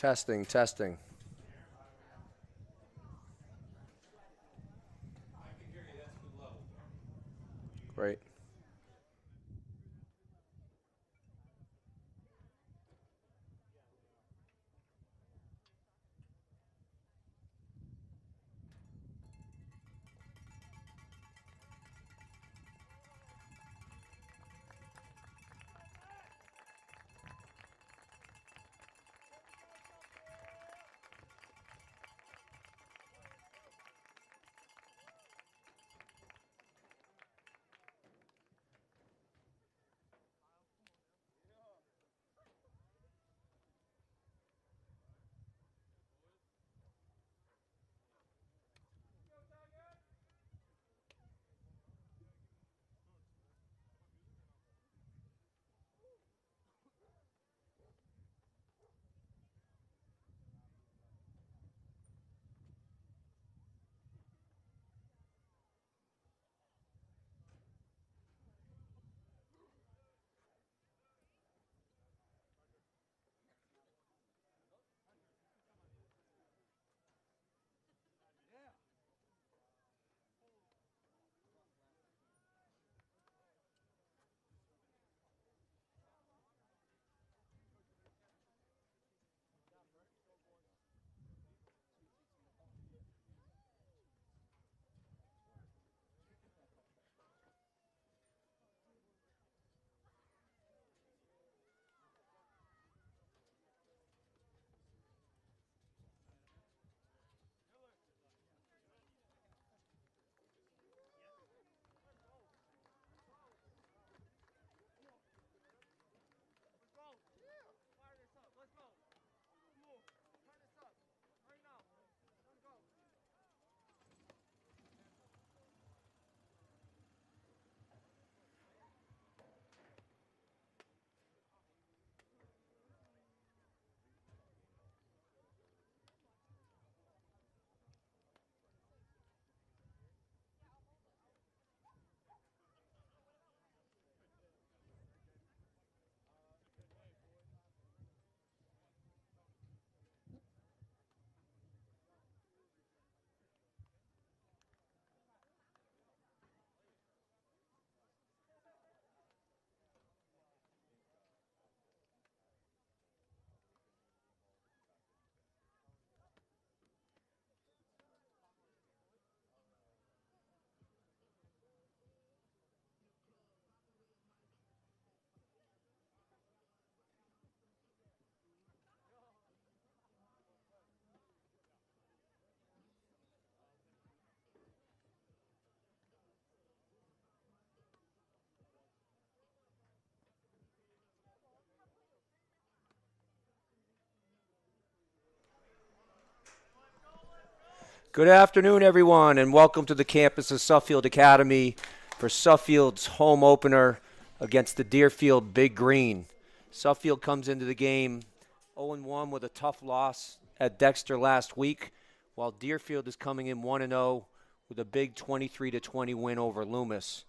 Testing, testing. Great. Good afternoon, everyone, and welcome to the campus of Suffield Academy for Suffield's home opener against the Deerfield Big Green. Suffield comes into the game 0-1 with a tough loss at Dexter last week, while Deerfield is coming in 1-0 with a big 23-20 win over Loomis.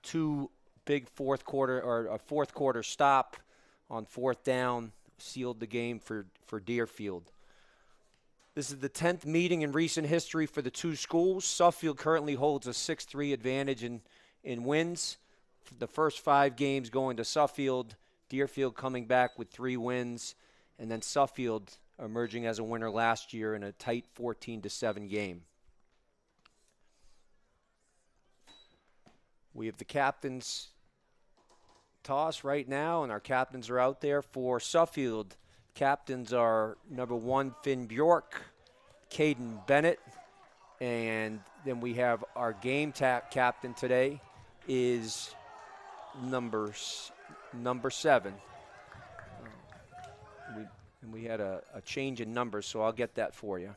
Two big fourth quarter stop on fourth down sealed the game for Deerfield. This is the 10th meeting in recent history for the two schools. Suffield currently holds a 6-3 advantage in wins. The first 5 games going to Suffield, Deerfield coming back with 3 wins, and then Suffield emerging as a winner last year in a tight 14-7 game. We have the captain's toss right now, and our captains are out there for Suffield. Captains are number 1, Finn Bjork, Caden Bennett, and then we have our game captain today is number 7. We had a change in numbers, so I'll get that for you.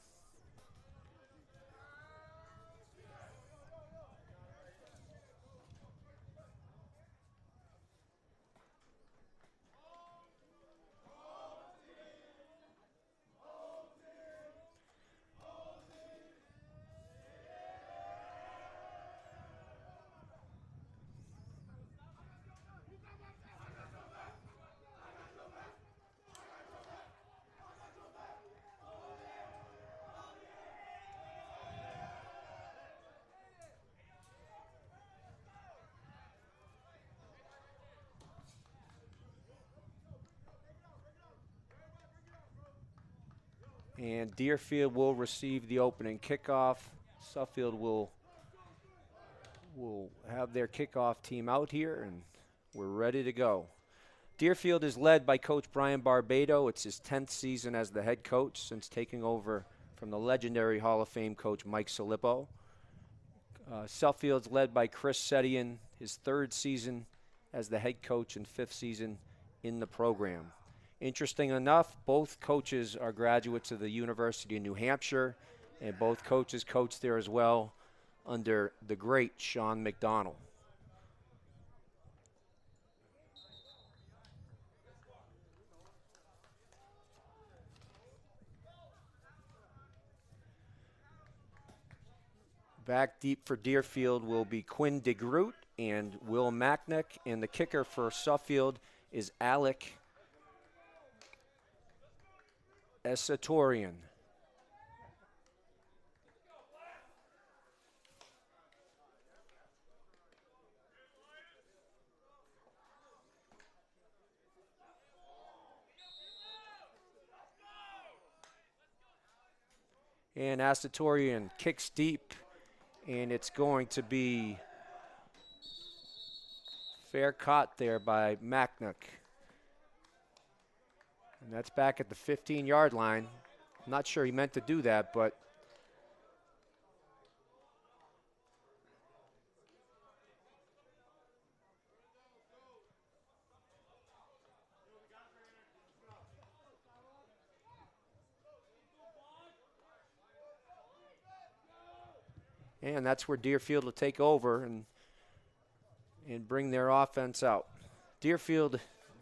And Deerfield will receive the opening kickoff. Suffield will have their kickoff team out here, and we're ready to go. Deerfield is led by Coach Brian Barbado. It's his 10th season as the head coach since taking over from the legendary Hall of Fame coach Mike Salippo. Suffield's led by Chris Setian, his 3rd season as the head coach and 5th season in the program. Interesting enough, both coaches are graduates of the University of New Hampshire, and both coaches coached there as well under the great Sean McDonald. Back deep for Deerfield will be Quinn DeGroot and Will Macknick, and the kicker for Suffield is Alec Esatorian. And Asatorian kicks deep, and it's going to be fair caught there by Macknick. And that's back at the 15-yard line. I'm not sure he meant to do that, but and that's where Deerfield will take over and bring their offense out. Deerfield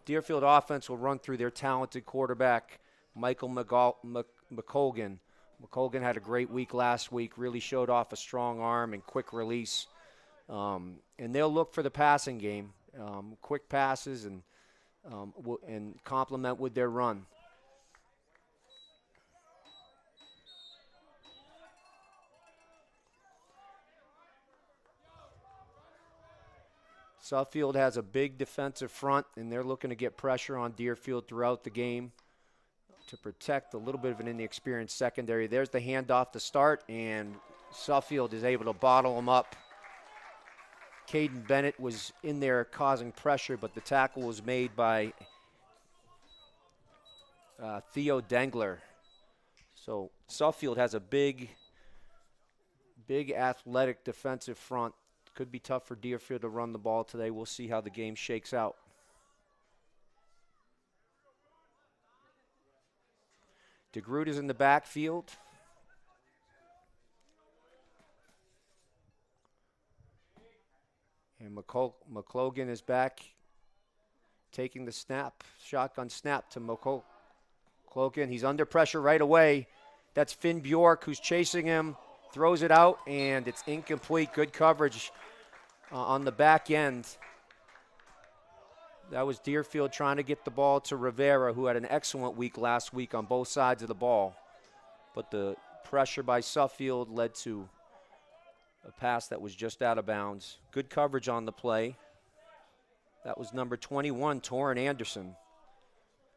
offense will run through their talented quarterback, Michael McColgan. McColgan had a great week last week, really showed off a strong arm and quick release. And they'll look for the passing game, quick passes and complement with their run. Suffield has a big defensive front, and they're looking to get pressure on Deerfield throughout the game to protect a little bit of an inexperienced secondary. There's the handoff to start, and Suffield is able to bottle them up. Caden Bennett was in there causing pressure, but the tackle was made by Theo Dengler. So Suffield has a big athletic defensive front. Could be tough for Deerfield to run the ball today. We'll see how the game shakes out. DeGroot is in the backfield. And McClogan is back, taking the snap, shotgun snap to McClogan. He's under pressure right away. That's Finn Bjork who's chasing him, throws it out, and it's incomplete. Good coverage on the back end. That was Deerfield trying to get the ball to Rivera, who had an excellent week last week on both sides of the ball. But the pressure by Suffield led to a pass that was just out of bounds. Good coverage on the play. That was number 21, Torrin Anderson,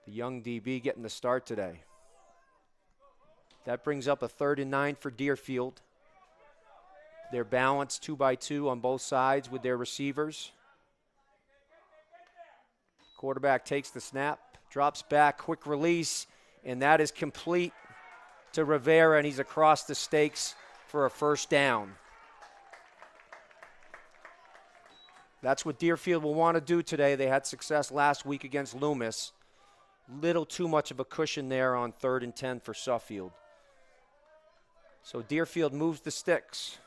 the young DB getting the start today. That brings up a 3rd and 9 for Deerfield. They're balanced 2-by-2 on both sides with their receivers. Quarterback takes the snap, drops back, quick release, and that is complete to Rivera, and he's across the stakes for a first down. That's what Deerfield will want to do today. They had success last week against Loomis. Little too much of a cushion there on 3rd and 10 for Suffield. So Deerfield moves the sticks.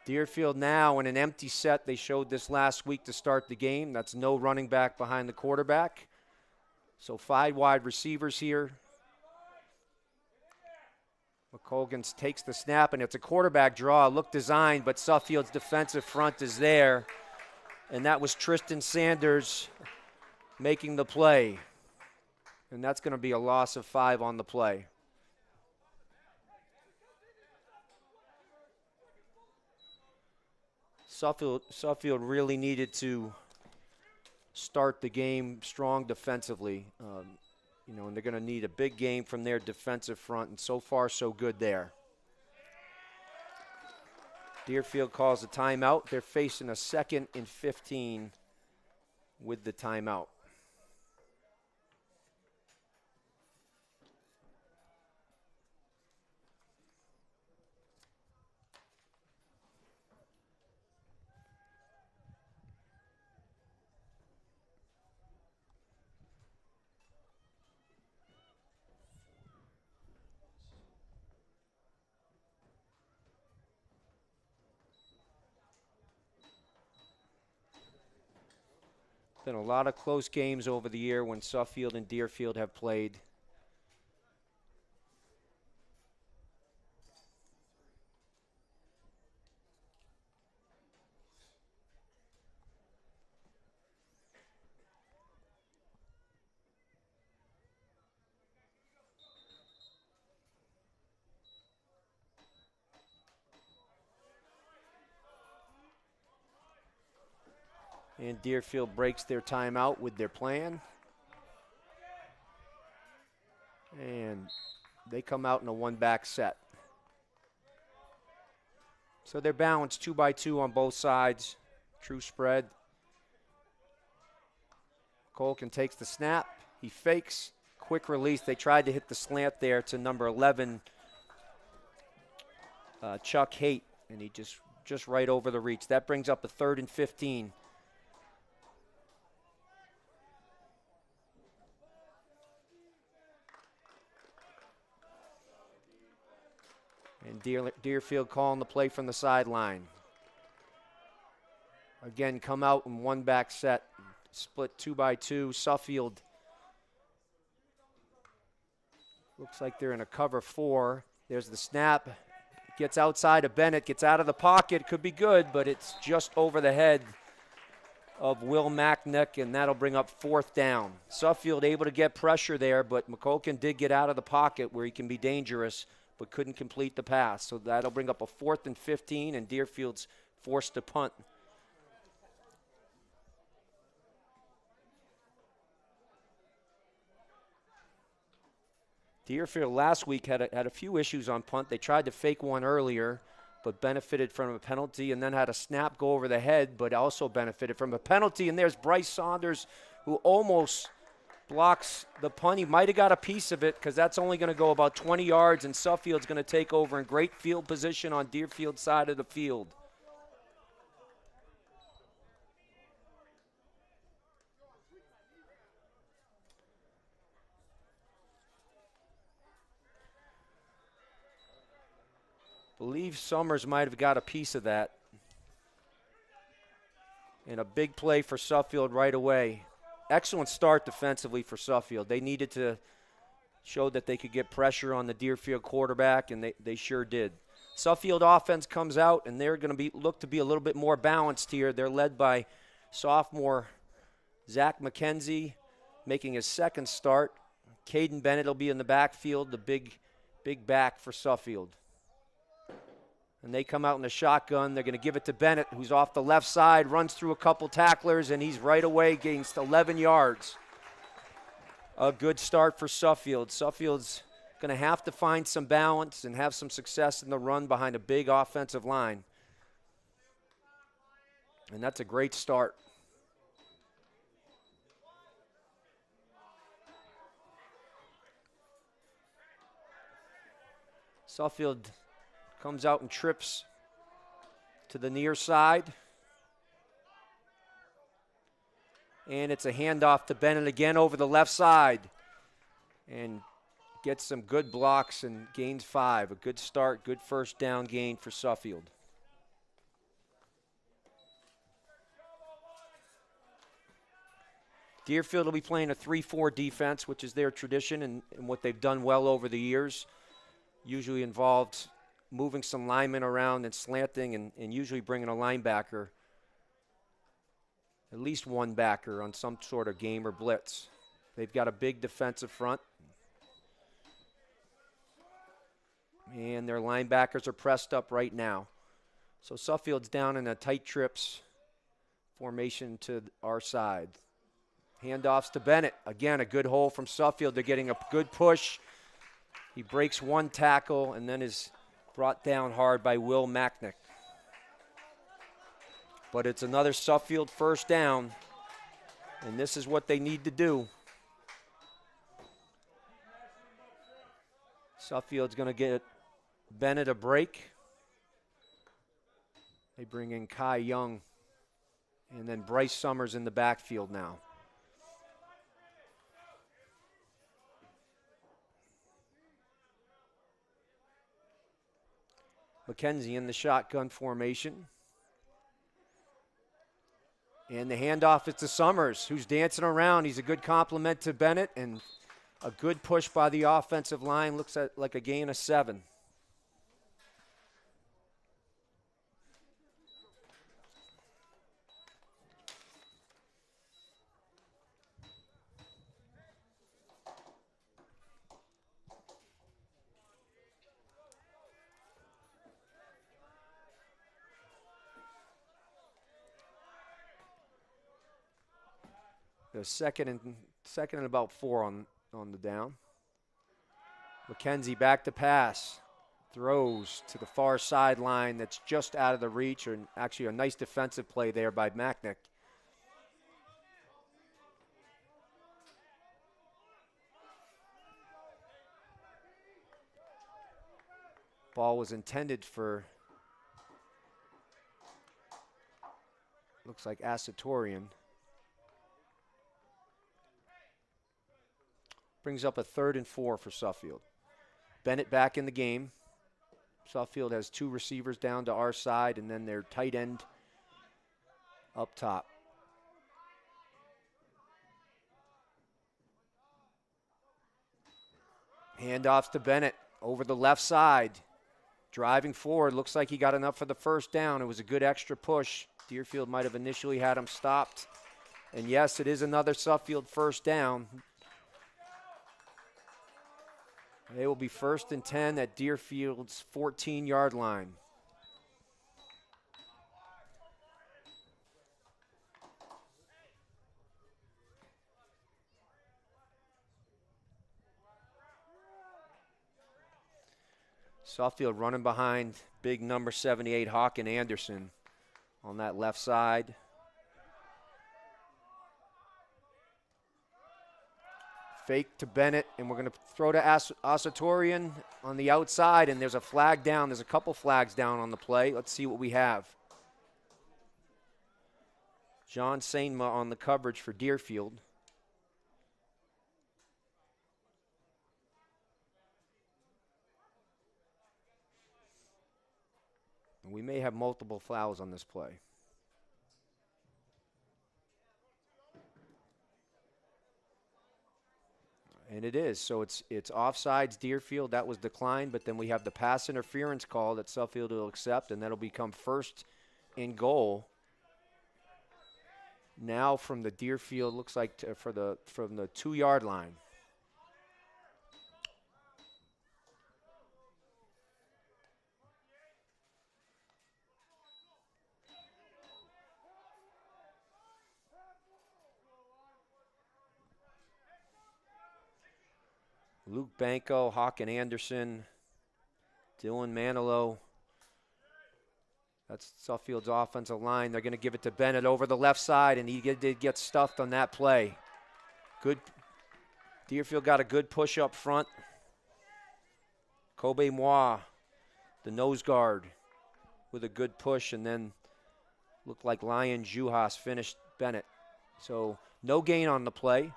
Deerfield now in an empty set. They showed this last week to start the game. That's no running back behind the quarterback. So 5 wide receivers here. McColgan takes the snap, and it's a quarterback draw. Look designed, but Suffield's defensive front is there. And that was Tristan Sanders making the play. And that's going to be a loss of 5 on the play. Suffield really needed to start the game strong defensively. And they're going to need a big game from their defensive front, and so far so good there. Deerfield calls a timeout. They're facing a 2nd and 15 with the timeout. Been a lot of close games over the year when Suffield and Deerfield have played. And Deerfield breaks their timeout with their plan. And they come out in a one-back set. So they're balanced 2-by-2 on both sides. True spread. Colkin takes the snap. He fakes. Quick release. They tried to hit the slant there to number 11, Chuck Haight, and he just right over the reach. That brings up a 3rd and 15. And Deerfield calling the play from the sideline. Again, come out in one-back set. Split 2-by-2. Suffield looks like they're in a cover 4. There's the snap. Gets outside of Bennett. Gets out of the pocket. Could be good, but it's just over the head of Will Macknick, and that'll bring up 4th down. Suffield able to get pressure there, but McCulkin did get out of the pocket where he can be dangerous, but couldn't complete the pass. So that'll bring up a 4th and 15, and Deerfield's forced to punt. Deerfield last week had a few issues on punt. They tried to fake one earlier, but benefited from a penalty, and then had a snap go over the head, but also benefited from a penalty. And there's Bryce Saunders, who almost blocks the punt. He might have got a piece of it because that's only going to go about 20 yards, and Suffield's going to take over in great field position on Deerfield's side of the field. Believe Summers might have got a piece of that. And a big play for Suffield right away. Excellent start defensively for Suffield. They needed to show that they could get pressure on the Deerfield quarterback, and they sure did. Suffield offense comes out, and they're going to look to be a little bit more balanced here. They're led by sophomore Zach McKenzie, making his 2nd start. Caden Bennett will be in the backfield, the big back for Suffield. And they come out in the shotgun. They're going to give it to Bennett, who's off the left side, runs through a couple tacklers, and he's right away against 11 yards. A good start for Suffield. Suffield's going to have to find some balance and have some success in the run behind a big offensive line. And that's a great start. Suffield comes out and trips to the near side. And it's a handoff to Bennett again over the left side. And gets some good blocks and gains 5. A good start, good first down gain for Suffield. Deerfield will be playing a 3-4 defense, which is their tradition and what they've done well over the years. Usually involved moving some linemen around and slanting and usually bringing a linebacker, at least one backer on some sort of game or blitz. They've got a big defensive front. And their linebackers are pressed up right now. So Suffield's down in a tight trips formation to our side. Handoffs to Bennett. Again, a good hole from Suffield. They're getting a good push. He breaks one tackle and then is brought down hard by Will Macknick. But it's another Suffield first down, and this is what they need to do. Suffield's going to get Bennett a break. They bring in Kai Young, and then Bryce Summers in the backfield now. McKenzie in the shotgun formation. And the handoff is to Summers, who's dancing around. He's a good compliment to Bennett, and a good push by the offensive line. Looks like a gain of 7. The second and about 4 on the down. McKenzie back to pass. Throws to the far sideline that's just out of the reach, or actually a nice defensive play there by Macknick. Ball was intended for, looks like Asatorian. Brings up a 3rd and 4 for Suffield. Bennett back in the game. Suffield has 2 receivers down to our side, and then their tight end up top. Handoffs to Bennett over the left side. Driving forward, looks like he got enough for the first down. It was a good extra push. Deerfield might have initially had him stopped. And yes, it is another Suffield first down. They will be 1st and 10 at Deerfield's 14-yard line. Suffield running behind big number 78 Hawk and Anderson on that left side. Fake to Bennett, and we're going to throw to Asatorian on the outside, and there's a flag down. There's a couple flags down on the play. Let's see what we have. John Sainma on the coverage for Deerfield. We may have multiple fouls on this play. And it is. So it's offsides Deerfield. That was declined, but then we have the pass interference call that Suffield will accept, and that'll become 1st and goal. Now from the Deerfield, looks like from the 2-yard line. Luke Banco, Hawk and Anderson, Dylan Manilow. That's Suffield's offensive line. They're going to give it to Bennett over the left side, and he did get stuffed on that play. Good. Deerfield got a good push up front. Kobe Moi, the nose guard, with a good push, and then looked like Lion Juhas finished Bennett. So no gain on the play.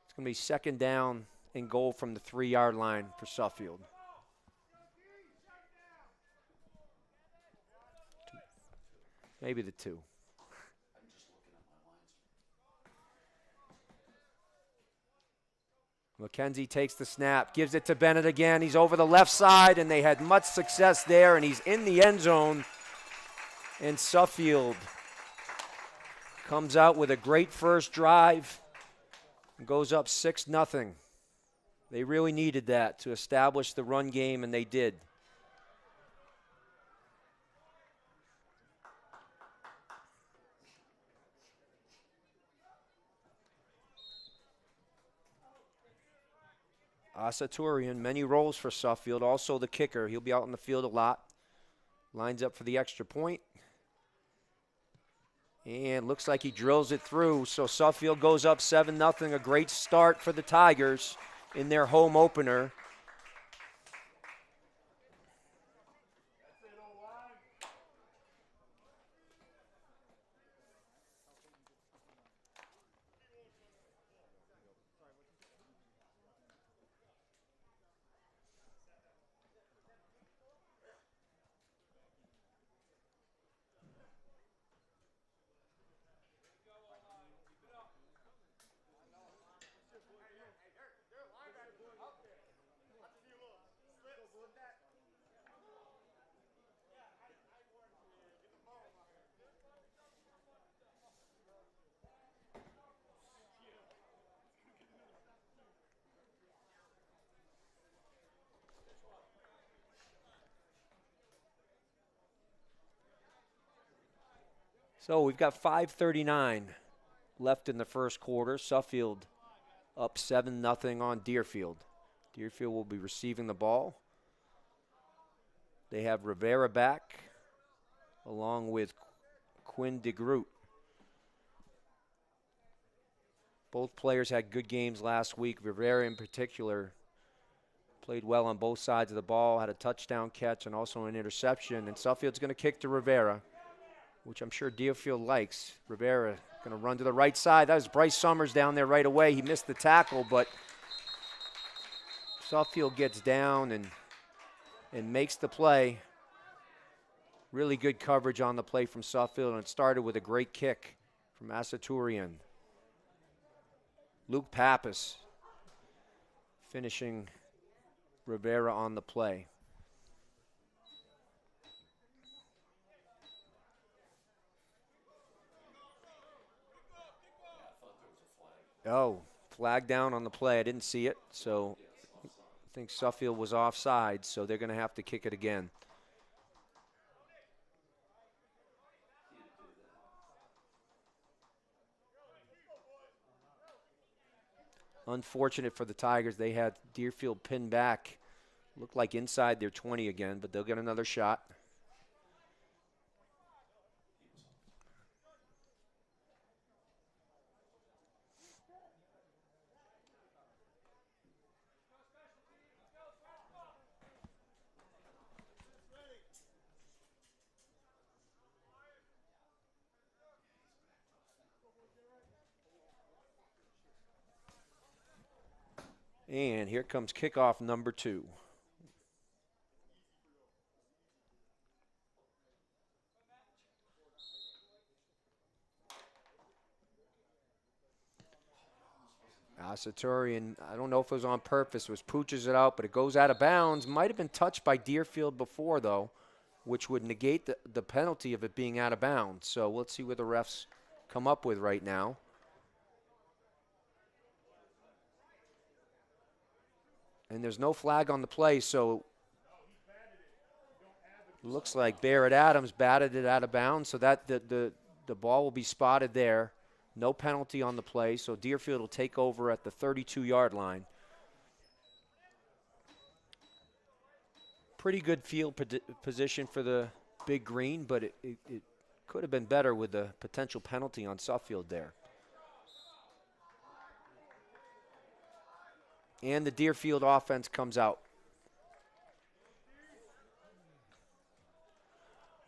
It's going to be 2nd down and goal from the 3-yard line for Suffield. Maybe the 2. McKenzie takes the snap, gives it to Bennett again. He's over the left side, and they had much success there, and he's in the end zone. And Suffield comes out with a great first drive. Goes up 6-0. They really needed that to establish the run game, and they did. Asaturian, many roles for Suffield. Also the kicker. He'll be out in the field a lot. Lines up for the extra point. And looks like he drills it through. So Suffield goes up 7-0. A great start for the Tigers in their home opener. So we've got 5:39 left in the first quarter. Suffield up 7-0 on Deerfield. Deerfield will be receiving the ball. They have Rivera back along with Quinn DeGroot. Both players had good games last week. Rivera in particular played well on both sides of the ball, had a touchdown catch and also an interception. And Suffield's going to kick to Rivera, which I'm sure Deerfield likes. Rivera going to run to the right side. That was Bryce Summers down there right away. He missed the tackle, but Suffield gets down and makes the play. Really good coverage on the play from Suffield, and it started with a great kick from Asaturian. Luke Pappas finishing Rivera on the play. Oh, flag down on the play. I didn't see it, so I think Suffield was offside, so they're going to have to kick it again. Unfortunate for the Tigers. They had Deerfield pinned back. Looked like inside their 20 again, but they'll get another shot. And here comes kickoff number 2. Asaturian, I don't know if it was on purpose, pooches it out, but it goes out of bounds. Might have been touched by Deerfield before, though, which would negate the penalty of it being out of bounds. So let's see what the refs come up with right now. And there's no flag on the play, so it looks like Barrett Adams batted it out of bounds, so that the ball will be spotted there. No penalty on the play, so Deerfield will take over at the 32-yard line. Pretty good field position for the Big Green, but it could have been better with the potential penalty on Suffield there. And the Deerfield offense comes out.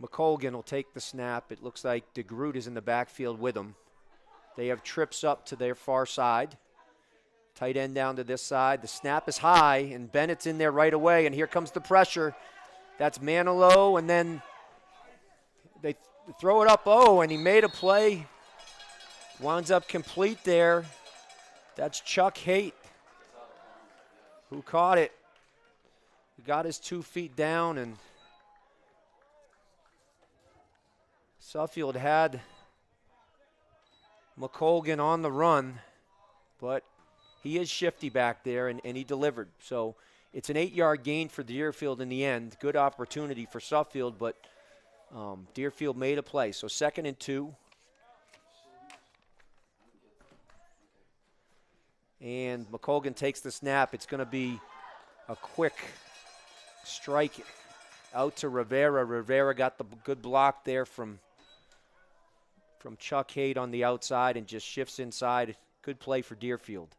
McColgan will take the snap. It looks like DeGroot is in the backfield with him. They have trips up to their far side. Tight end down to this side. The snap is high, and Bennett's in there right away, and here comes the pressure. That's Manilow, and then they throw it up. Oh, and he made a play. Winds up complete there. That's Chuck Haight who caught it. He got his 2 feet down, and Suffield had McColgan on the run, but he is shifty back there, and he delivered. So it's an 8-yard gain for Deerfield in the end. Good opportunity for Suffield, but Deerfield made a play. So 2nd and 2. And McColgan takes the snap. It's going to be a quick strike out to Rivera. Rivera got the good block there from Chuck Haight on the outside and just shifts inside. Good play for Deerfield.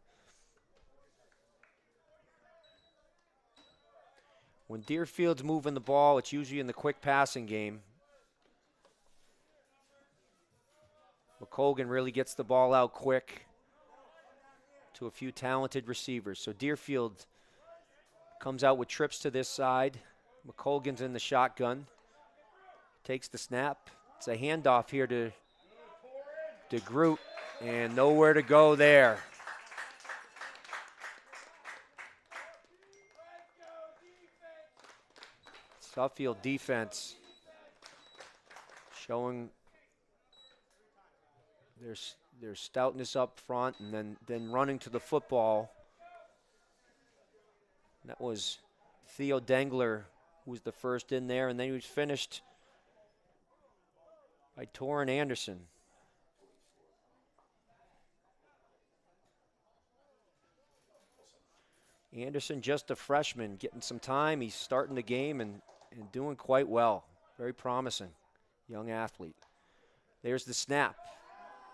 When Deerfield's moving the ball, it's usually in the quick passing game. McColgan really gets the ball out quick to a few talented receivers. So Deerfield comes out with trips to this side. McColgan's in the shotgun. Takes the snap. It's a handoff here to Groot, and nowhere to go there. Suffield defense showing their stoutness up front, and then running to the football. That was Theo Dengler who was the first in there, and then he was finished by Torrin Anderson. Anderson, just a freshman, getting some time. He's starting the game and doing quite well. Very promising young athlete. There's the snap.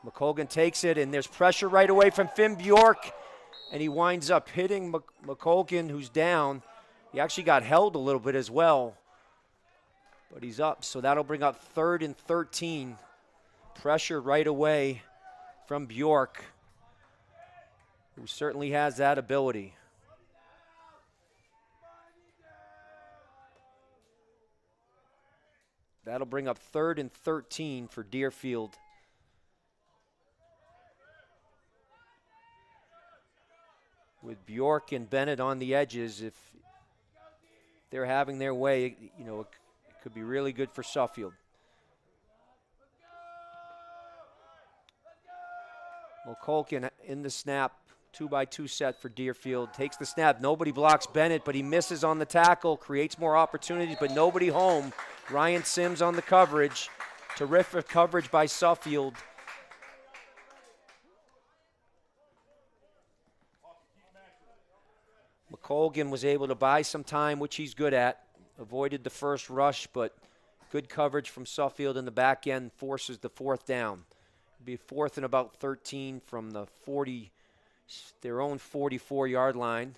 McColgan takes it, and there's pressure right away from Finn Bjork, and he winds up hitting McColgan, who's down. He actually got held a little bit as well, but he's up, so that'll bring up 3rd and 13. Pressure right away from Bjork, who certainly has that ability. That'll bring up 3rd and 13 for Deerfield. With Bjork and Bennett on the edges, if they're having their way, you know, it could be really good for Suffield. McColgan in the snap, 2-by-2 set for Deerfield. Takes the snap, nobody blocks Bennett, but he misses on the tackle, creates more opportunities, but nobody home. Ryan Sims on the coverage. Terrific coverage by Suffield. McColgan was able to buy some time, which he's good at. Avoided the first rush, but good coverage from Suffield in the back end forces the 4th down. It'll be 4th and about 13 from the their own 44-yard line.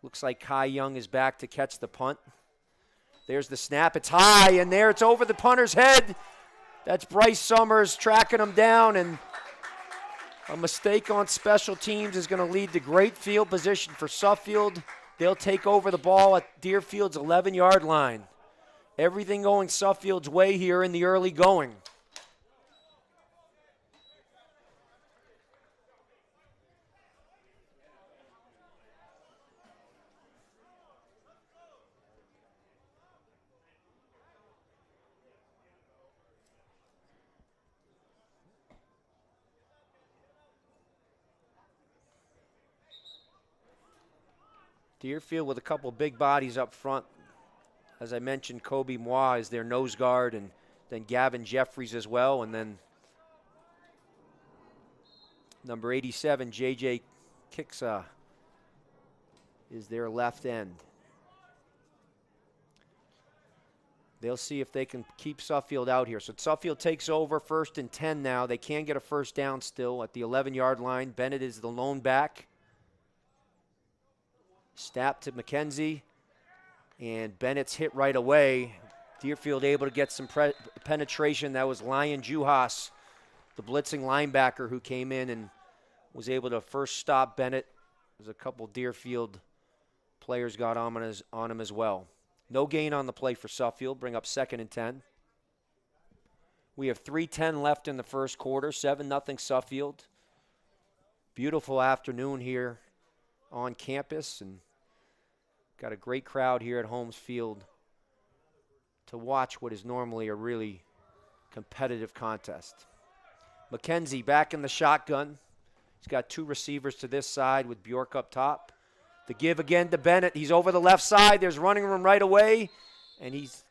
Looks like Kai Young is back to catch the punt. There's the snap. It's high, and there it's over the punter's head. That's Bryce Summers tracking him down, and a mistake on special teams is going to lead to great field position for Suffield. They'll take over the ball at Deerfield's 11-yard line. Everything going Suffield's way here in the early going. Deerfield with a couple big bodies up front. As I mentioned, Kobe Mois is their nose guard, and then Gavin Jeffries as well, and then number 87, J.J. Kiksa, is their left end. They'll see if they can keep Suffield out here. So Suffield takes over, 1st and 10 now. They can get a first down still at the 11-yard line. Bennett is the lone back. Snap to McKenzie, and Bennett's hit right away. Deerfield able to get some penetration. That was Lion Juhas, the blitzing linebacker, who came in and was able to first stop Bennett. There's a couple Deerfield players got on him as well. No gain on the play for Suffield, bring up 2nd and 10. We have 3:10 left in the first quarter, 7-0 Suffield. Beautiful afternoon here on campus, and got a great crowd here at Holmes Field to watch what is normally a really competitive contest. McKenzie back in the shotgun. He's got 2 receivers to this side with Bjork up top. The give again to Bennett. He's over the left side. There's running room right away, and he's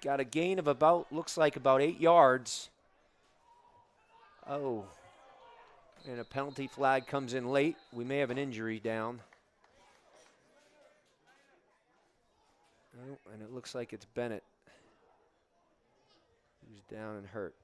got a gain of looks like about 8 yards. Oh, And a penalty flag comes in late. We may have an injury down. Oh, and it looks like it's Bennett who's down and hurt.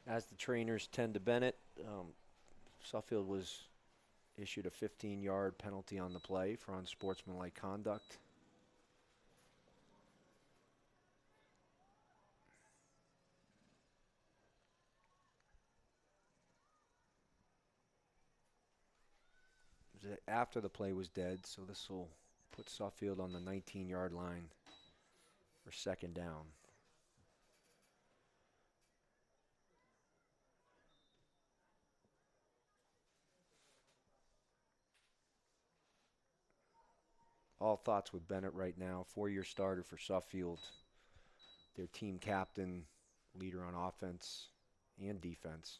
As the trainers tend to Bennett, Suffield was issued a 15-yard penalty on the play for unsportsmanlike conduct. After the play was dead, so this will put Suffield on the 19-yard line for second down. All thoughts with Bennett right now, 4-year starter for Suffield, their team captain, leader on offense and defense,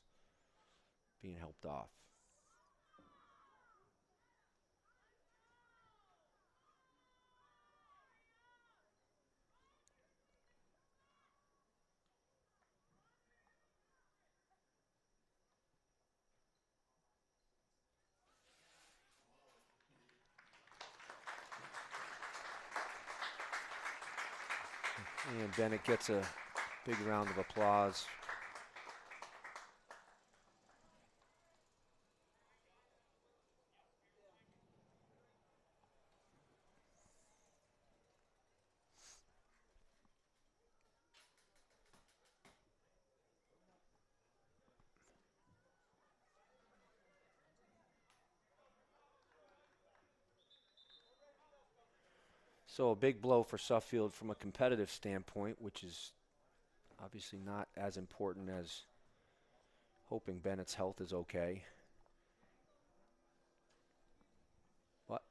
being helped off. And Bennett gets a big round of applause. So a big blow for Suffield from a competitive standpoint, which is obviously not as important as hoping Bennett's health is okay. But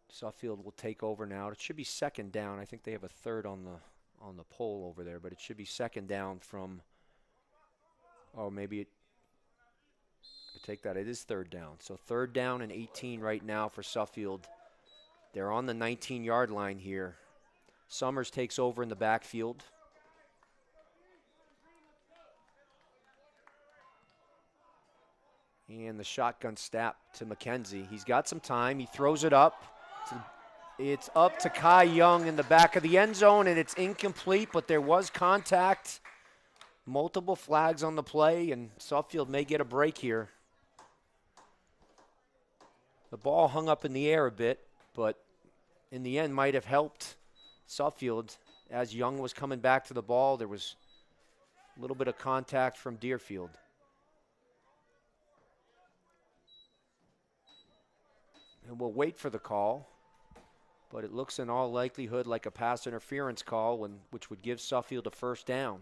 Suffield will take over now. It should be second down. I think they have a third on the pole over there, but it should be second down from, oh, maybe I take that. It is third down. So third down and 18 right now for Suffield. They're on the 19-yard line here. Summers takes over in the backfield. And the shotgun snap to McKenzie. He's got some time. He throws it up. It's up to Kai Young in the back of the end zone, and it's incomplete, but there was contact. Multiple flags on the play, and Suffield may get a break here. The ball hung up in the air a bit, but in the end might have helped Suffield. As Young was coming back to the ball, there was a little bit of contact from Deerfield. And we'll wait for the call, but it looks in all likelihood like a pass interference call, which would give Suffield a first down.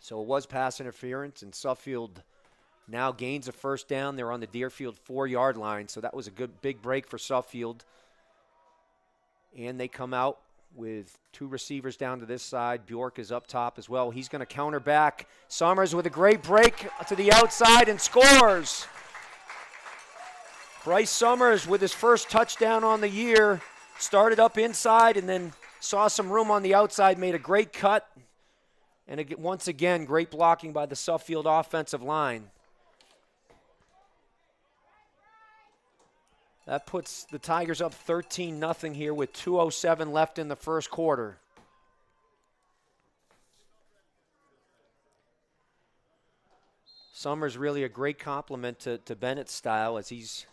So it was pass interference, and Suffield now gains a first down. They're on the Deerfield 4-yard line, so that was a good big break for Suffield. And they come out with 2 receivers down to this side. Bjork is up top as well. He's going to counter back. Summers with a great break to the outside and scores. Bryce Summers with his first touchdown on the year. Started up inside and then saw some room on the outside, made a great cut. And once again, great blocking by the Suffield offensive line. That puts the Tigers up 13-0 here with 2:07 left in the first quarter. Summers really a great compliment to Bennett's style, as he's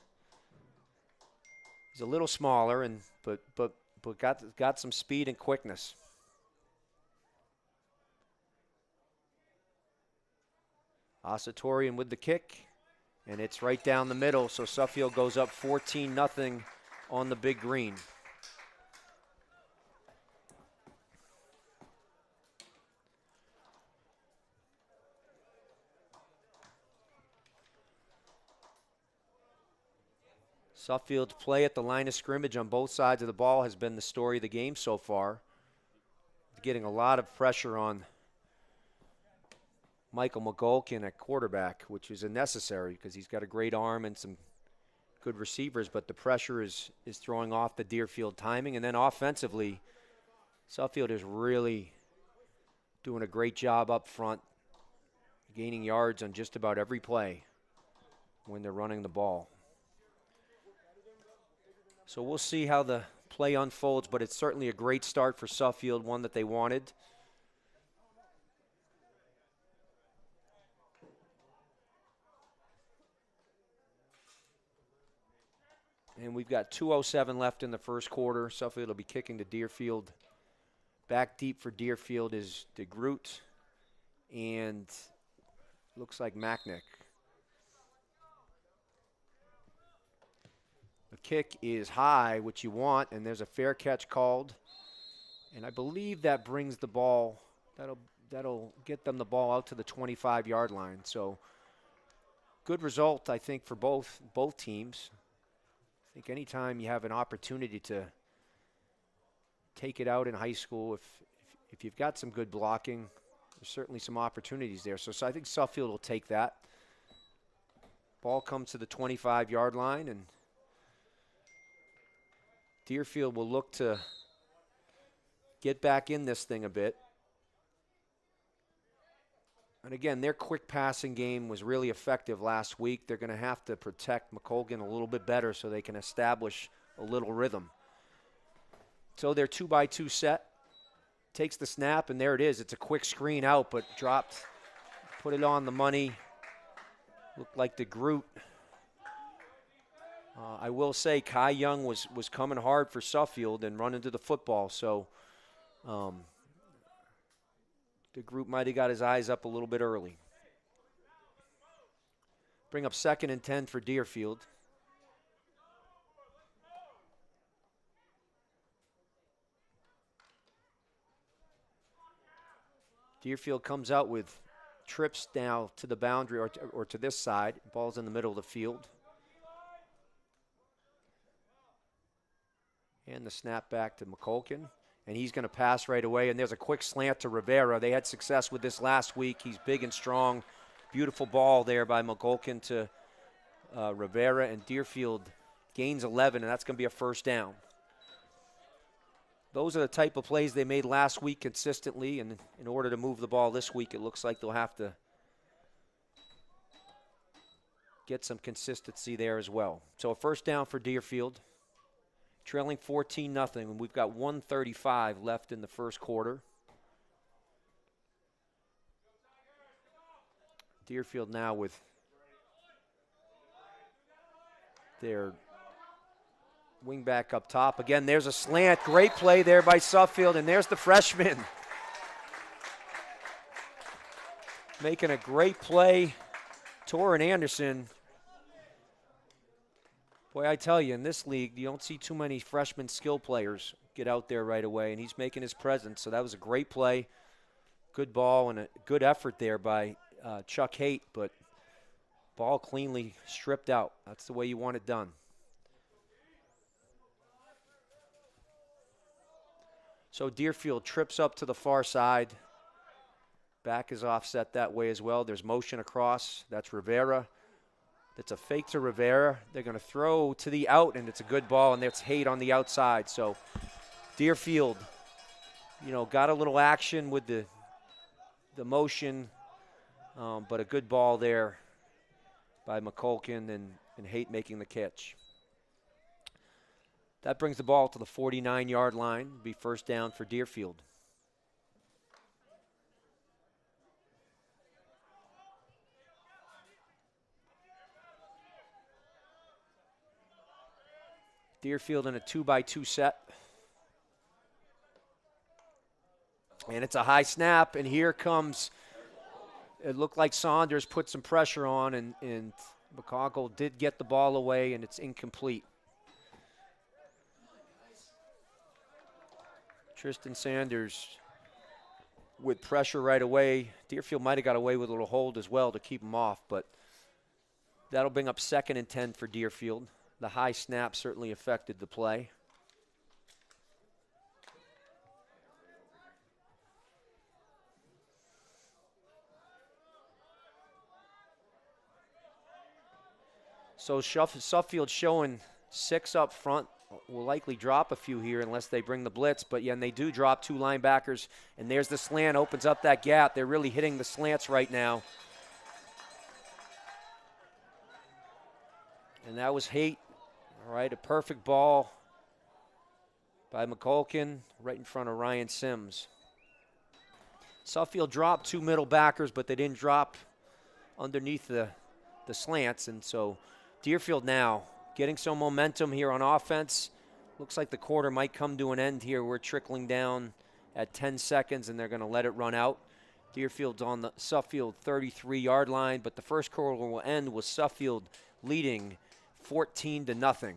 a little smaller but got some speed and quickness. Asatorian with the kick, and it's right down the middle, so Suffield goes up 14-0 on the Big Green. Suffield's play at the line of scrimmage on both sides of the ball has been the story of the game so far. Getting a lot of pressure on Michael McGolkin at quarterback, which is unnecessary because he's got a great arm and some good receivers, but the pressure is throwing off the Deerfield timing. And then offensively, Suffield is really doing a great job up front, gaining yards on just about every play when they're running the ball. So we'll see how the play unfolds, but it's certainly a great start for Suffield, one that they wanted. And we've got 2:07 left in the first quarter. Suffield will be kicking to Deerfield. Back deep for Deerfield is DeGroot and looks like Macknick. The kick is high, which you want, and there's a fair catch called. And I believe that brings the ball, that'll get them the ball out to the 25-yard line. So good result, I think, for both teams. I think anytime you have an opportunity to take it out in high school, if you've got some good blocking, there's certainly some opportunities there. So I think Suffield will take that. Ball comes to the 25-yard line, and Deerfield will look to get back in this thing a bit. And again, their quick passing game was really effective last week. They're going to have to protect McColgan a little bit better so they can establish a little rhythm. So their 2-by-2 set takes the snap, and there it is. It's a quick screen out, but dropped, put it on the money. Looked like DeGroot. I will say Kai Young was coming hard for Suffield and running to the football, so DeGroot might have got his eyes up a little bit early. Bring up 2nd and 10 for Deerfield. Deerfield comes out with trips now to the boundary or to this side. Ball's in the middle of the field. And the snap back to McColkin. And he's going to pass right away. And there's a quick slant to Rivera. They had success with this last week. He's big and strong. Beautiful ball there by McColkin to Rivera. And Deerfield gains 11, and that's going to be a first down. Those are the type of plays they made last week consistently. And in order to move the ball this week, it looks like they'll have to get some consistency there as well. So a first down for Deerfield. Trailing 14-0, and we've got 1:35 left in the first quarter. Deerfield now with their wing back up top. Again, there's a slant. Great play there by Suffield, and there's the freshman. Making a great play. Torrin Anderson. Boy, I tell you, in this league, you don't see too many freshman skill players get out there right away, and he's making his presence. So that was a great play. Good ball and a good effort there by Chuck Haight, but ball cleanly stripped out. That's the way you want it done. So Deerfield trips up to the far side. Back is offset that way as well. There's motion across. That's Rivera. That's a fake to Rivera. They're going to throw to the out, and it's a good ball, and that's Haight on the outside. So Deerfield, got a little action with the motion, but a good ball there by McCulkin and Haight making the catch. That brings the ball to the 49-yard line. Be first down for Deerfield. Deerfield in a 2-by-2 set. And it's a high snap, and here comes, it looked like Saunders put some pressure on, and McConkel did get the ball away, and it's incomplete. Tristan Sanders with pressure right away. Deerfield might have got away with a little hold as well to keep him off, but that'll bring up 2nd and 10 for Deerfield. The high snap certainly affected the play. So Suffield showing 6 up front. Will likely drop a few here unless they bring the blitz, but yeah, and they do drop 2 linebackers, and there's the slant, opens up that gap. They're really hitting the slants right now. And that was Haight. All right, a perfect ball by McCulkin right in front of Ryan Sims. Suffield dropped 2 middle backers, but they didn't drop underneath the slants, and so Deerfield now getting some momentum here on offense. Looks like the quarter might come to an end here. We're trickling down at 10 seconds, and they're going to let it run out. Deerfield's on the Suffield 33-yard line, but the first quarter will end with Suffield leading 14-0.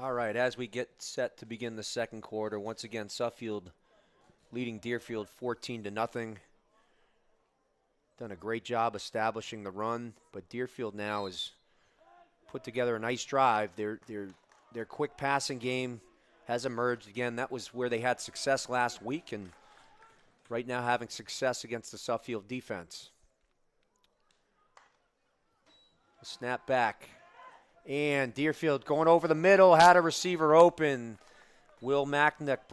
All right, as we get set to begin the second quarter, once again, Suffield leading Deerfield 14-0. Done a great job establishing the run, but Deerfield now has put together a nice drive. Their quick passing game has emerged again. That was where they had success last week, and right now having success against the Suffield defense. A snap back. And Deerfield going over the middle, had a receiver open. Will Macknick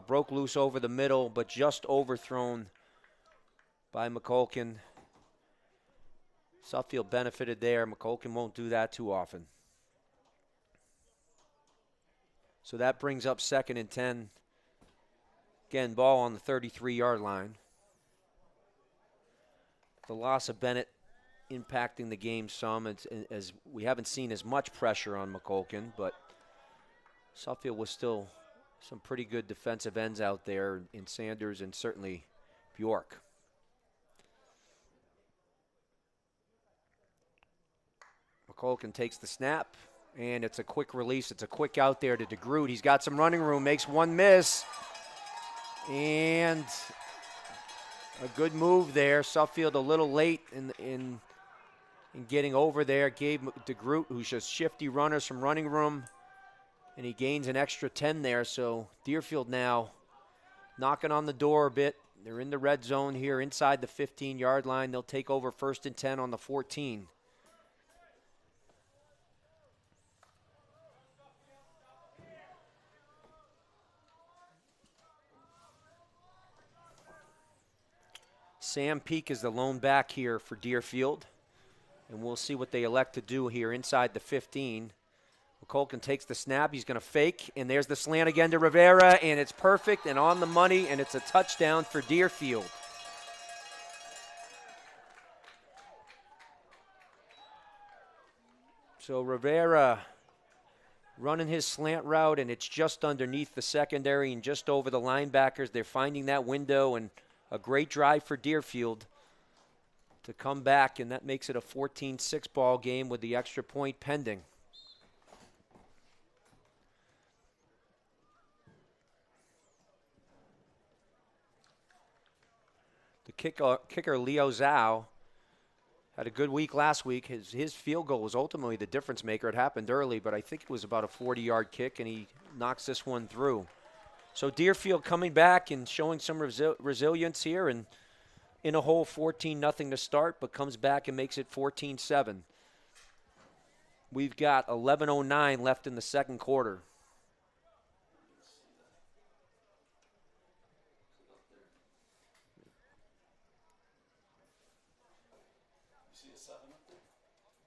broke loose over the middle, but just overthrown by McCulkin. Suffield benefited there. McCulkin won't do that too often. So that brings up 2nd and 10. Again, ball on the 33-yard line. The loss of Bennett impacting the game some, as we haven't seen as much pressure on McCulkin, but Suffield was still some pretty good defensive ends out there in Sanders and certainly Bjork. McCulkin takes the snap, And it's a quick release. It's a quick out there to DeGroot. He's got some running room, makes one miss. And a good move there. Suffield a little late in getting over there. Gave DeGroot, who's just shifty runners from running room, and he gains an extra 10 there. So Deerfield now knocking on the door a bit. They're in the red zone here inside the 15-yard line. They'll take over 1st and 10 on the 14. Sam Peak is the lone back here for Deerfield, and we'll see what they elect to do here inside the 15. McCulkin takes the snap. He's going to fake, and there's the slant again to Rivera, and it's perfect and on the money, and it's a touchdown for Deerfield. So Rivera running his slant route, and it's just underneath the secondary and just over the linebackers. They're finding that window, and a great drive for Deerfield to come back, and that makes it a 14-6 ball game with the extra point pending. The kicker Leo Zhao had a good week last week. His field goal was ultimately the difference maker. It happened early, but I think it was about a 40-yard kick, and he knocks this one through. So Deerfield coming back and showing some resilience here, and in a hole 14-0 to start, but comes back and makes it 14-7. We've got 11:09 left in the second quarter.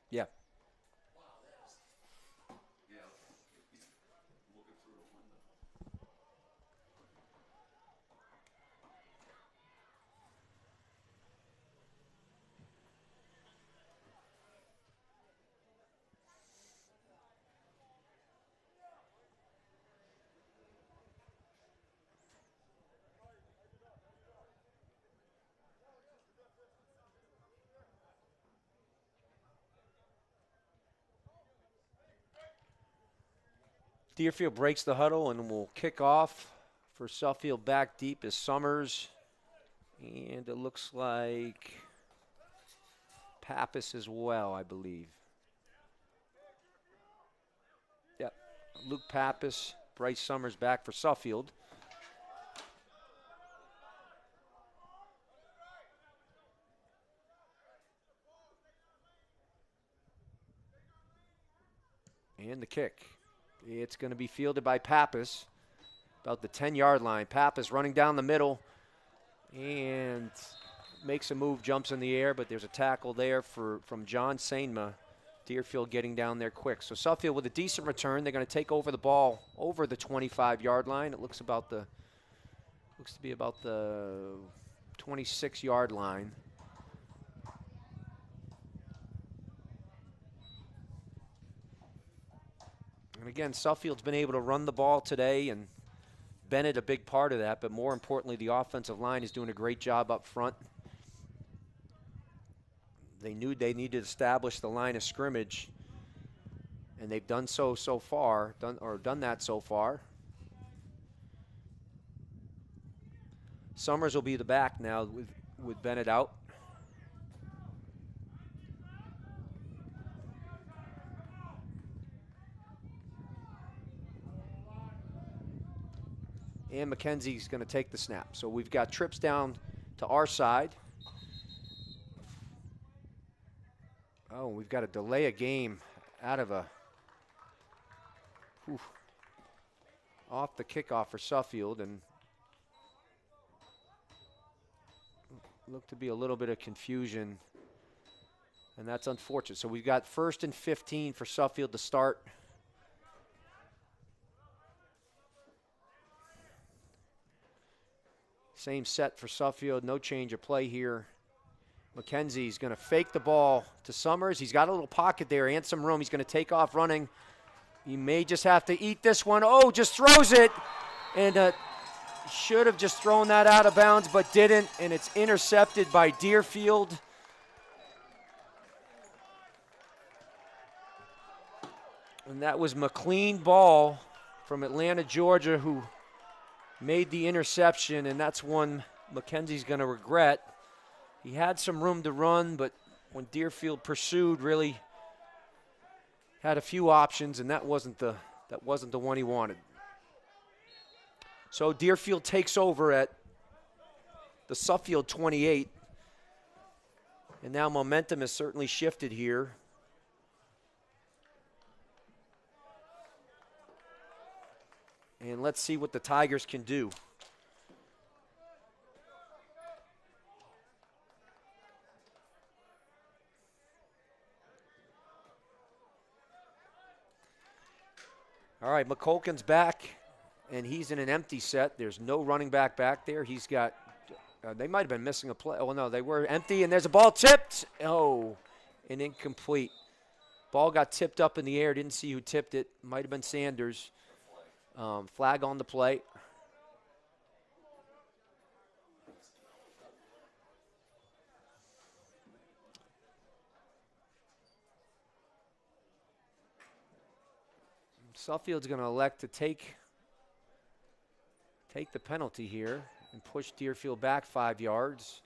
Yeah. Deerfield breaks the huddle and will kick off for Suffield. Back deep is Summers. And it looks like Pappas as well, I believe. Yep. Luke Pappas, Bryce Summers back for Suffield. And the kick. It's going to be fielded by Pappas, about the 10-yard line. Pappas running down the middle and makes a move, jumps in the air, but there's a tackle there from John Sainma. Deerfield getting down there quick. So Suffield with a decent return. They're going to take over the ball over the 25-yard line. It looks to be about the 26-yard line. And again, Suffield's been able to run the ball today, and Bennett a big part of that, but more importantly, the offensive line is doing a great job up front. They knew they needed to establish the line of scrimmage, and they've done so far, done that so far. Summers will be the back now with Bennett out. And McKenzie's going to take the snap. So we've got trips down to our side. Oh, we've got to delay a game out of off the kickoff for Suffield, and looked to be a little bit of confusion, and that's unfortunate. So we've got 1st and 15 for Suffield to start. Same set for Suffield, no change of play here. McKenzie's going to fake the ball to Summers. He's got a little pocket there and some room. He's going to take off running. He may just have to eat this one. Oh, just throws it. And should have just thrown that out of bounds, but didn't. And it's intercepted by Deerfield. And that was McLean Ball from Atlanta, Georgia, who made the interception, and that's one Mackenzie's going to regret. He had some room to run, but when Deerfield pursued, really had a few options, and that wasn't the one he wanted. So Deerfield takes over at the Suffield 28, and now momentum has certainly shifted here. And let's see what the Tigers can do. All right, McCulkin's back, and he's in an empty set. There's no running back there. He's got, they might have been missing a play. Oh, no, they were empty, and there's a ball tipped. Oh, and incomplete. Ball got tipped up in the air. Didn't see who tipped it. Might have been Sanders. Flag on the play. Suffield's going to elect to take the penalty here and push Deerfield back 5 yards.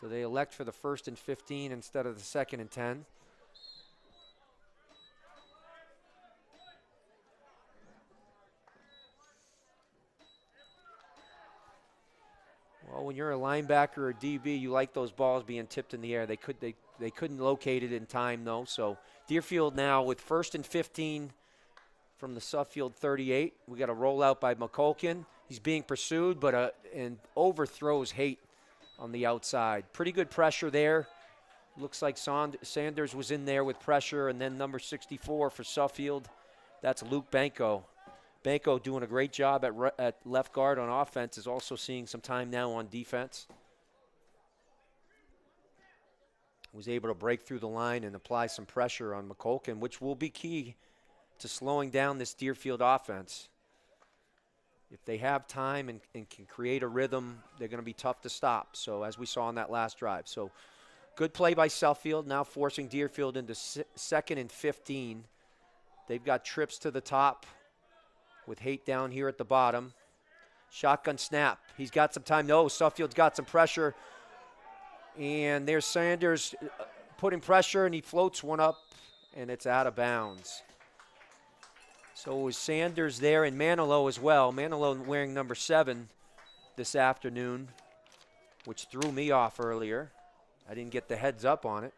So they elect for the 1st and 15 instead of the 2nd and 10. Well, when you're a linebacker or DB, you like those balls being tipped in the air. They couldn't locate it in time, though. So Deerfield now with 1st and 15 from the Suffield 38. We got a rollout by McCulkin. He's being pursued, but and overthrows Haight on the outside. Pretty good pressure there. Looks like Sanders was in there with pressure, and then number 64 for Suffield. That's Luke Banco. Banco doing a great job at left guard on offense, is also seeing some time now on defense. Was able to break through the line and apply some pressure on McCulkin, which will be key to slowing down this Deerfield offense. If they have time and can create a rhythm, they're going to be tough to stop. So as we saw on that last drive. So good play by Suffield, now forcing Deerfield into 2nd and 15. They've got trips to the top with Haight down here at the bottom. Shotgun snap. He's got some time. No, Suffield's got some pressure. And there's Sanders putting pressure, and he floats one up, and it's out of bounds. So it was Sanders there and Manilow as well. Manilow wearing number 7 this afternoon, which threw me off earlier. I didn't get the heads up on it.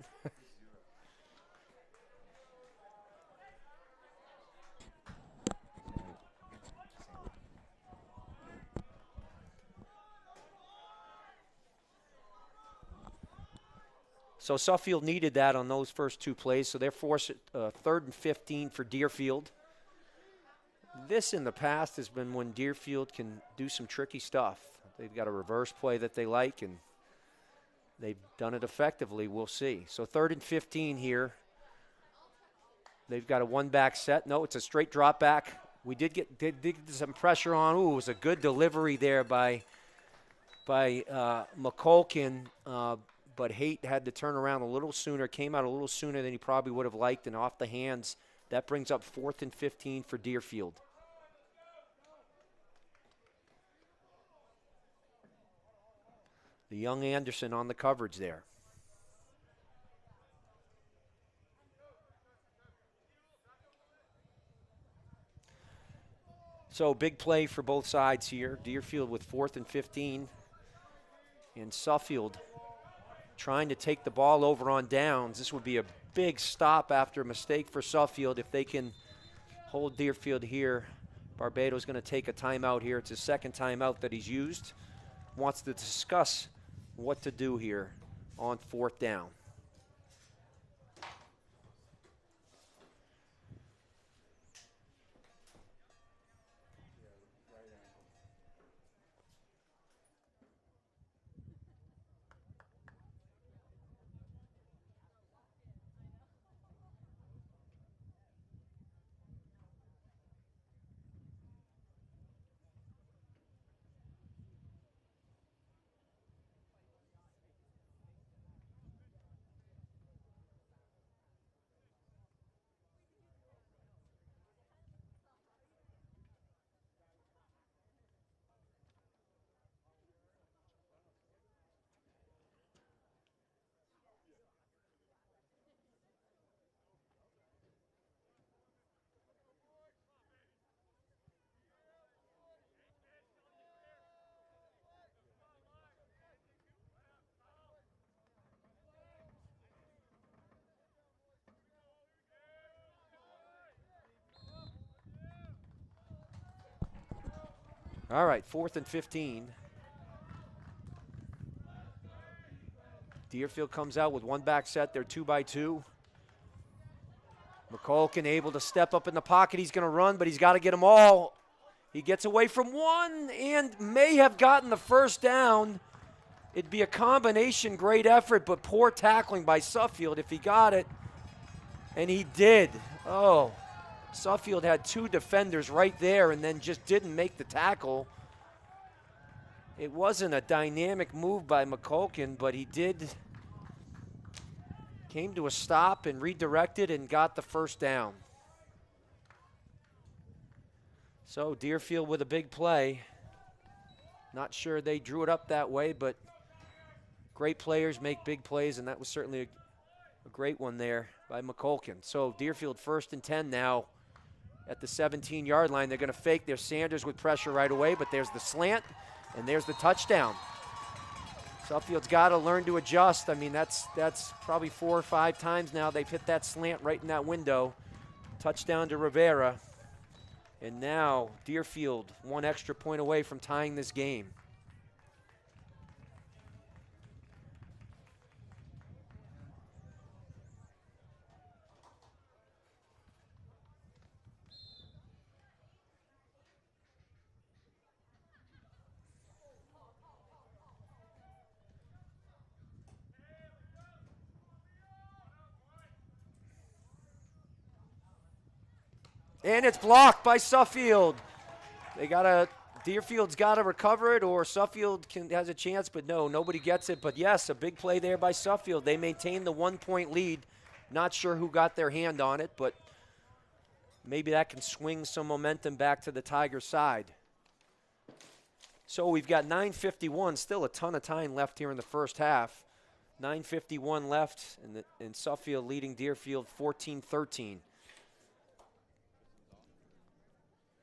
So Suffield needed that on those first 2 plays, so they're forced 3rd and 15 for Deerfield. This in the past has been when Deerfield can do some tricky stuff. They've got a reverse play that they like, and they've done it effectively. We'll see. So 3rd and 15 here. They've got a one-back set. No, it's a straight drop back. We did get some pressure on. Ooh, it was a good delivery there by McCulkin. But Haight had to turn around a little sooner, came out a little sooner than he probably would have liked, and off the hands. That brings up 4th and 15 for Deerfield. The young Anderson on the coverage there. So big play for both sides here. Deerfield with 4th and 15. And Suffield trying to take the ball over on downs. This would be a big stop after a mistake for Suffield if they can hold Deerfield here. Barbato's going to take a timeout here. It's his 2nd timeout that he's used. Wants to discuss what to do here on 4th down. All right, 4th and 15. Deerfield comes out with one back set. They're 2-by-2. McCulkin able to step up in the pocket. He's going to run, but he's got to get them all. He gets away from one and may have gotten the first down. It'd be a combination great effort, but poor tackling by Suffield if he got it. And he did. Oh, Suffield had two defenders right there and then just didn't make the tackle. It wasn't a dynamic move by McCulkin, but he came to a stop and redirected and got the first down. So Deerfield with a big play. Not sure they drew it up that way, but great players make big plays, and that was certainly a great one there by McCulkin. So Deerfield 1st and 10 now at the 17-yard line. They're going to fake their Sanders with pressure right away, but there's the slant, and there's the touchdown. Suffield's got to learn to adjust. I mean, that's probably 4 or 5 times now they've hit that slant right in that window. Touchdown to Rivera. And now Deerfield 1 extra point away from tying this game. And it's blocked by Suffield. Deerfield's got to recover it, or Suffield has a chance, but no, nobody gets it. But yes, a big play there by Suffield. They maintain the 1-point lead. Not sure who got their hand on it, but maybe that can swing some momentum back to the Tigers' side. So we've got 9:51, still a ton of time left here in the first half. 9:51 left, and Suffield leading Deerfield 14-13.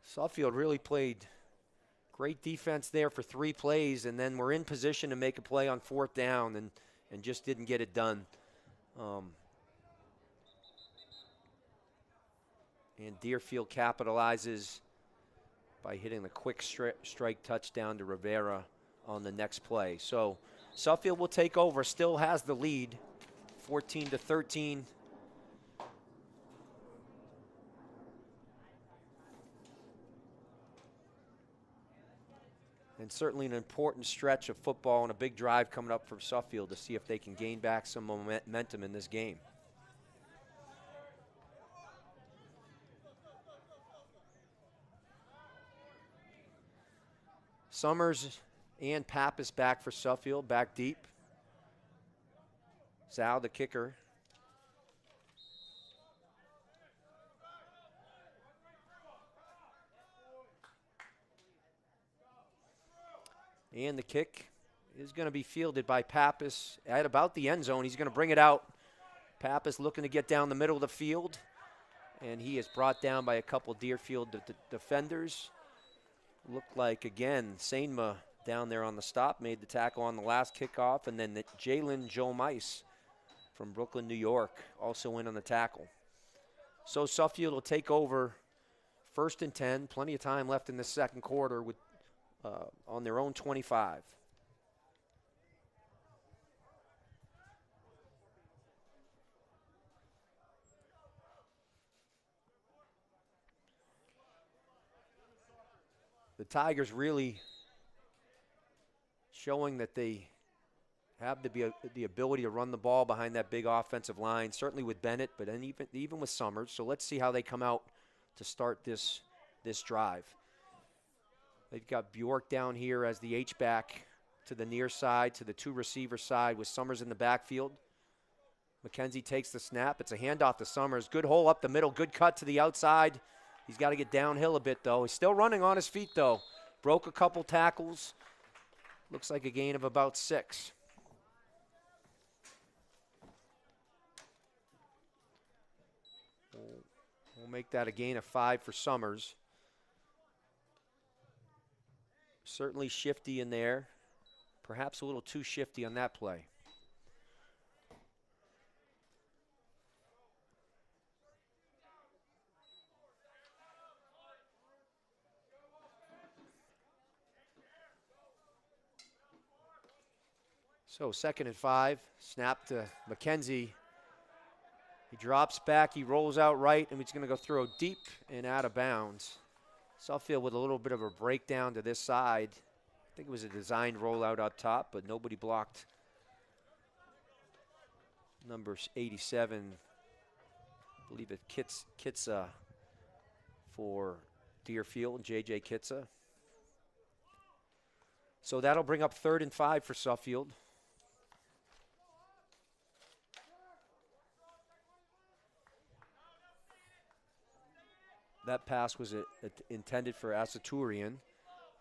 Suffield really played great defense there for 3 plays, and then we're in position to make a play on 4th down and just didn't get it done. And Deerfield capitalizes by hitting the quick strike touchdown to Rivera on the next play. So Suffield will take over, still has the lead, 14-13. And certainly an important stretch of football and a big drive coming up from Suffield to see if they can gain back some momentum in this game. Summers and Pappas back for Suffield, back deep. Zhao, the kicker. And the kick is going to be fielded by Pappas at about the end zone. He's going to bring it out. Pappas looking to get down the middle of the field, and he is brought down by a couple Deerfield defenders. Looked like, again, Sainma down there on the stop, made the tackle on the last kickoff, and then Jalen Joe Mice from Brooklyn, New York, also in on the tackle. So Suffield will take over 1st and 10, plenty of time left in the second quarter with on their own 25. The Tigers really showing that they have the ability to run the ball behind that big offensive line, certainly with Bennett, but even with Summers. So let's see how they come out to start this drive. They've got Bjork down here as the H-back to the near side, to the 2 receiver side with Summers in the backfield. McKenzie takes the snap. It's a handoff to Summers. Good hole up the middle. Good cut to the outside. He's got to get downhill a bit, though. He's still running on his feet, though. Broke a couple tackles. Looks like a gain of about 6. We'll make that a gain of 5 for Summers. Certainly shifty in there. Perhaps a little too shifty on that play. So 2nd and 5, snap to McKenzie. He drops back, he rolls out right, and he's going to go throw deep and out of bounds. Suffield with a little bit of a breakdown to this side. I think it was a designed rollout up top, but nobody blocked number 87. I believe it Kitsa for Deerfield, J.J. Kitsa. So that'll bring up 3rd and 5 for Suffield. That pass was intended for Asaturian.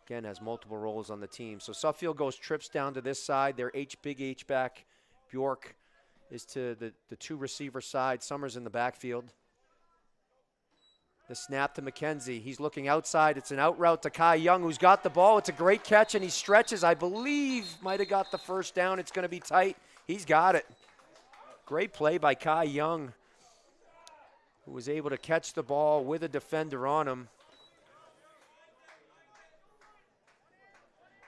Again, has multiple roles on the team. So Suffield trips down to this side. Their big H-back, Bjork, is to the 2 receiver side. Summers in the backfield. The snap to McKenzie. He's looking outside. It's an out route to Kai Young, who's got the ball. It's a great catch, and he stretches. I believe might have got the first down. It's going to be tight. He's got it. Great play by Kai Young, who was able to catch the ball with a defender on him.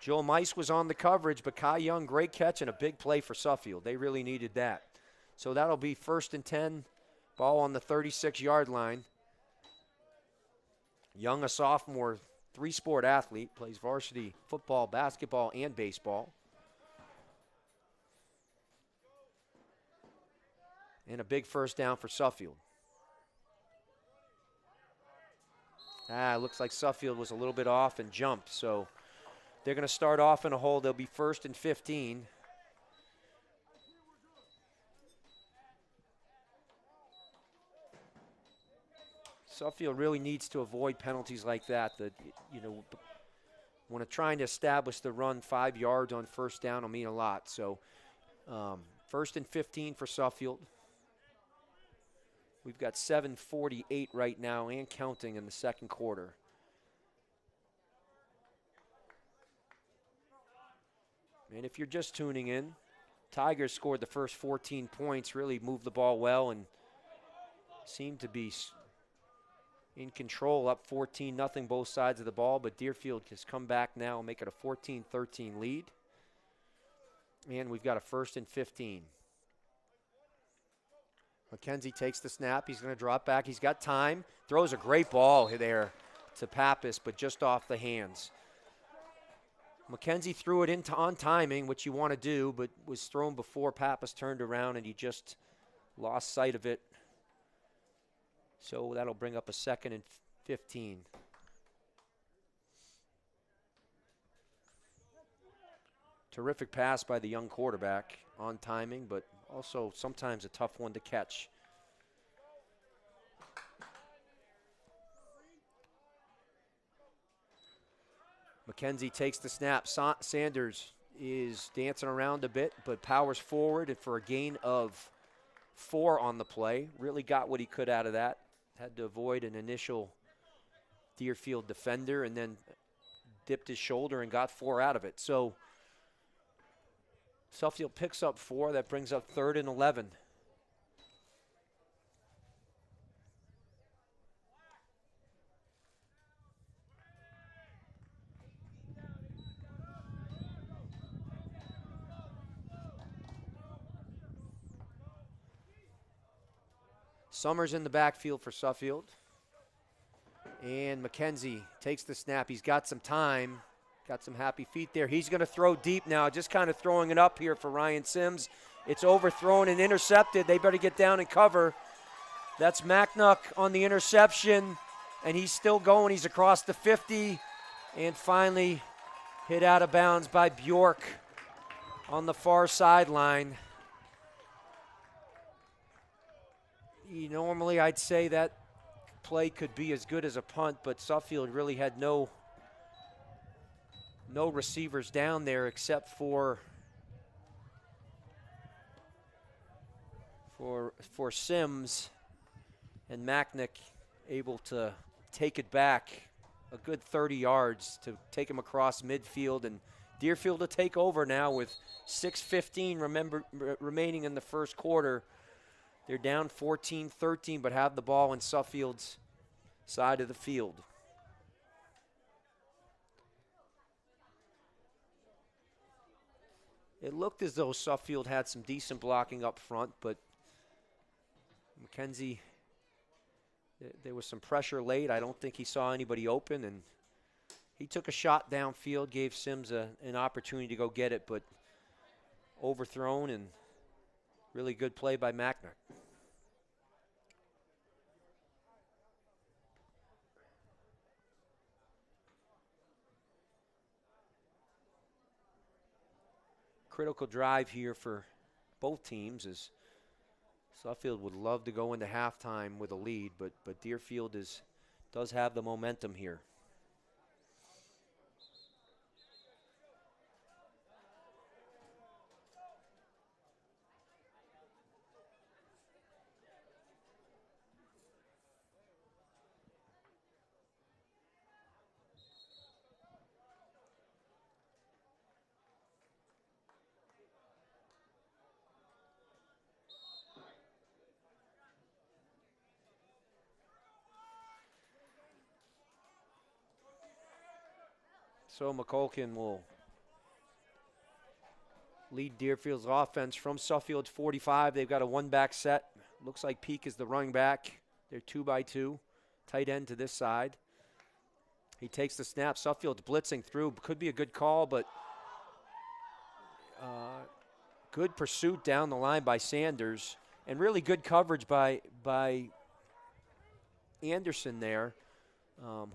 Joe Mice was on the coverage, but Kai Young, great catch and a big play for Suffield. They really needed that. So that'll be 1st and 10, ball on the 36-yard line. Young, a sophomore, 3-sport athlete, plays varsity football, basketball, and baseball. And a big first down for Suffield. Looks like Suffield was a little bit off and jumped, so they're going to start off in a hole. They'll be 1st and 15. Suffield really needs to avoid penalties like that. When trying to establish the run, 5 yards on first down will mean a lot. So 1st and 15 for Suffield. We've got 7:48 right now and counting in the 2nd quarter. And if you're just tuning in, Tigers scored the first 14 points, really moved the ball well, and seemed to be in control, up 14-0 both sides of the ball, but Deerfield has come back now and make it a 14-13 lead. And we've got a 1st and 15. McKenzie takes the snap. He's going to drop back. He's got time. Throws a great ball there to Pappas, but just off the hands. McKenzie threw it on timing, which you want to do, but was thrown before Pappas turned around, and he just lost sight of it. So that'll bring up a 2nd and 15. Terrific pass by the young quarterback on timing, but also sometimes a tough one to catch. McKenzie takes the snap. Sanders is dancing around a bit, but powers forward and for a gain of 4 on the play. Really got what he could out of that. Had to avoid an initial Deerfield defender and then dipped his shoulder and got 4 out of it. So Suffield picks up 4. That brings up 3rd and 11. Summers in the backfield for Suffield. And McKenzie takes the snap. He's got some time. Got some happy feet there. He's going to throw deep now, just kind of throwing it up here for Ryan Sims. It's overthrown and intercepted. They better get down and cover. That's Macknuck on the interception, and he's still going. He's across the 50, and finally hit out of bounds by Bjork on the far sideline. Normally I'd say that play could be as good as a punt, but Suffield really had no receivers down there except for Sims, and Macknick able to take it back a good 30 yards to take him across midfield, and Deerfield to take over now with 6:15 remaining in the first quarter. They're down 14-13, but have the ball in Suffield's side of the field. It looked as though Suffield had some decent blocking up front, but McKenzie, there was some pressure late. I don't think he saw anybody open, and he took a shot downfield, gave Sims an opportunity to go get it, but overthrown, and really good play by Mackner. Critical drive here for both teams, as Suffield would love to go into halftime with a lead, but Deerfield does have the momentum here. So McCulkin will lead Deerfield's offense from Suffield's 45. They've got a one-back set. Looks like Peak is the running back. They're 2-by-2. Tight end to this side. He takes the snap. Suffield's blitzing through. Could be a good call, but good pursuit down the line by Sanders. And really good coverage by Anderson there,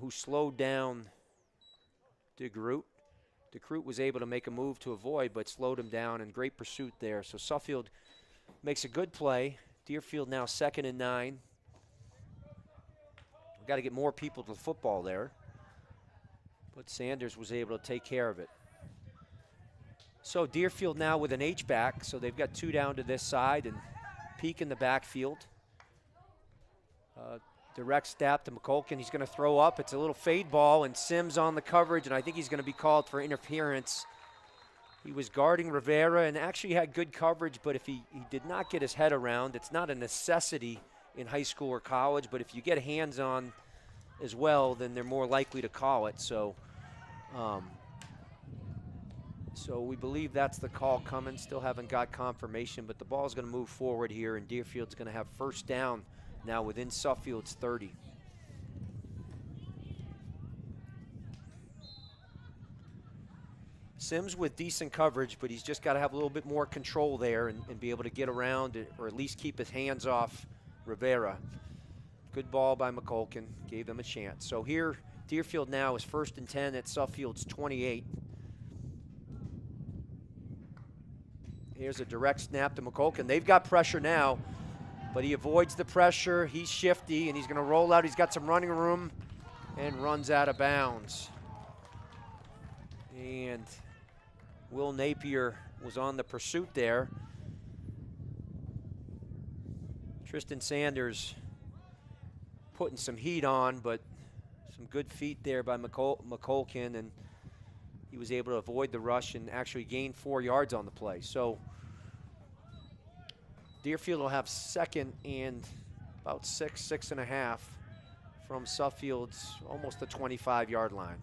who slowed down DeGroot. DeGroot was able to make a move to avoid, but slowed him down, and great pursuit there. So Suffield makes a good play. Deerfield now 2nd and 9. We've got to get more people to the football there, but Sanders was able to take care of it. So Deerfield now with an H-back, so they've got 2 down to this side, and Peak in the backfield. Direct snap to McCulkin. He's going to throw up. It's a little fade ball, and Sims on the coverage, and I think he's going to be called for interference. He was guarding Rivera and actually had good coverage, but if he did not get his head around, it's not a necessity in high school or college, but if you get hands on as well, then they're more likely to call it. So we believe that's the call coming. Still haven't got confirmation, but the ball's going to move forward here, and Deerfield's going to have first down now within Suffield's 30. Sims with decent coverage, but he's just got to have a little bit more control there and be able to get around or at least keep his hands off Rivera. Good ball by McCulkin, gave them a chance. So here, Deerfield now is 1st and 10 at Suffield's 28. Here's a direct snap to McCulkin. They've got pressure now, but he avoids the pressure. He's shifty, and he's going to roll out. He's got some running room and runs out of bounds. And Will Napier was on the pursuit there. Tristan Sanders putting some heat on, but some good feet there by McCulkin, and he was able to avoid the rush and actually gain 4 yards on the play. So Deerfield will have 2nd and about 6.5 from Suffield's almost the 25-yard line.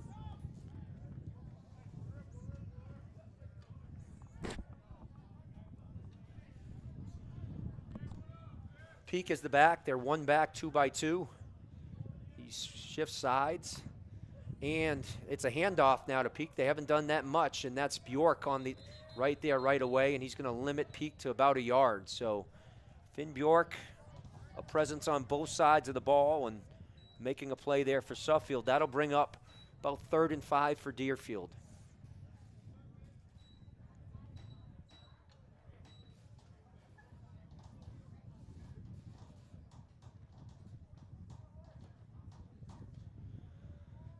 Peak is the back. They're 1 back, 2-by-2. He shifts sides, and it's a handoff now to Peak. They haven't done that much, and that's Bjork on the right there right away, and he's going to limit Peak to about 1 yard. So Finn Bjork, a presence on both sides of the ball and making a play there for Suffield. That'll bring up about 3rd and 5 for Deerfield.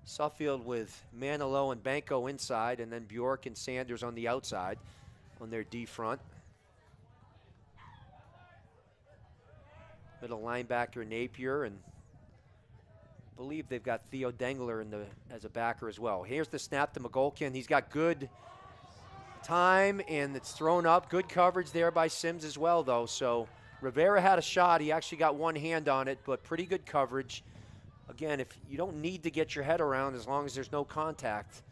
Suffield with Manilow and Banco inside, and then Bjork and Sanders on the outside on their D front. Middle linebacker Napier, and I believe they've got Theo Dengler as a backer as well. Here's the snap to McCulkin. He's got good time, and it's thrown up. Good coverage there by Sims as well, though. So Rivera had a shot. He actually got one hand on it, but pretty good coverage. Again, if you don't need to get your head around as long as there's no contact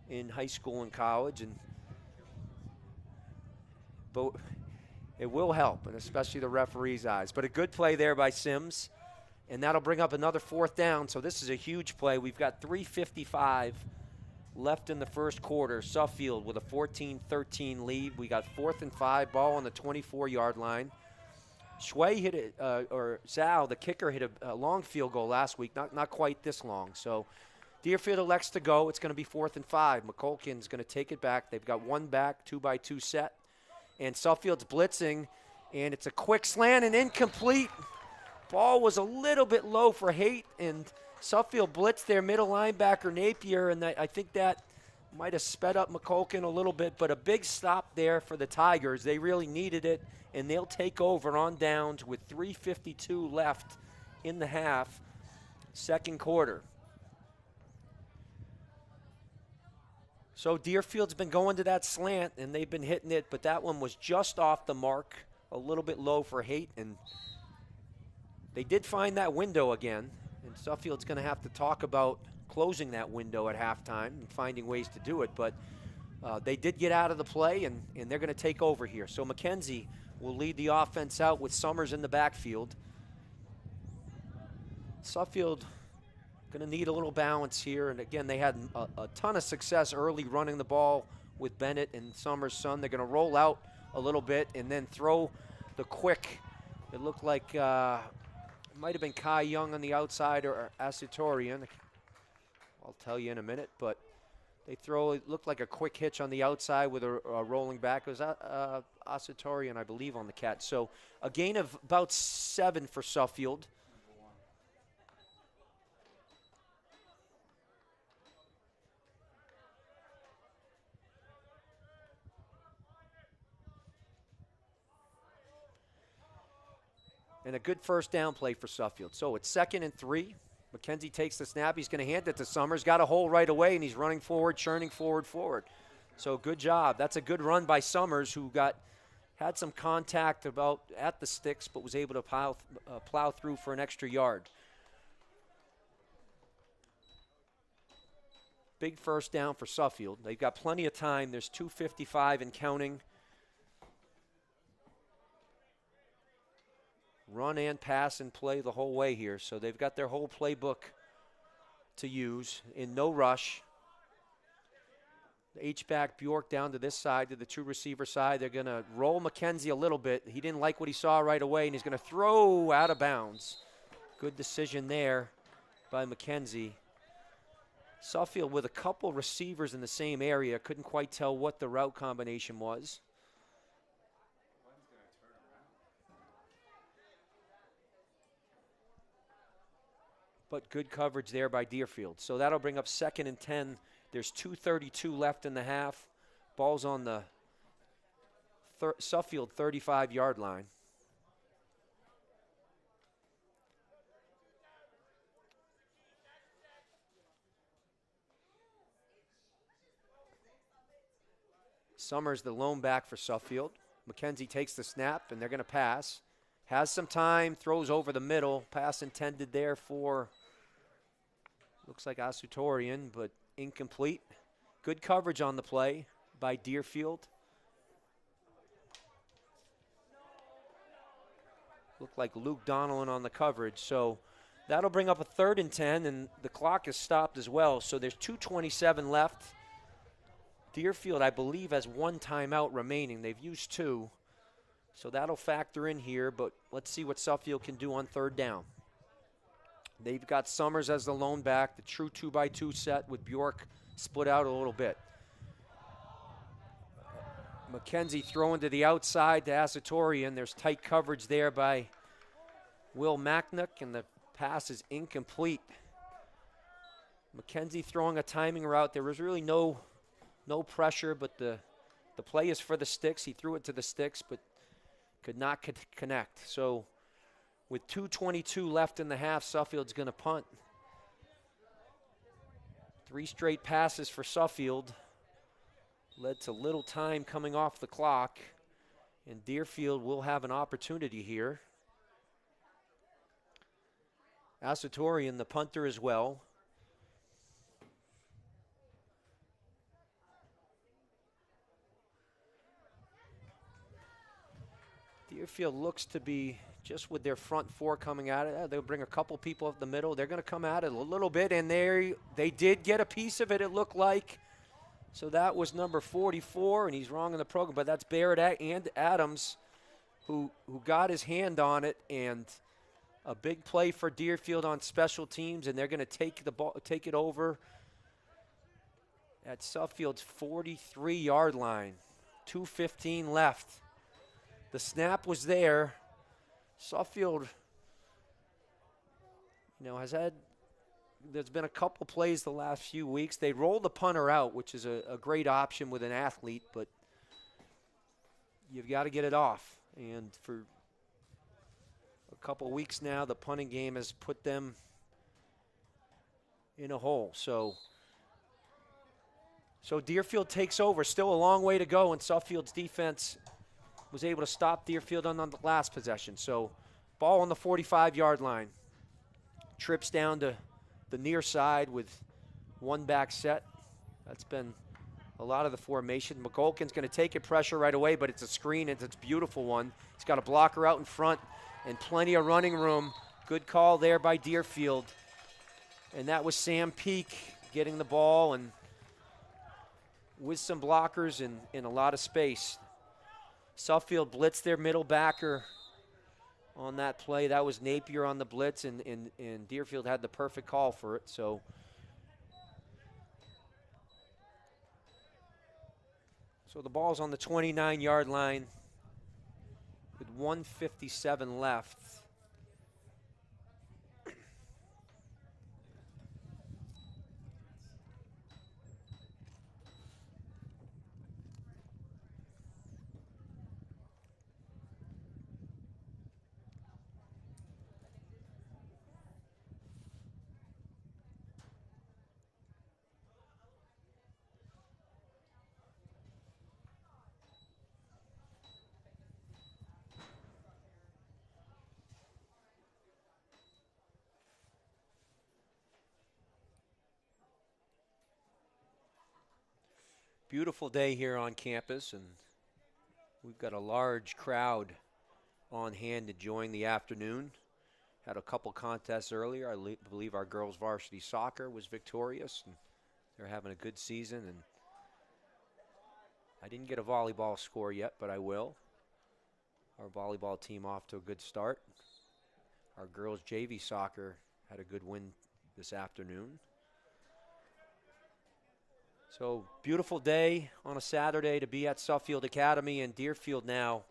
in high school and college. And but it will help, and especially the referee's eyes. But a good play there by Sims, and that'll bring up another 4th down. So this is a huge play. We've got 3:55 left in the first quarter. Suffield with a 14-13 lead. We got 4th and 5, ball on the 24-yard line. Shui hit it, or Zhao, the kicker, hit a long field goal last week, not quite this long. So Deerfield elects to go. It's going to be 4th and 5. McCulkin's going to take it back. They've got one back, 2-by-2 set. And Suffield's blitzing, and it's a quick slant and incomplete. Ball was a little bit low for Haight, and Suffield blitzed their middle linebacker, Napier, and I think that might have sped up McCulkin a little bit, but a big stop there for the Tigers. They really needed it, and they'll take over on downs with 3:52 left in the half, second quarter. So Deerfield's been going to that slant, and they've been hitting it, but that one was just off the mark, a little bit low for Haight, and they did find that window again, and Suffield's going to have to talk about closing that window at halftime and finding ways to do it, but they did get out of the play, and they're going to take over here. So McKenzie will lead the offense out with Summers in the backfield. Suffield going to need a little balance here, and again, they had a ton of success early running the ball with Bennett and Summers' son. They're going to roll out a little bit and then throw the quick. It looked like it might have been Kai Young on the outside or Asatorian. I'll tell you in a minute, but they throw, it looked like a quick hitch on the outside with a rolling back. It was Asatorian, I believe, on the catch. So a gain of about 7 for Suffield. And a good first down play for Suffield. So it's 2nd and 3. McKenzie takes the snap. He's going to hand it to Summers. Got a hole right away, and he's running forward, churning forward. So good job. That's a good run by Summers, who had some contact at the sticks, but was able to plow through for an extra yard. Big first down for Suffield. They've got plenty of time. There's 2:55 and counting. Run and pass and play the whole way here. So they've got their whole playbook to use in no rush. The H-back Bjork down to this side, to the true receiver side. They're going to roll McKenzie a little bit. He didn't like what he saw right away, and he's going to throw out of bounds. Good decision there by McKenzie. Suffield with a couple receivers in the same area. Couldn't quite tell what the route combination was. But good coverage there by Deerfield. So that'll bring up 2nd and 10. There's 2:32 left in the half. Ball's on the Suffield 35-yard line. Summers, the lone back for Suffield. McKenzie takes the snap, and they're going to pass. Has some time, throws over the middle. Pass intended there for, looks like Asutorian, but incomplete. Good coverage on the play by Deerfield. Looked like Luke Donnellan on the coverage. So that'll bring up a 3rd and 10, and the clock is stopped as well. So there's 2:27 left. Deerfield, I believe, has 1 timeout remaining. They've used 2. So that'll factor in here, but let's see what Suffield can do on 3rd down. They've got Summers as the lone back, the true 2-by-2 set with Bjork split out a little bit. McKenzie throwing to the outside to Asatorian. There's tight coverage there by Will Macknock, and the pass is incomplete. McKenzie throwing a timing route. There was really no pressure, but the play is for the sticks. He threw it to the sticks, but could not connect. So with 2:22 left in the half, Suffield's going to punt. 3 straight passes for Suffield led to little time coming off the clock, and Deerfield will have an opportunity here. Asatorian, the punter, as well. Deerfield looks to be just with their front four coming at it. They'll bring a couple people up the middle. They're going to come at it a little bit, and they did get a piece of it, it looked like. So that was number 44, and he's wrong in the program, but that's Barrett and Adams who got his hand on it, and a big play for Deerfield on special teams, and they're going to take it over at Suffield's 43-yard line. 2:15 left. The snap was there. Suffield, there's been a couple plays the last few weeks. They rolled the punter out, which is a great option with an athlete, but you've got to get it off. And for a couple weeks now, the punting game has put them in a hole. So Deerfield takes over. Still a long way to go, and Suffield's defense was able to stop Deerfield on the last possession. So ball on the 45-yard line. Trips down to the near side with one back set. That's been a lot of the formation. McGolkin's going to take it, pressure right away, but it's a screen, and it's a beautiful one. He's got a blocker out in front and plenty of running room. Good call there by Deerfield. And that was Sam Peak getting the ball and with some blockers and in a lot of space. Suffield blitzed their middle backer on that play. That was Napier on the blitz, and Deerfield had the perfect call for it. So the ball's on the 29-yard line with 1:57 left. Beautiful day here on campus, and we've got a large crowd on hand enjoying the afternoon. Had a couple contests earlier. I believe our girls varsity soccer was victorious, and they're having a good season. And I didn't get a volleyball score yet, but I will. Our volleyball team off to a good start. Our girls JV soccer had a good win this afternoon. So beautiful day on a Saturday to be at Suffield Academy, and Deerfield now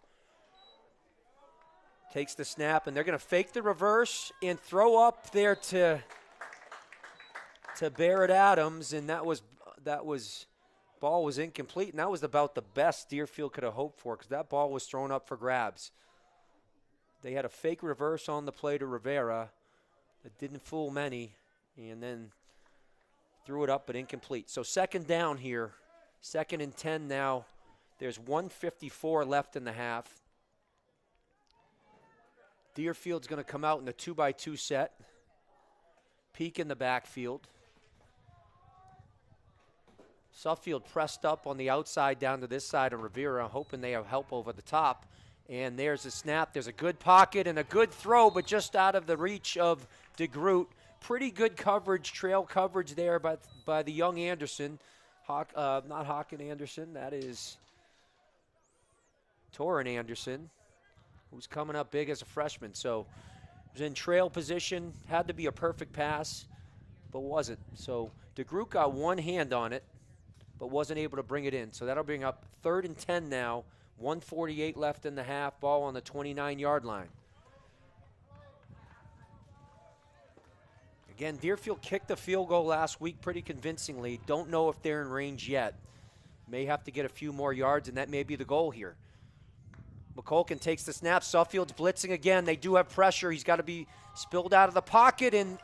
takes the snap, and they're going to fake the reverse and throw up there to Barrett Adams, and that was ball was incomplete, and that was about the best Deerfield could have hoped for because that ball was thrown up for grabs. They had a fake reverse on the play to Rivera that didn't fool many, and then threw it up, but incomplete. So second down here, 2nd and 10 now. There's 1:54 left in the half. Deerfield's going to come out in a 2-by-2 set. Peak in the backfield. Suffield pressed up on the outside down to this side of Rivera, hoping they have help over the top. And there's a snap. There's a good pocket and a good throw, but just out of the reach of DeGroot. Pretty good coverage, trail coverage there by the young Anderson. Not Hawken Anderson, that is Torrin Anderson, who's coming up big as a freshman. So was in trail position, had to be a perfect pass, but wasn't. So DeGroot got one hand on it, but wasn't able to bring it in. So that'll bring up 3rd and 10 now, 1:48 left in the half, ball on the 29-yard line. Again, Deerfield kicked the field goal last week pretty convincingly. Don't know if they're in range yet. May have to get a few more yards, and that may be the goal here. McColkin takes the snap. Suffield's blitzing again. They do have pressure. He's got to be spilled out of the pocket, and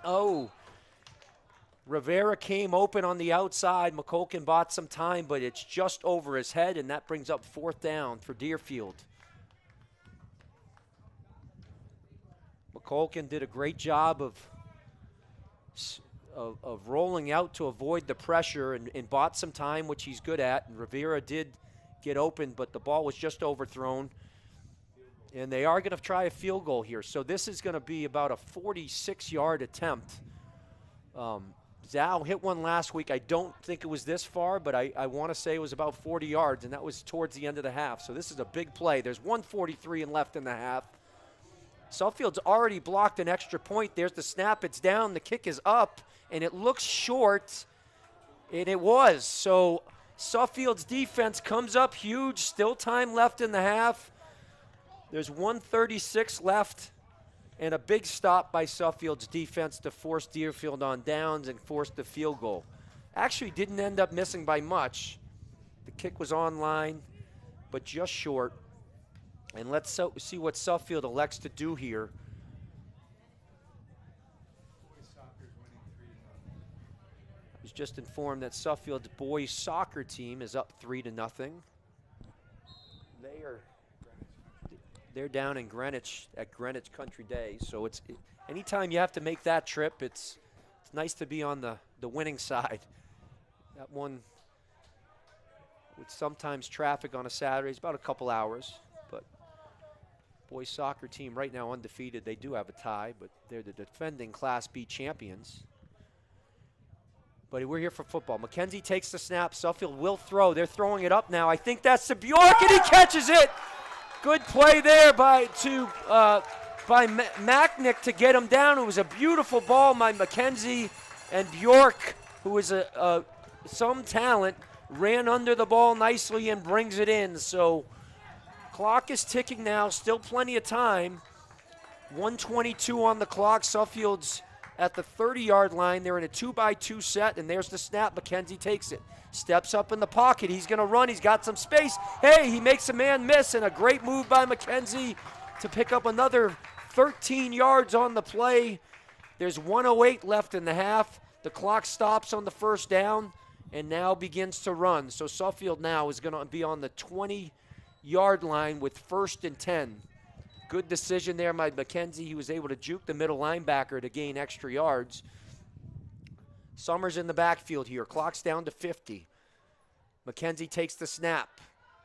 Rivera came open on the outside. McColkin bought some time, but it's just over his head, and that brings up 4th down for Deerfield. McColkin did a great job of rolling out to avoid the pressure and bought some time, which he's good at. And Rivera did get open, but the ball was just overthrown. And they are going to try a field goal here. So this is going to be about a 46-yard attempt. Zhao hit one last week. I don't think it was this far, but I want to say it was about 40 yards, and that was towards the end of the half. So this is a big play. There's 1:43 left in the half. Suffield's already blocked an extra point. There's the snap. It's down. The kick is up, and it looks short, and it was. So Suffield's defense comes up huge. Still time left in the half. There's 1:36 left, and a big stop by Suffield's defense to force Deerfield on downs and force the field goal. Actually didn't end up missing by much. The kick was on line, but just short. And let's see what Suffield elects to do here. I was just informed that Suffield's boys soccer team is up 3-0. They're down in Greenwich at Greenwich Country Day, so anytime you have to make that trip, it's nice to be on the winning side. That one, with sometimes traffic on a Saturday, is about a couple hours, but boys soccer team right now undefeated. They do have a tie, but they're the defending Class B champions. But we're here for football. McKenzie takes the snap. Suffield will throw. They're throwing it up now. I think that's to Bjork, and he catches it. Good play there by Macknick to get him down. It was a beautiful ball by McKenzie, and Bjork, who is some talent, ran under the ball nicely and brings it in. So clock is ticking now, still plenty of time. 1:22 on the clock. Suffield's at the 30-yard line. They're in a 2-by-2 set, and there's the snap. McKenzie takes it. Steps up in the pocket. He's going to run. He's got some space. Hey, he makes a man miss, and a great move by McKenzie to pick up another 13 yards on the play. There's 1:08 left in the half. The clock stops on the first down and now begins to run. So Suffield now is going to be on the 20-yard line with 1st and 10. Good decision there by McKenzie. He was able to juke the middle linebacker to gain extra yards. Summers in the backfield here. Clock's down to 50. McKenzie takes the snap.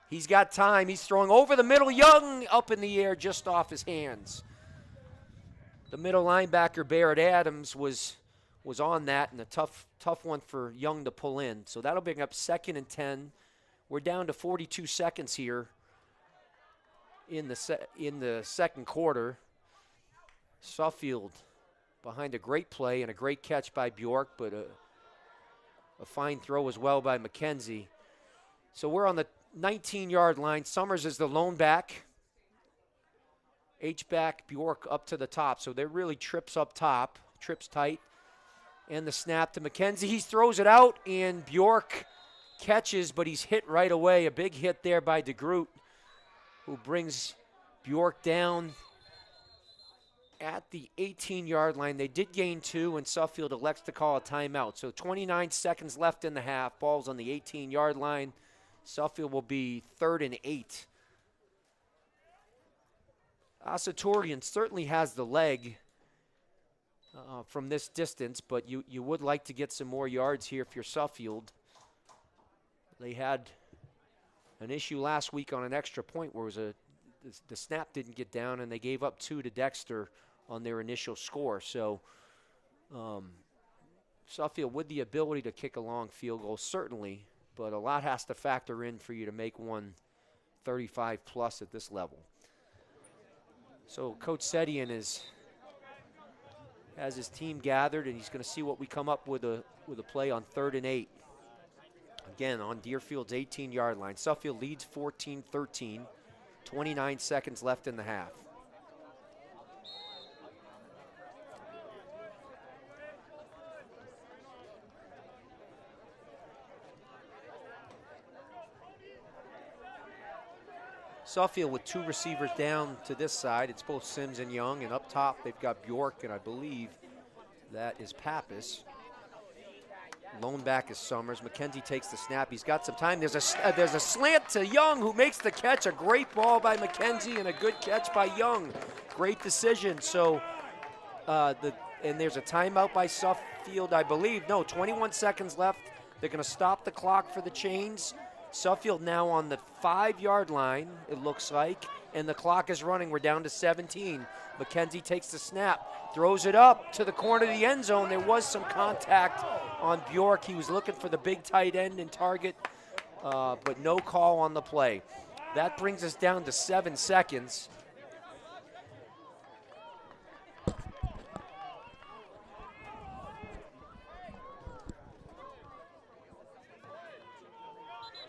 He's got time. He's throwing over the middle. Young up in the air just off his hands. The middle linebacker, Barrett Adams, was on that, and a tough one for Young to pull in. So that'll bring up 2nd and 10. We're down to 42 seconds here in the second quarter. Suffield behind a great play and a great catch by Bjork, but a fine throw as well by McKenzie. So we're on the 19-yard line. Summers is the lone back. H-back, Bjork up to the top. So they're really trips up top, trips tight. And the snap to McKenzie. He throws it out, and Bjork catches, but he's hit right away. A big hit there by DeGroot, who brings Bjork down at the 18-yard line. They did gain 2, and Suffield elects to call a timeout. So 29 seconds left in the half. Ball's on the 18-yard line. Suffield will be 3rd and 8. Asatorian certainly has the leg from this distance, but you would like to get some more yards here if you're Suffield. They had an issue last week on an extra point where the snap didn't get down, and they gave up 2 to Dexter on their initial score. So Suffield with the ability to kick a long field goal, certainly, but a lot has to factor in for you to make one 35-plus at this level. So Coach Sedian has his team gathered, and he's going to see what we come up with a play on 3rd and 8. Again, on Deerfield's 18-yard line. Suffield leads 14-13. 29 seconds left in the half. Suffield with 2 receivers down to this side. It's both Sims and Young, and up top they've got Bjork, and I believe that is Pappas. Lone back is Summers. McKenzie takes the snap. He's got some time. There's a slant to Young, who makes the catch. A great ball by McKenzie and a good catch by Young. Great decision. So, and there's a timeout by Suffield, I believe. No, 21 seconds left. They're going to stop the clock for the chains. Suffield now on the 5-yard line, it looks like. and the clock is running. We're down to 17. McKenzie takes the snap, throws it up to the corner of the end zone. There was some contact on Bjork. He was looking for the big tight end and target, but no call on the play. That brings us down to 7 seconds.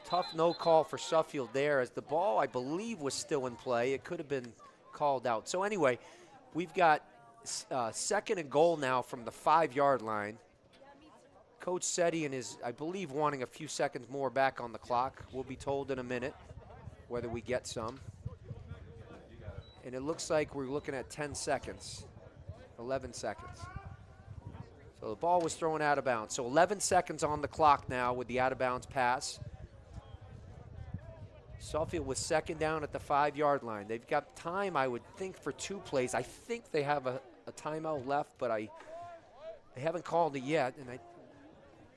Tough no call for Suffield there, as the ball, I believe, was still in play. It could have been called out. So anyway, we've got 2nd and goal now from the 5-yard line. Coach Setian is, I believe, wanting a few seconds more back on the clock. We'll be told in a minute whether we get some. And it looks like we're looking at 10 seconds, 11 seconds. So the ball was thrown out of bounds. So 11 seconds on the clock now with the out-of-bounds pass. Suffield with 2nd down at the 5-yard line. They've got time, I would think, for 2 plays. I think they have a timeout left, but they haven't called it yet, and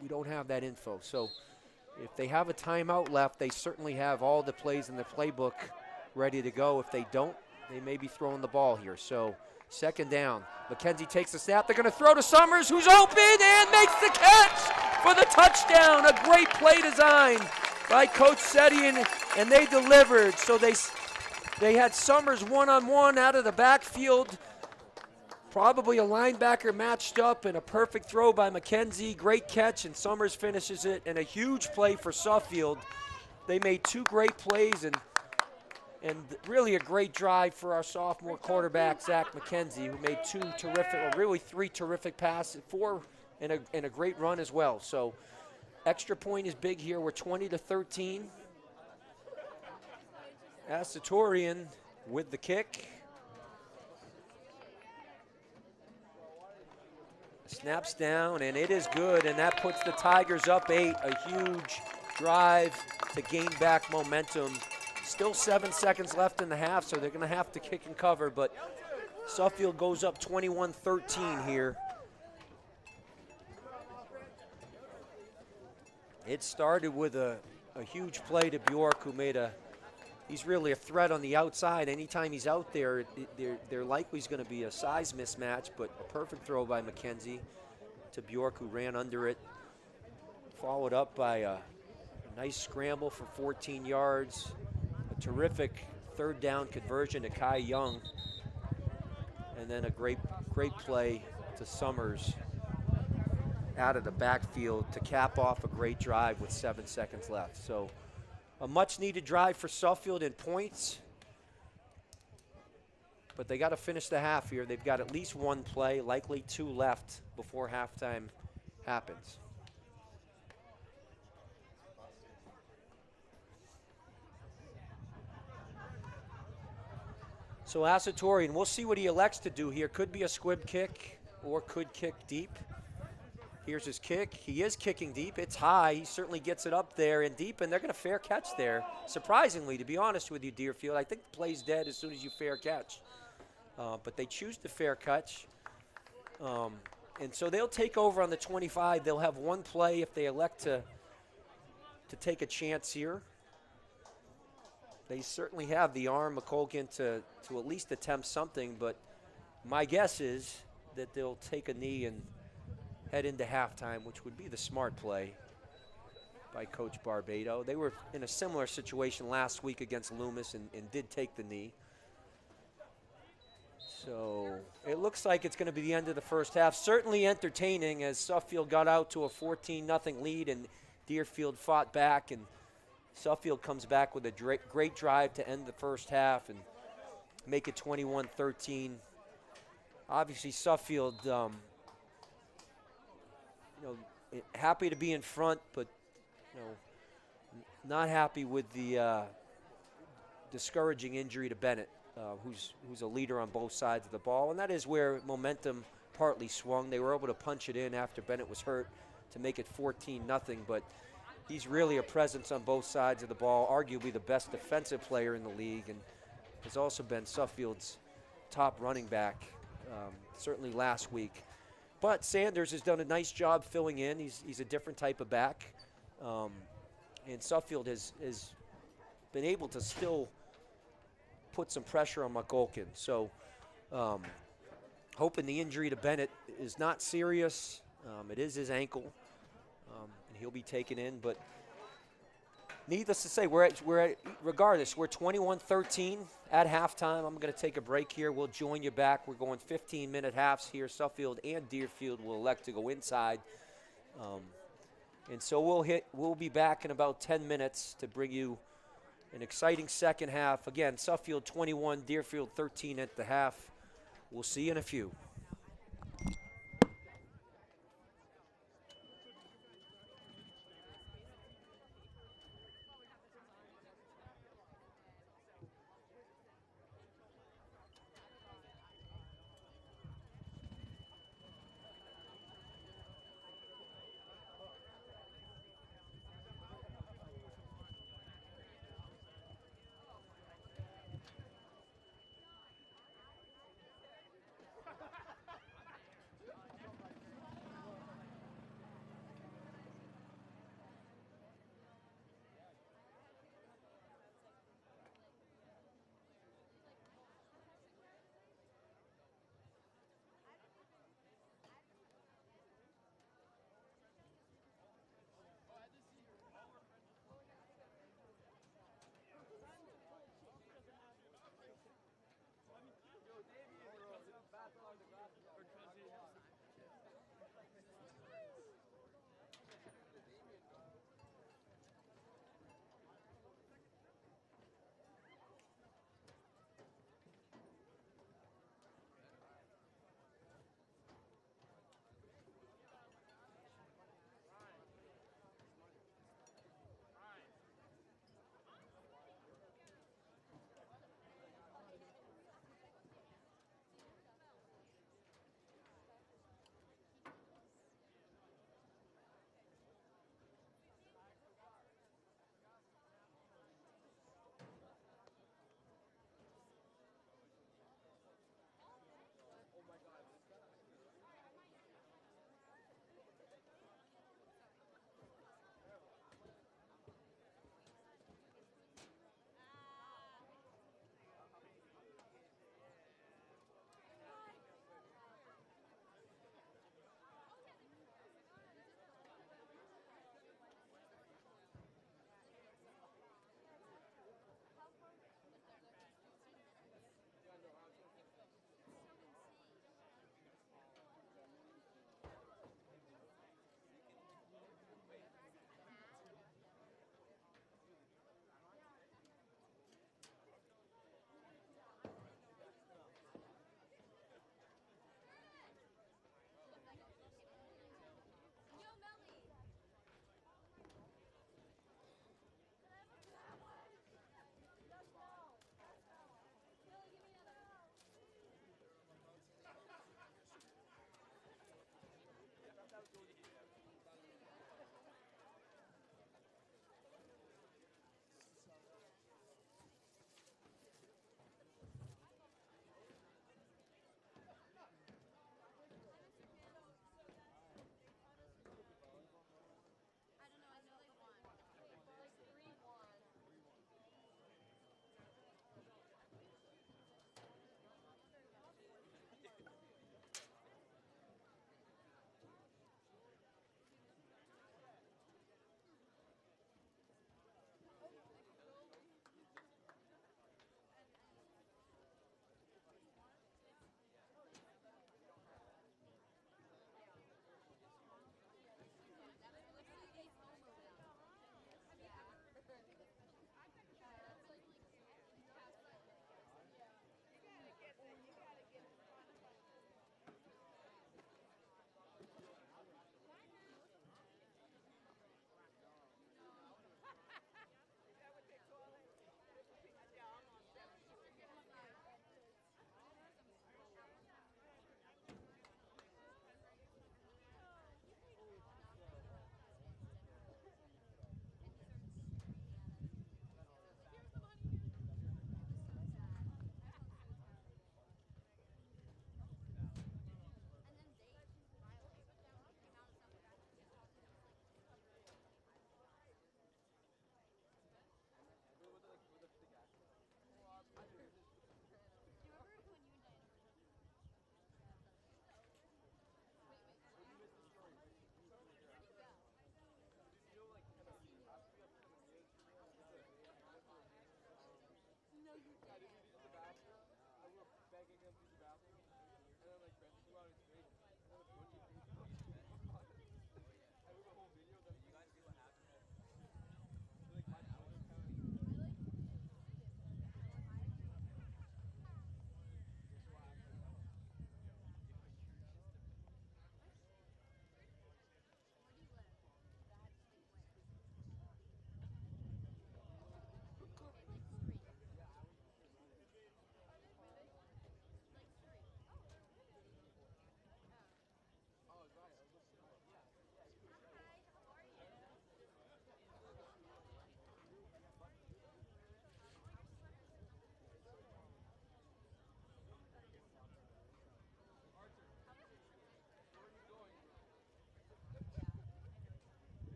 we don't have that info. So if they have a timeout left, they certainly have all the plays in the playbook ready to go. If they don't, they may be throwing the ball here. So 2nd down. McKenzie takes the snap. They're going to throw to Summers, who's open and makes the catch for the touchdown. A great play design by Coach Setian, and they delivered. So they had Summers one-on-one out of the backfield. Probably a linebacker matched up, and a perfect throw by McKenzie. Great catch, and Summers finishes it, and a huge play for Suffield. They made 2 great plays, and really a great drive for our sophomore quarterback, Zach McKenzie, who made 2 terrific, or really 3 terrific passes, 4 and a great run as well. So extra point is big here. We're 20-13. Asatorian with the kick. Snaps down, and it is good, and that puts the Tigers up 8. A huge drive to gain back momentum. Still 7 seconds left in the half, so they're going to have to kick and cover, but Suffield goes up 21-13 here. It started with a huge play to Bjork, who made he's really a threat on the outside. Anytime he's out there, there likely is going to be a size mismatch, but a perfect throw by McKenzie to Bjork, who ran under it. Followed up by a nice scramble for 14 yards. A terrific 3rd down conversion to Kai Young. And then a great play to Summers out of the backfield to cap off a great drive with 7 seconds left. So a much-needed drive for Suffield in points, but they got to finish the half here. They've got at least 1 play, likely 2 left before halftime happens. So Asatorian, we'll see what he elects to do here. Could be a squib kick or could kick deep. Here's his kick. He is kicking deep. It's high. He certainly gets it up there and deep, and they're going to fair catch there. Surprisingly, to be honest with you, Deerfield, I think the play's dead as soon as you fair catch. But they choose to fair catch. And so they'll take over on the 25. They'll have 1 play if they elect to take a chance here. They certainly have the arm, McColgan, to at least attempt something, but my guess is that they'll take a knee and head into halftime, which would be the smart play by Coach Barbado. They were in a similar situation last week against Loomis and did take the knee. So it looks like it's going to be the end of the first half. Certainly entertaining, as Suffield got out to a 14-0 lead and Deerfield fought back, and Suffield comes back with a great drive to end the first half and make it 21-13. Obviously Suffield happy to be in front, but not happy with the discouraging injury to Bennett, who's a leader on both sides of the ball, and that is where momentum partly swung. They were able to punch it in after Bennett was hurt to make it 14-0, but he's really a presence on both sides of the ball, arguably the best defensive player in the league, and has also been Suffield's top running back, certainly last week. But Sanders has done a nice job filling in. He's a different type of back. And Suffield has been able to still put some pressure on McGolkin. So hoping the injury to Bennett is not serious. It is his ankle, and he'll be taken in. But needless to say, regardless, we're 21-13 at halftime. I'm going to take a break here. We'll join you back. We're going 15-minute halves here. Suffield and Deerfield will elect to go inside. And so we'll be back in about 10 minutes to bring you an exciting second half. Again, Suffield 21, Deerfield 13 at the half. We'll see you in a few.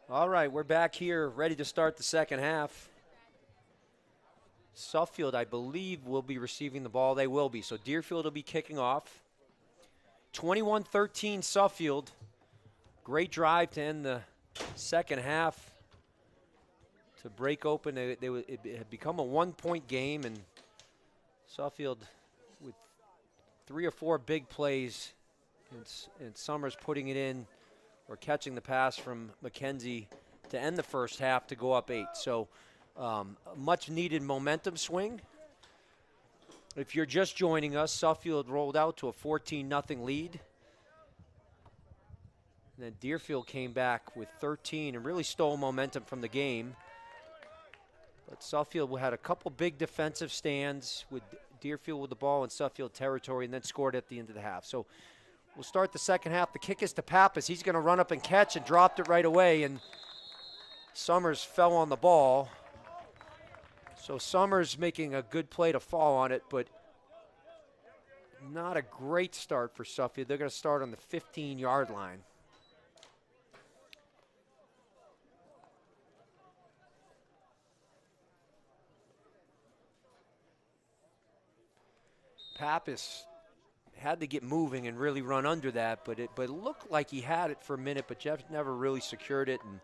All right, we're back here ready to start the second half. Suffield, I believe, will be receiving the ball. They will be. So Deerfield will be kicking off. 21-13 Suffield. Great drive to end the second half to break open. It had become a one-point game, and Suffield with 3 or 4 big plays, and Summers putting it in or catching the pass from McKenzie to end the first half to go up 8. So a much-needed momentum swing. If you're just joining us, Suffield rolled out to a 14-0 lead. And then Deerfield came back with 13 and really stole momentum from the game. But Suffield had a couple big defensive stands with Deerfield with the ball in Suffield territory and then scored at the end of the half. So we'll start the second half. The kick is to Pappas. He's going to run up and catch and dropped it right away, and Summers fell on the ball. So Summers making a good play to fall on it, but not a great start for Suffield. They're going to start on the 15-yard line. Pappas had to get moving and really run under that, but it looked like he had it for a minute, but Jeff never really secured it. And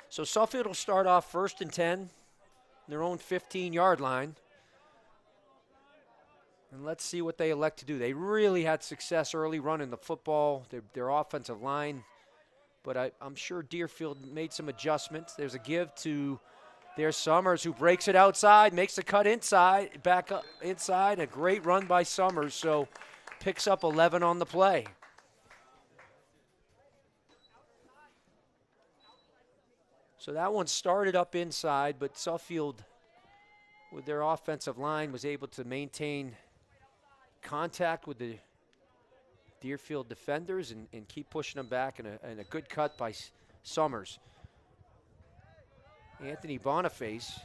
so Suffield will start off 1st and 10, their own 15-yard line. And let's see what they elect to do. They really had success early running the football, their offensive line, but I'm sure Deerfield made some adjustments. There's a give to there's Summers, who breaks it outside, makes the cut inside, back up inside. A great run by Summers, so picks up 11 on the play. So that one started up inside, but Suffield, with their offensive line, was able to maintain contact with the Deerfield defenders and keep pushing them back, and a good cut by Summers. Anthony Boniface,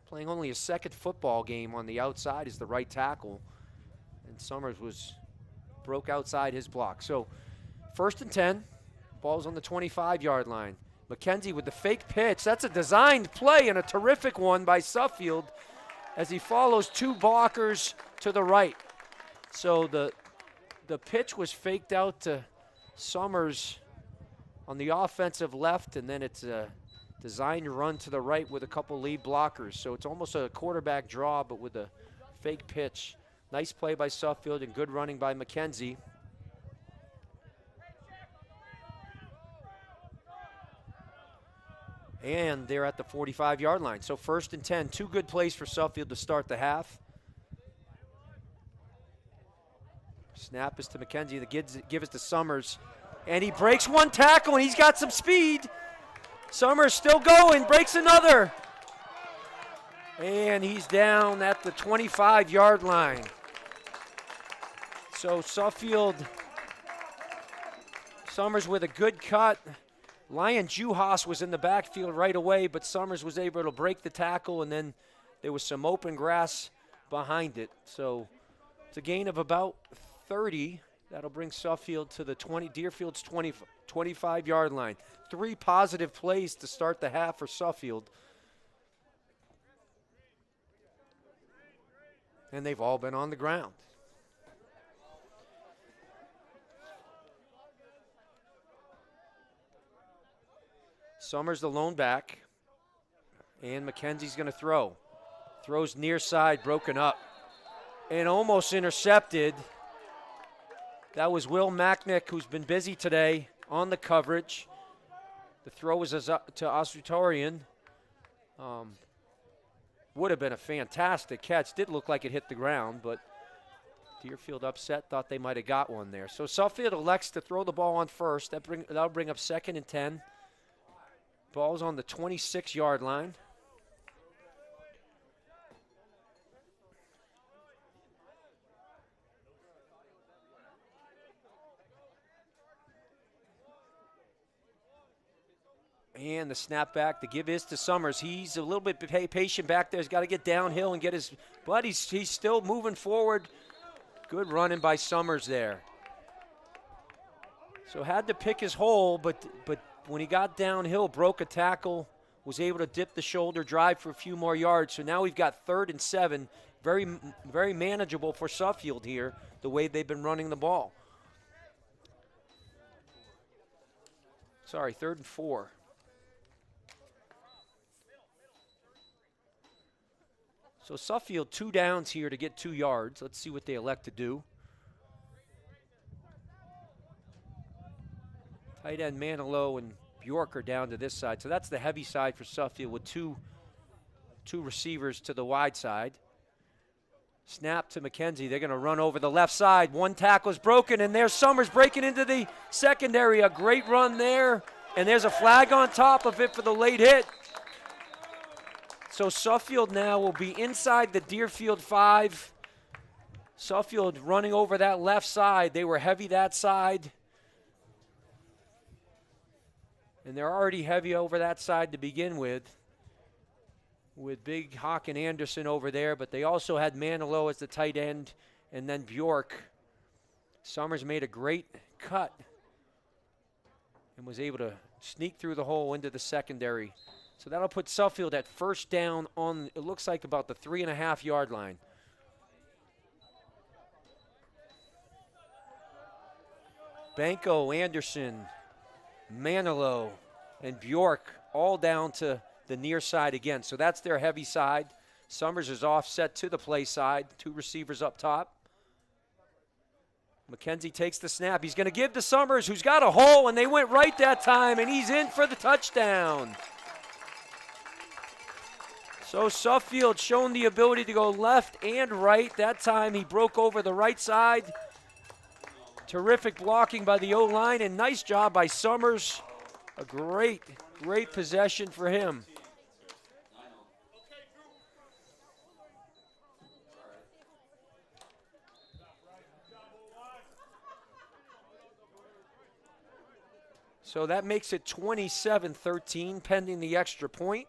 playing only his second football game on the outside, is the right tackle. And Summers broke outside his block. So 1st and 10, ball's on the 25-yard line. McKenzie with the fake pitch. That's a designed play and a terrific one by Suffield as he follows 2 blockers to the right. So the pitch was faked out to Summers on the offensive left, and then it's a designed run to the right with a couple lead blockers. So it's almost a quarterback draw, but with a fake pitch. Nice play by Suffield and good running by McKenzie. And they're at the 45-yard line. So 1st and 10, 2 good plays for Suffield to start the half. Snap is to McKenzie. The give is to Summers. And he breaks one tackle, and he's got some speed. Summers still going, breaks another. And he's down at the 25-yard line. So Suffield, Summers with a good cut. Lion Juhas was in the backfield right away, but Summers was able to break the tackle, and then there was some open grass behind it. So it's a gain of about 30. That'll bring Suffield to the Deerfield's 25-yard line. 3 positive plays to start the half for Suffield. And they've all been on the ground. Summers the lone back. And McKenzie's going to throw. Throws near side, broken up. And almost intercepted. That was Will Macknick, who's been busy today on the coverage. The throw was to Asutorian. Would have been a fantastic catch. Did look like it hit the ground, but Deerfield upset, thought they might have got one there. So Suffield elects to throw the ball on first. That'll bring up 2nd and 10. Ball's on the 26-yard line. And the snap back, the give is to Summers. He's a little bit patient back there. He's got to get downhill and get his, but he's still moving forward. Good running by Summers there. So had to pick his hole, but when he got downhill, broke a tackle, was able to dip the shoulder, drive for a few more yards. So now we've got 3rd and 7. Very, very manageable for Suffield here, the way they've been running the ball. Sorry, 3rd and 4. So Suffield 2 downs here to get 2 yards. Let's see what they elect to do. Tight end Manilow and Bjork are down to this side. So that's the heavy side for Suffield with two receivers to the wide side. Snap to McKenzie. They're going to run over the left side. One tackle is broken, and there's Summers breaking into the secondary. A great run there, and there's a flag on top of it for the late hit. So Suffield now will be inside the Deerfield 5. Suffield running over that left side. They were heavy that side. And they're already heavy over that side to begin with Big Hawk and Anderson over there, but they also had Manilow as the tight end, and then Bjork. Summers made a great cut and was able to sneak through the hole into the secondary. So that'll put Suffield at first down on, it looks like about the 3.5-yard line. Banco, Anderson, Manilow, and Bjork all down to the near side again. So that's their heavy side. Summers is offset to the play side. 2 receivers up top. McKenzie takes the snap. He's going to give to Summers, who's got a hole, and they went right that time, and he's in for the touchdown. So Suffield shown the ability to go left and right. That time he broke over the right side. Terrific blocking by the O-line, and nice job by Summers. A great possession for him. So that makes it 27-13 pending the extra point.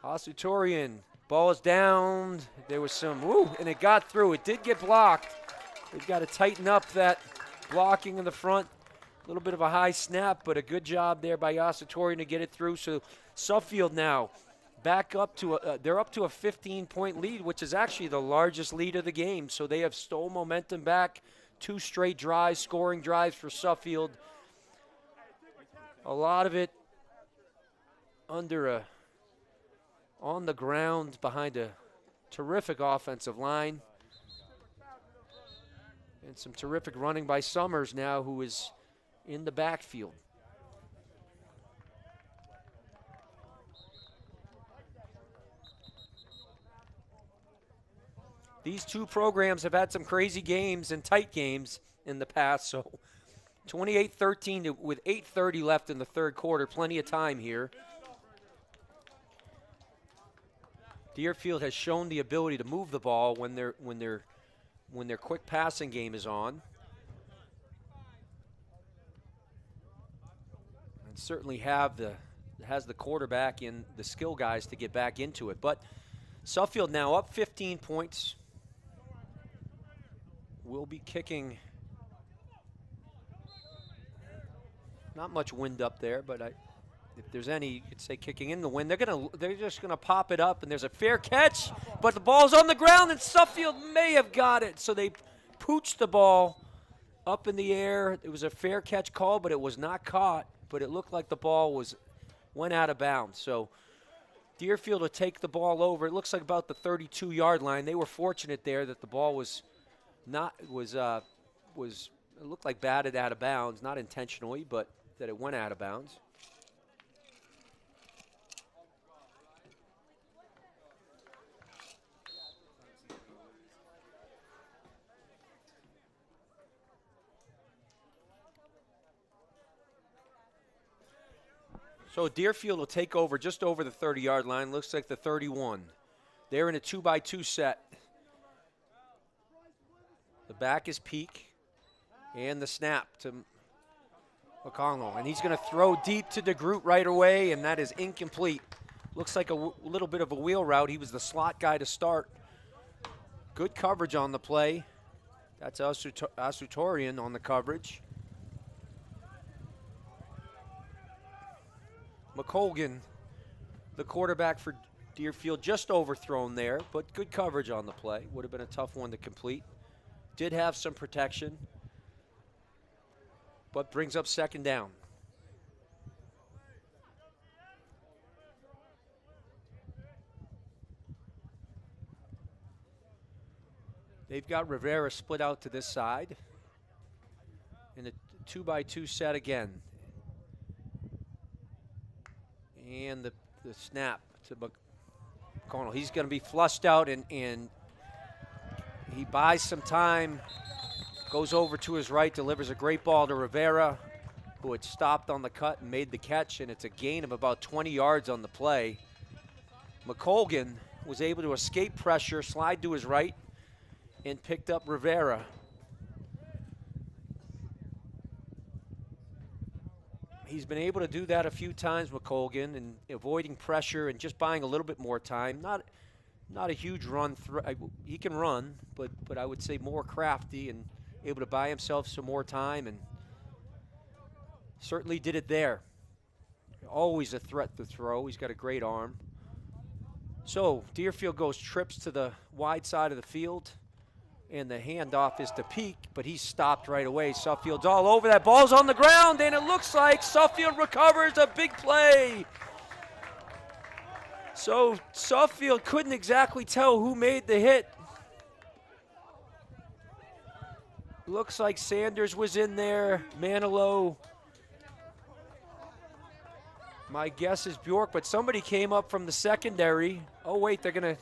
Asutorian, ball is down. There was some, and it got through. It did get blocked. They've got to tighten up that blocking in the front. A little bit of a high snap, but a good job there by Asutorian to get it through. So Suffield now back up to they're up to a 15-point lead, which is actually the largest lead of the game. So they have stole momentum back. 2 straight drives, scoring drives for Suffield. A lot of it on the ground behind a terrific offensive line. And some terrific running by Summers now, who is in the backfield. These 2 programs have had some crazy games and tight games in the past, so 28-13 with 8:30 left in the 3rd quarter. Plenty of time here. Deerfield has shown the ability to move the ball when their quick passing game is on. And certainly has the quarterback and the skill guys to get back into it. But Suffield now up 15 points. Will be kicking. Not much wind up there, but if there's any, you could say kicking in the wind. They're just gonna pop it up, and there's a fair catch, but the ball's on the ground, and Suffield may have got it. So they pooched the ball up in the air. It was a fair catch call, but it was not caught. But it looked like the ball went out of bounds. So Deerfield will take the ball over. It looks like about the 32-yard line. They were fortunate there that the ball it looked like batted out of bounds, not intentionally, but that it went out of bounds. So Deerfield will take over just over the 30-yard line. Looks like the 31. They're in a 2-by-2 set. The back is Peak, and the snap to McConnell. And he's going to throw deep to DeGroot right away, and that is incomplete. Looks like a little bit of a wheel route. He was the slot guy to start. Good coverage on the play. That's Asutorian on the coverage. McColgan, the quarterback for Deerfield, just overthrown there, but good coverage on the play. Would have been a tough one to complete. Did have some protection, but brings up second down. They've got Rivera split out to this side in a 2-by-2 set again. And the snap to McConnell. He's going to be flushed out, and he buys some time, goes over to his right, delivers a great ball to Rivera, who had stopped on the cut and made the catch, and it's a gain of about 20 yards on the play. McColgan was able to escape pressure, slide to his right, and picked up Rivera. He's been able to do that a few times, McColgan, and avoiding pressure and just buying a little bit more time. Not a huge run. He can run, but I would say more crafty and able to buy himself some more time, and certainly did it there. Always a threat to throw. He's got a great arm. So Deerfield goes trips to the wide side of the field, and the handoff is to Peak, but he's stopped right away. Suffield's all over that. Ball's on the ground, and it looks like Suffield recovers a big play. So Suffield couldn't exactly tell who made the hit. Looks like Sanders was in there, Manilow. My guess is Bjork, but somebody came up from the secondary. Oh, wait, they're going to...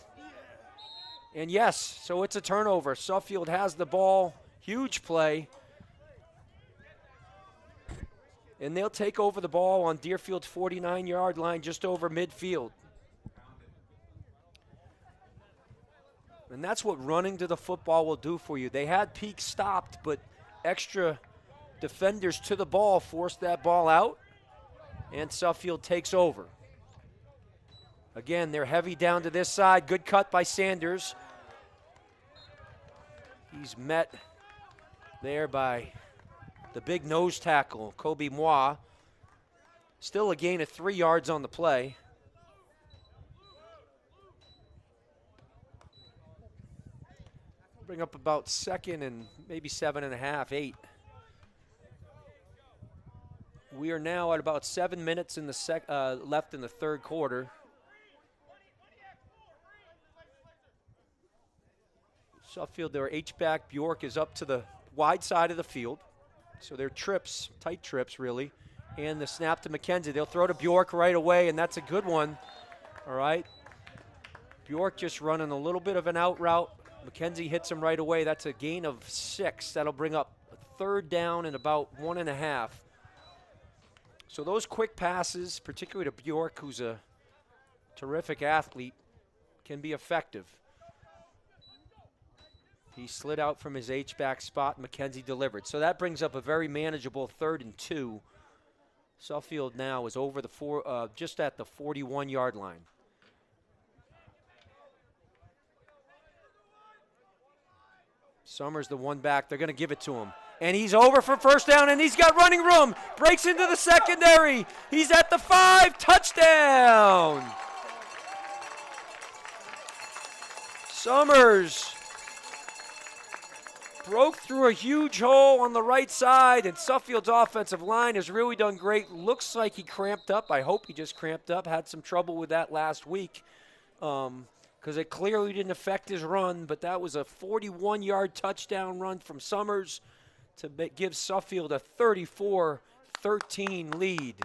And yes, so it's a turnover. Suffield has the ball. Huge play. And they'll take over the ball on Deerfield's 49-yard line, just over midfield. And that's what running to the football will do for you. They had Peak stopped, but extra defenders to the ball forced that ball out, and Suffield takes over. Again, they're heavy down to this side. Good cut by Sanders. He's met there by the big nose tackle, Kobe Mois. Still a gain of 3 yards on the play. Bring up about second and maybe 7.5, 8. We are now at about 7 minutes in the left in the third quarter. Suffield, their H-back, Bjork, is up to the wide side of the field. So they're trips, tight trips, really. And the snap to McKenzie. They'll throw to Bjork right away, and that's a good one. All right. Bjork just running a little bit of an out route. McKenzie hits him right away. That's a gain of 6. That'll bring up a third down and about 1.5. So those quick passes, particularly to Bjork, who's a terrific athlete, can be effective. He slid out from his H-back spot. McKenzie delivered. So that brings up a very manageable 3rd and 2. Suffield now is over the just at the 41-yard line. Summers the one back. They're going to give it to him. And he's over for first down, and he's got running room. Breaks into the secondary. He's at the 5. Touchdown. Summers broke through a huge hole on the right side, and Suffield's offensive line has really done great. Looks like he cramped up. I hope he just cramped up. Had some trouble with that last week because it clearly didn't affect his run, but that was a 41-yard touchdown run from Summers to give Suffield a 34-13 lead.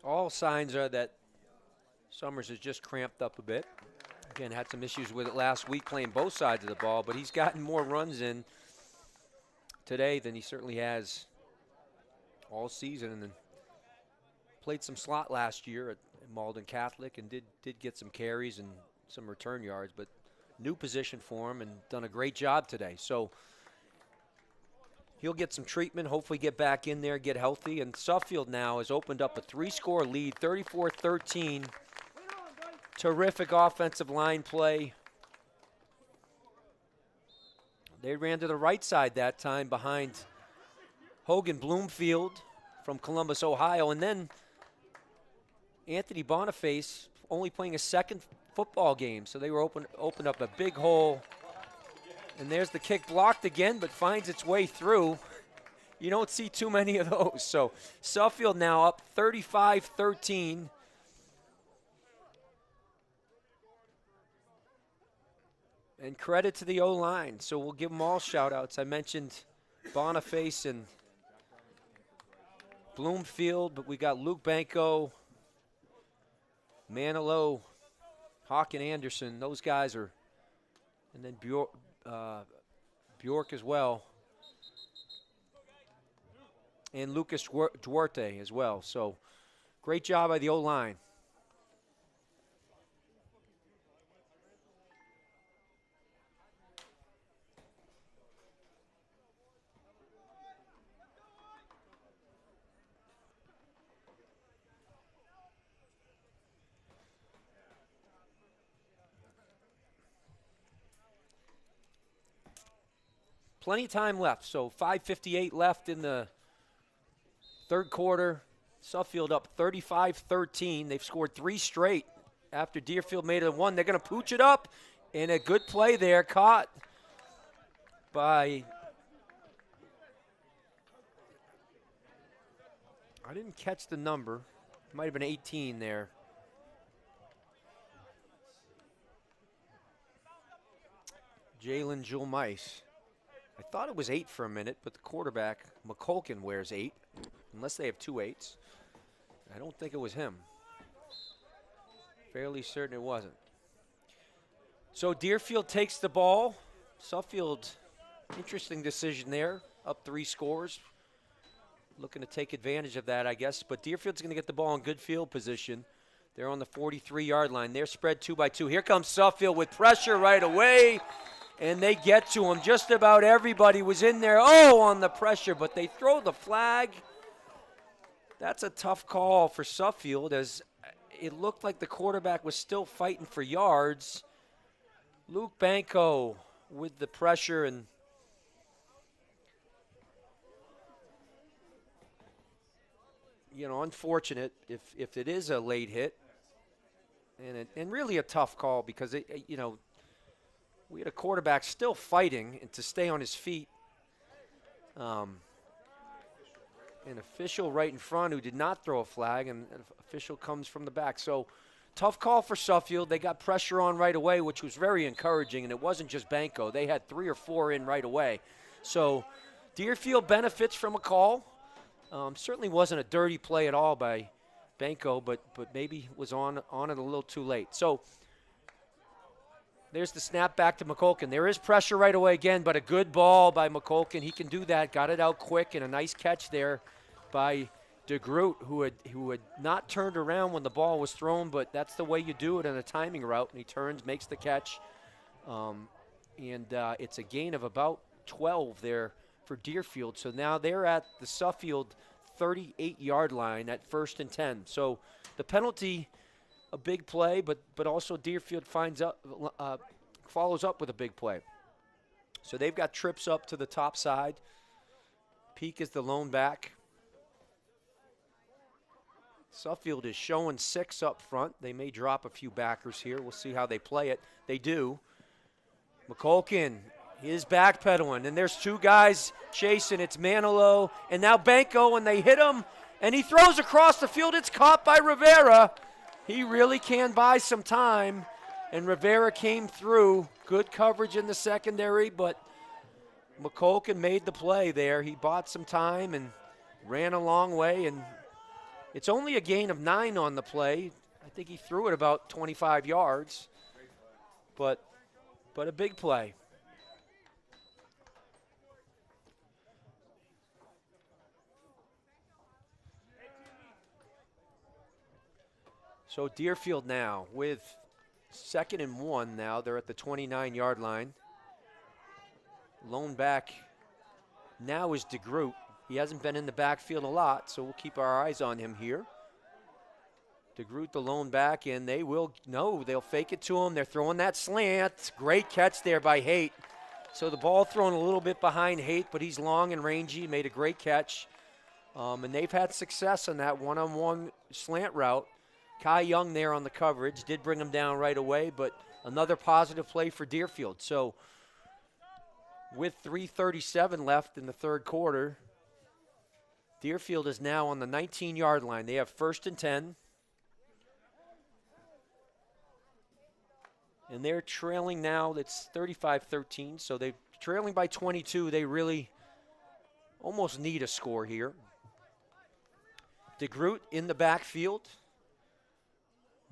All signs are that Summers has just cramped up a bit. Again, had some issues with it last week playing both sides of the ball, but he's gotten more runs in today than he certainly has all season. And then played some slot last year at Malden Catholic and did get some carries and some return yards, but new position for him and done a great job today. So he'll get some treatment, hopefully get back in there, get healthy. And Suffield now has opened up a 3-score lead, 34-13. Terrific offensive line play. They ran to the right side that time behind Hogan Bloomfield from Columbus, Ohio. And then Anthony Boniface only playing a second football game. So they were opened up a big hole. And there's the kick blocked again, but finds its way through. You don't see too many of those. So Suffield now up 35-13. And credit to the O-line. So we'll give them all shout-outs. I mentioned Boniface and Bloomfield, but we got Luke Banco, Manilow, Hawk and Anderson. Those guys are, and then Bjork as well. And Lucas Duarte as well. So great job by the O-line. Plenty of time left, so 5:58 left in the third quarter. Suffield up 35-13. They've scored 3 straight after Deerfield made it 1. They're going to pooch it up, and a good play there, caught by, I didn't catch the number. It might have been 18 there. Jalen Julmice. I thought it was 8 for a minute, but the quarterback, McCulkin, wears 8, unless they have 2 8s. I don't think it was him. Fairly certain it wasn't. So Deerfield takes the ball. Suffield, interesting decision there, up 3 scores. Looking to take advantage of that, I guess. But Deerfield's going to get the ball in good field position. They're on the 43-yard line. They're spread 2 by 2. Here comes Suffield with pressure right away. And they get to him. Just about everybody was in there. Oh, on the pressure, but they throw the flag. That's a tough call for Suffield, as it looked like the quarterback was still fighting for yards. Luke Banco with the pressure, and unfortunate if it is a late hit, and really a tough call because we had a quarterback still fighting and to stay on his feet. An official right in front who did not throw a flag, and an official comes from the back. So tough call for Suffield. They got pressure on right away, which was very encouraging, and it wasn't just Banco. They had 3 or 4 in right away. So Deerfield benefits from a call. Certainly wasn't a dirty play at all by Banco, but maybe was on it a little too late. So there's the snap back to McCulkin. There is pressure right away again, but a good ball by McCulkin. He can do that. Got it out quick, and a nice catch there by DeGroot, who had not turned around when the ball was thrown, but that's the way you do it in a timing route. And he turns, makes the catch, and it's a gain of about 12 there for Deerfield. So now they're at the Suffield 38-yard line at 1st and 10. So the penalty, a big play, but also Deerfield follows up with a big play. So they've got trips up to the top side. Peak is the lone back. Suffield is showing 6 up front. They may drop a few backers here. We'll see how they play it. They do. McCulkin is backpedaling, and there's 2 guys chasing. It's Manilow and now Banco, and they hit him, and he throws across the field. It's caught by Rivera. He really can buy some time, and Rivera came through. Good coverage in the secondary, but McCulkin made the play there. He bought some time and ran a long way, and It's only a gain of 9 on the play. I think he threw it about 25 yards, but a big play. So Deerfield now with 2nd and 1 now. They're at the 29-yard line. Lone back now is DeGroot. He hasn't been in the backfield a lot, so we'll keep our eyes on him here. DeGroot, the lone back, and they'll fake it to him. They're throwing that slant. Great catch there by Haight. So the ball thrown a little bit behind Haight, but he's long and rangy, made a great catch. And they've had success on that one-on-one slant route. Kai Young there on the coverage, did bring him down right away, but another positive play for Deerfield. So with 3:37 left in the third quarter, Deerfield is now on the 19-yard line. They have 1st and 10. And they're trailing now. It's 35-13, so they're trailing by 22. They really almost need a score here. DeGroot in the backfield.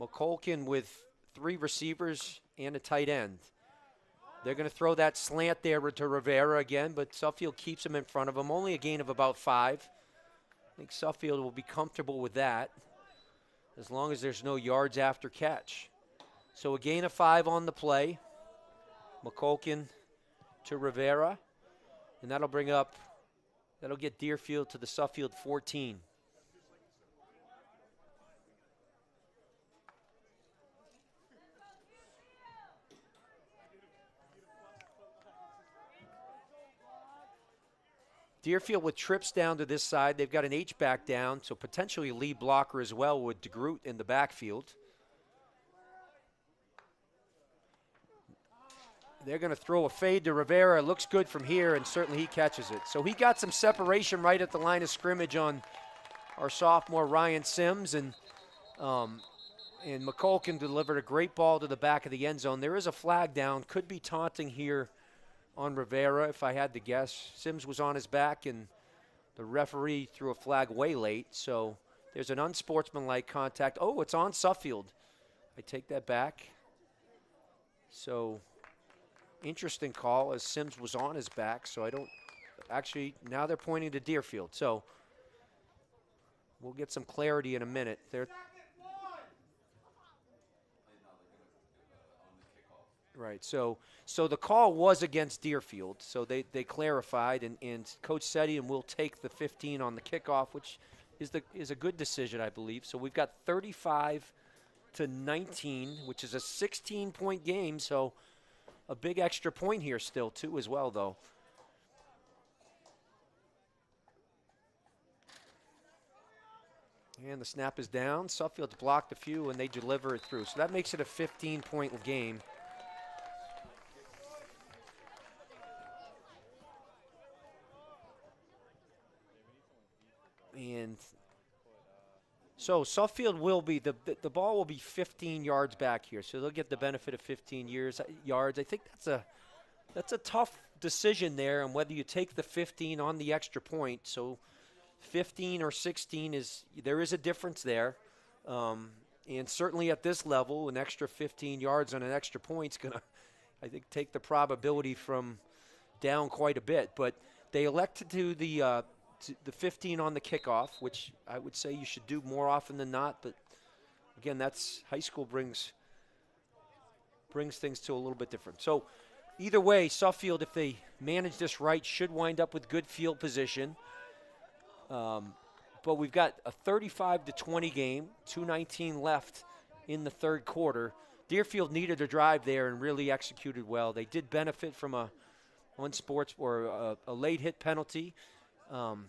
McCulkin with 3 receivers and a tight end. They're going to throw that slant there to Rivera again, but Suffield keeps him in front of him. Only a gain of about 5. I think Suffield will be comfortable with that as long as there's no yards after catch. So a gain of 5 on the play. McCulkin to Rivera. And that'll get Deerfield to the Suffield 14. Deerfield with trips down to this side. They've got an H-back down, so potentially a lead blocker as well with DeGroot in the backfield. They're going to throw a fade to Rivera. It looks good from here, and certainly he catches it. So he got some separation right at the line of scrimmage on our sophomore Ryan Sims, and McCulkin delivered a great ball to the back of the end zone. There is a flag down. Could be taunting here on Rivera, if I had to guess. Sims was on his back, and the referee threw a flag way late. So there's an unsportsmanlike contact. Oh, it's on Suffield. I take that back. So interesting call, as Sims was on his back. So I don't actually, now they're pointing to Deerfield. So we'll get some clarity in a minute. Right, so the call was against Deerfield, so they clarified, and Coach Setian will take the 15 on the kickoff, which is a good decision, I believe. So we've got 35-19, which is a 16-point game, so a big extra point here still, too, as well, though. And the snap is down. Suffield's blocked a few, and they deliver it through. So that makes it a 15-point game. And so Suffield will be, the ball will be 15 yards back here, so they'll get the benefit of 15 yards. I think that's a tough decision there on whether you take the 15 on the extra point. So 15 or 16 there is a difference there. And certainly at this level, an extra 15 yards on an extra point is going to, I think, take the probability from down quite a bit. But they elected to the 15 on the kickoff, which I would say you should do more often than not. But again, that's high school brings things to a little bit different. So either way, Suffield, if they manage this right, should wind up with good field position. But we've got a 35-20 game, 2:19 left in the third quarter. Deerfield needed a drive there and really executed well. They did benefit from a late hit penalty on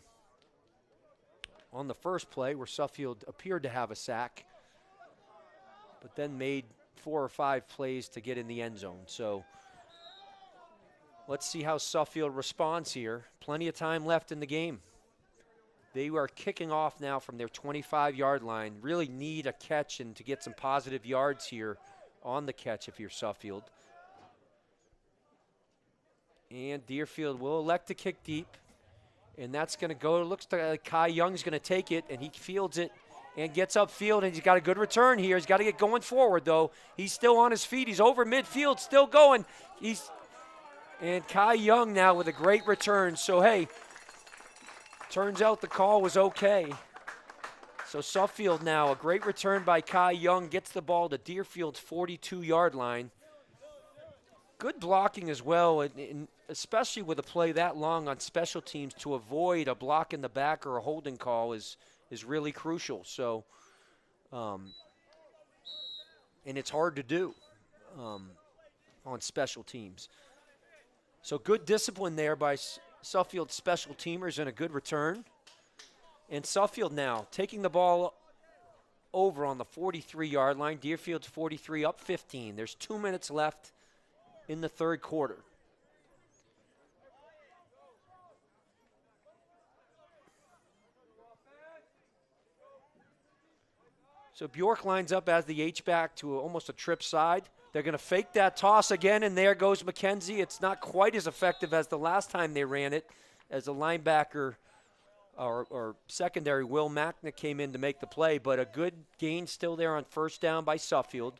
the first play where Suffield appeared to have a sack, but then made 4 or 5 plays to get in the end zone. So let's see how Suffield responds here. Plenty of time left in the game. They are kicking off now from their 25-yard line. Really need a catch and to get some positive yards here on the catch if you're Suffield. And Deerfield will elect to kick deep. And that's going to go, it looks like Kai Young's going to take it, and he fields it, and gets upfield, and he's got a good return here. He's got to get going forward, though. He's still on his feet. He's over midfield, still going. And Kai Young now with a great return. So, hey, turns out the call was okay. So Suffield now, a great return by Kai Young, gets the ball to Deerfield's 42-yard line. Good blocking as well, and especially with a play that long on special teams, to avoid a block in the back or a holding call is really crucial. So, and it's hard to do on special teams. So good discipline there by Suffield's special teamers and a good return. And Suffield now taking the ball over on the 43-yard line. Deerfield's 43, up 15. There's 2 minutes left in the third quarter. So Bjork lines up as the H-back to almost a trip side. They're going to fake that toss again, and there goes McKenzie. It's not quite as effective as the last time they ran it, as the linebacker or secondary Will Mackna came in to make the play, but a good gain still there on first down by Suffield.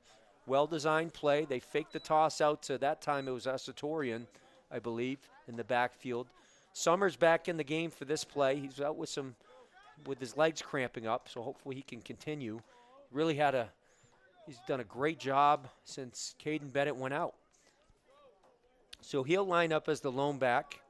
Well-designed play. They faked the toss out to, that time it was Asatorian, I believe, in the backfield. Summers back in the game for this play. He's out with his legs cramping up, so hopefully he can continue. He's done a great job since Caden Bennett went out. So he'll line up as the lone back.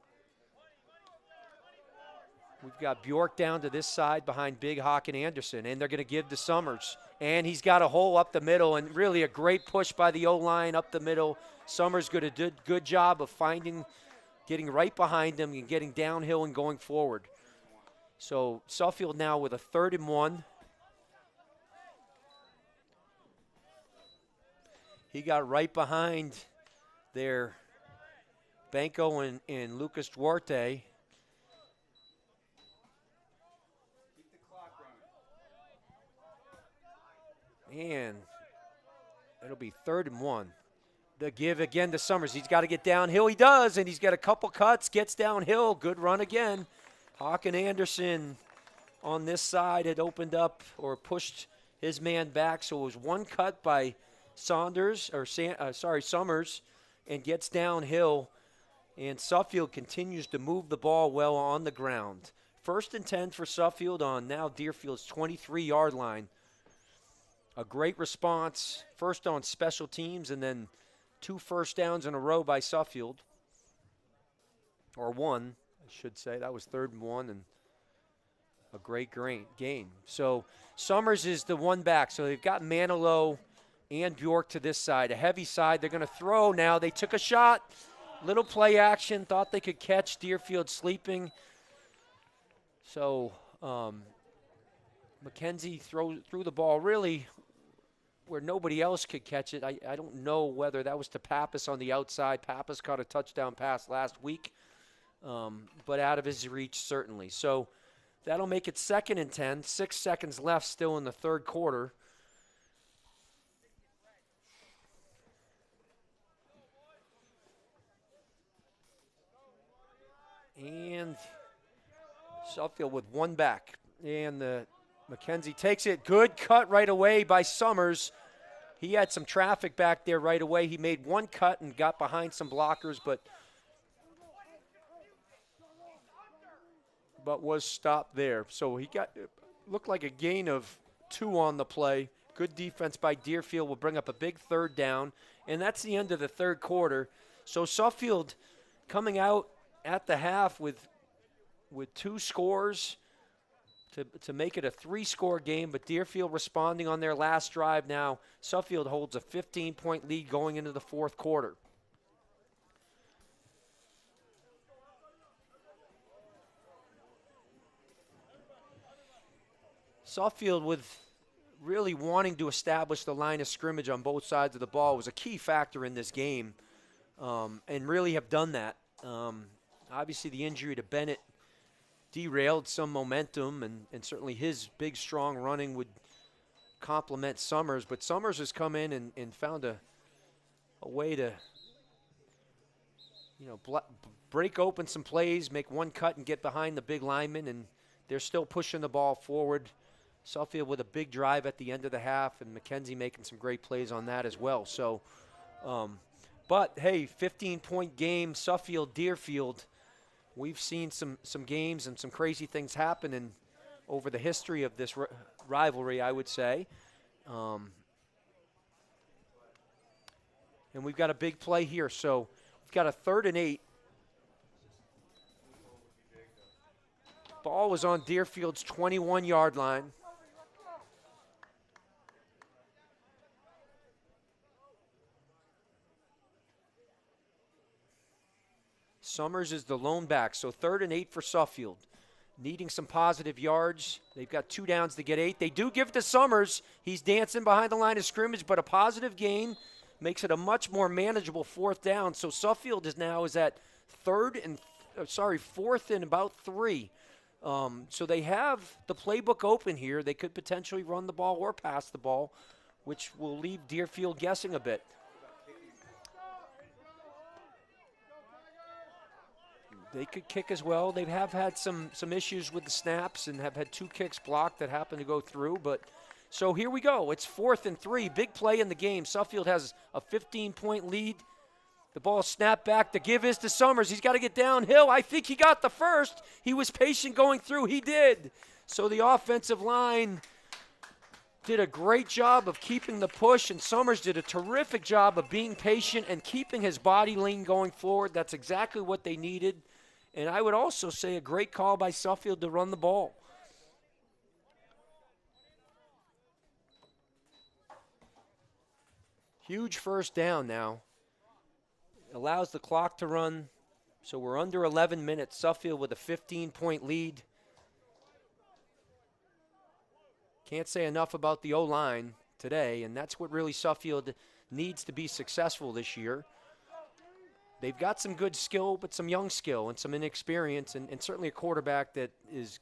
We've got Bjork down to this side behind Big Hawk and Anderson, and they're going to give to Summers. And he's got a hole up the middle, and really a great push by the O-line up the middle. Summers did a good job of getting right behind him and getting downhill and going forward. So Suffield now with a 3rd and 1. He got right behind their Banco and Lucas Duarte. And it'll be 3rd and 1. The give again to Summers. He's got to get downhill. He does, and he's got a couple cuts, gets downhill. Good run again. Hawk and Anderson on this side had opened up or pushed his man back, so it was one cut by Summers, and gets downhill. And Suffield continues to move the ball well on the ground. 1st and 10 for Suffield on now Deerfield's 23-yard line. A great response, first on special teams, and then 2 first downs in a row by Suffield. Or 1, I should say. That was 3rd and 1, and a great gain. So Summers is the one back. So they've got Manilow and Bjork to this side. A heavy side. They're going to throw now. They took a shot. Little play action. Thought they could catch Deerfield sleeping. So McKenzie threw the ball really where nobody else could catch it. I don't know whether that was to Pappas on the outside. Pappas caught a touchdown pass last week, but out of his reach certainly. So that'll make it 2nd and 10. 6 seconds left still in the third quarter. And Suffield with one back. And McKenzie takes it. Good cut right away by Summers. He had some traffic back there right away. He made one cut and got behind some blockers, but was stopped there. So looked like a gain of 2 on the play. Good defense by Deerfield will bring up a big 3rd down, and that's the end of the third quarter. So Suffield coming out at the half with 2 scores to make it a 3-score game, but Deerfield responding on their last drive now. Suffield holds a 15-point lead going into the fourth quarter. Suffield with really wanting to establish the line of scrimmage on both sides of the ball was a key factor in this game, and really have done that. Obviously the injury to Bennett derailed some momentum, and certainly his big, strong running would complement Summers. But Summers has come in and found a way to, break open some plays, make one cut and get behind the big lineman, and they're still pushing the ball forward Suffield with a big drive at the end of the half, and McKenzie making some great plays on that as well. So, but hey, 15-point game, Suffield, Deerfield. We've seen some games and some crazy things happen over the history of this rivalry, I would say. And we've got a big play here. So we've got a 3rd and 8. Ball was on Deerfield's 21-yard line. Summers is the lone back, so 3rd and 8 for Suffield. Needing some positive yards. They've got 2 downs to get 8. They do give it to Summers. He's dancing behind the line of scrimmage, but a positive gain makes it a much more manageable 4th down. So Suffield is at 4th and about 3. So they have the playbook open here. They could potentially run the ball or pass the ball, which will leave Deerfield guessing a bit. They could kick as well. They have had some issues with the snaps and have had 2 kicks blocked that happen to go through. But so here we go. It's 4th and 3. Big play in the game. Suffield has a 15-point lead. The ball snapped back. The give is to Summers. He's got to get downhill. I think he got the first. He was patient going through. He did. So the offensive line did a great job of keeping the push, and Summers did a terrific job of being patient and keeping his body lean going forward. That's exactly what they needed. And I would also say a great call by Suffield to run the ball. Huge first down now. Allows the clock to run. So we're under 11 minutes. Suffield with a 15-point lead. Can't say enough about the O-line today, and that's what really Suffield needs to be successful this year. They've got some good skill, but some young skill and some inexperience, and certainly a quarterback that is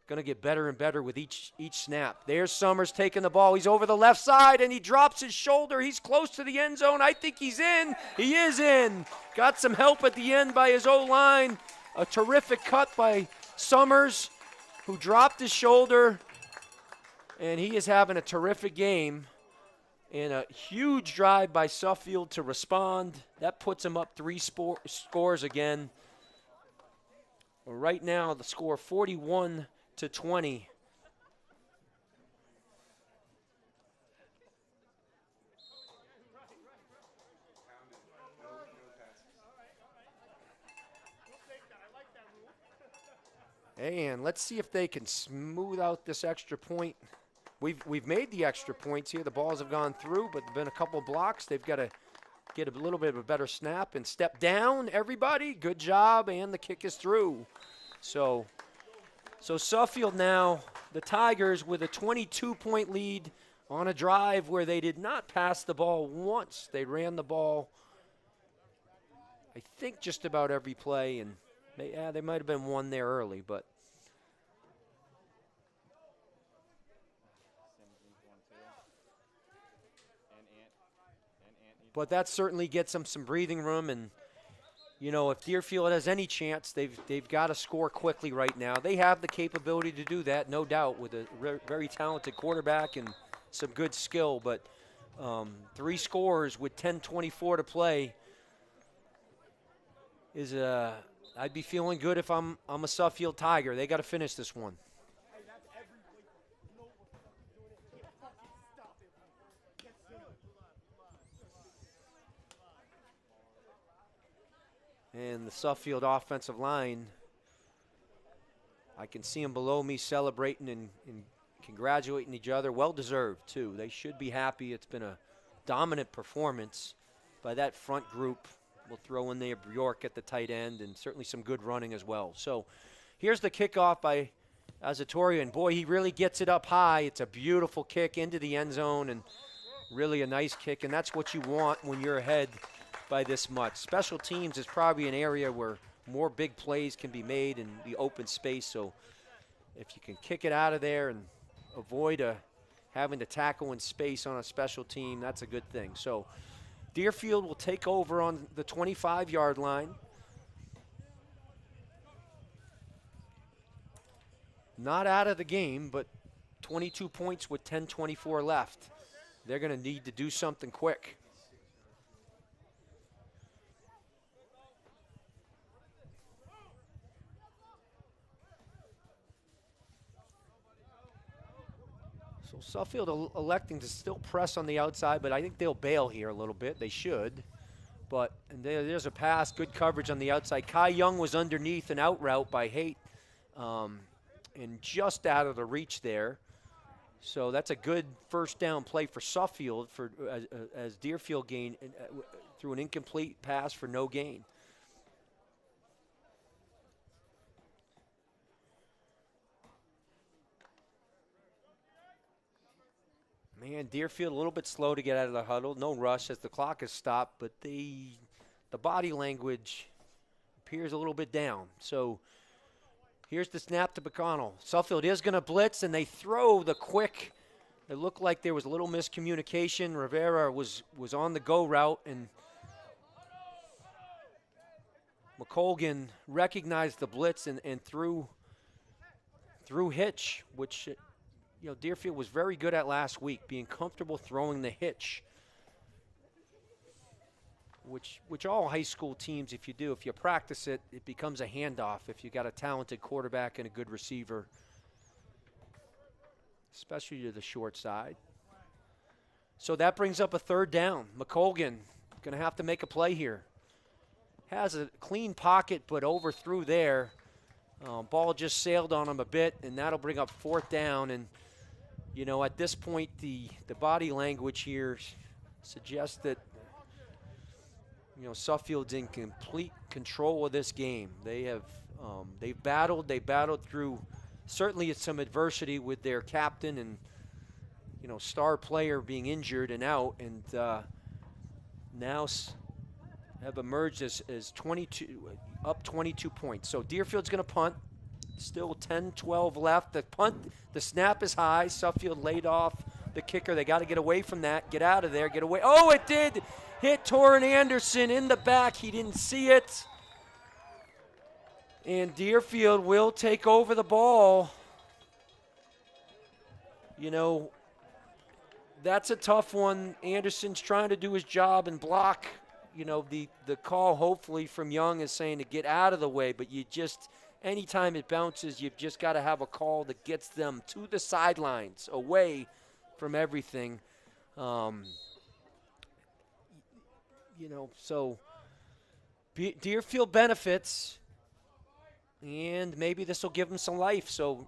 going to get better and better with each snap. There's Summers taking the ball. He's over the left side, and he drops his shoulder. He's close to the end zone. I think he's in. He is in. Got some help at the end by his O-line. A terrific cut by Summers, who dropped his shoulder, and he is having a terrific game. And a huge drive by Suffield to respond. That puts him up 3 scores again. Right now, the score 41-20. And let's see if they can smooth out this extra point. We've made the extra points here. The balls have gone through, but there have been a couple blocks. They've got to get a little bit of a better snap and step down, everybody. Good job, and the kick is through. So Suffield now, the Tigers, with a 22-point lead on a drive where they did not pass the ball once. They ran the ball, I think, just about every play, and they might have been one there early, but that certainly gets them some breathing room. And, you know, if Deerfield has any chance, they've got to score quickly right now. They have the capability to do that, no doubt, with a very talented quarterback and some good skill. But 3 scores with 10:24 to play is I'd be feeling good if I'm a Suffield Tiger. They got to finish this one. And the Suffield offensive line, I can see them below me celebrating and congratulating each other. Well-deserved, too. They should be happy. It's been a dominant performance by that front group. We'll throw in there Bjork at the tight end, and certainly some good running as well. So here's the kickoff by Azatorio, and boy, he really gets it up high. It's a beautiful kick into the end zone, and really a nice kick, and that's what you want when you're ahead by this much. Special teams is probably an area where more big plays can be made in the open space, so if you can kick it out of there and avoid having to tackle in space on a special team, that's a good thing. So Deerfield will take over on the 25-yard line. Not out of the game, but 22 points with 10:24 left. They're going to need to do something quick. So Suffield electing to still press on the outside, but I think they'll bail here a little bit. They should. But and there's a pass, good coverage on the outside. Kai Young was underneath an out route by Haight, and just out of the reach there. So that's a good first down play for Suffield for as Deerfield gained through an incomplete pass for no gain. Man, Deerfield a little bit slow to get out of the huddle. No rush as the clock is stopped, but the body language appears a little bit down. So here's the snap to McConnell. Suffield is going to blitz, and they throw the quick. It looked like there was a little miscommunication. Rivera was on the go route, and McColgan recognized the blitz and threw hitch, which Deerfield was very good at last week, being comfortable throwing the hitch, which all high school teams, if you practice it, it becomes a handoff if you got a talented quarterback and a good receiver, especially to the short side. So that brings up a third down. McColgan going to have to make a play here. Has a clean pocket, but overthrew there. Ball just sailed on him a bit, and that'll bring up fourth down. And at this point, the body language here suggests that, Suffield's in complete control of this game. They've battled through certainly some adversity with their captain and, star player being injured and out, and now have emerged as 22 points. So Deerfield's going to punt. Still 10-12 left. The snap is high. Suffield laid off the kicker. They got to get away from that. Get out of there. Get away. Oh, it did hit Torrin Anderson in the back. He didn't see it. And Deerfield will take over the ball. That's a tough one. Anderson's trying to do his job and block. The call hopefully from Young is saying to get out of the way, but anytime it bounces, you've just got to have a call that gets them to the sidelines, away from everything. So Deerfield benefits, and maybe this will give them some life. So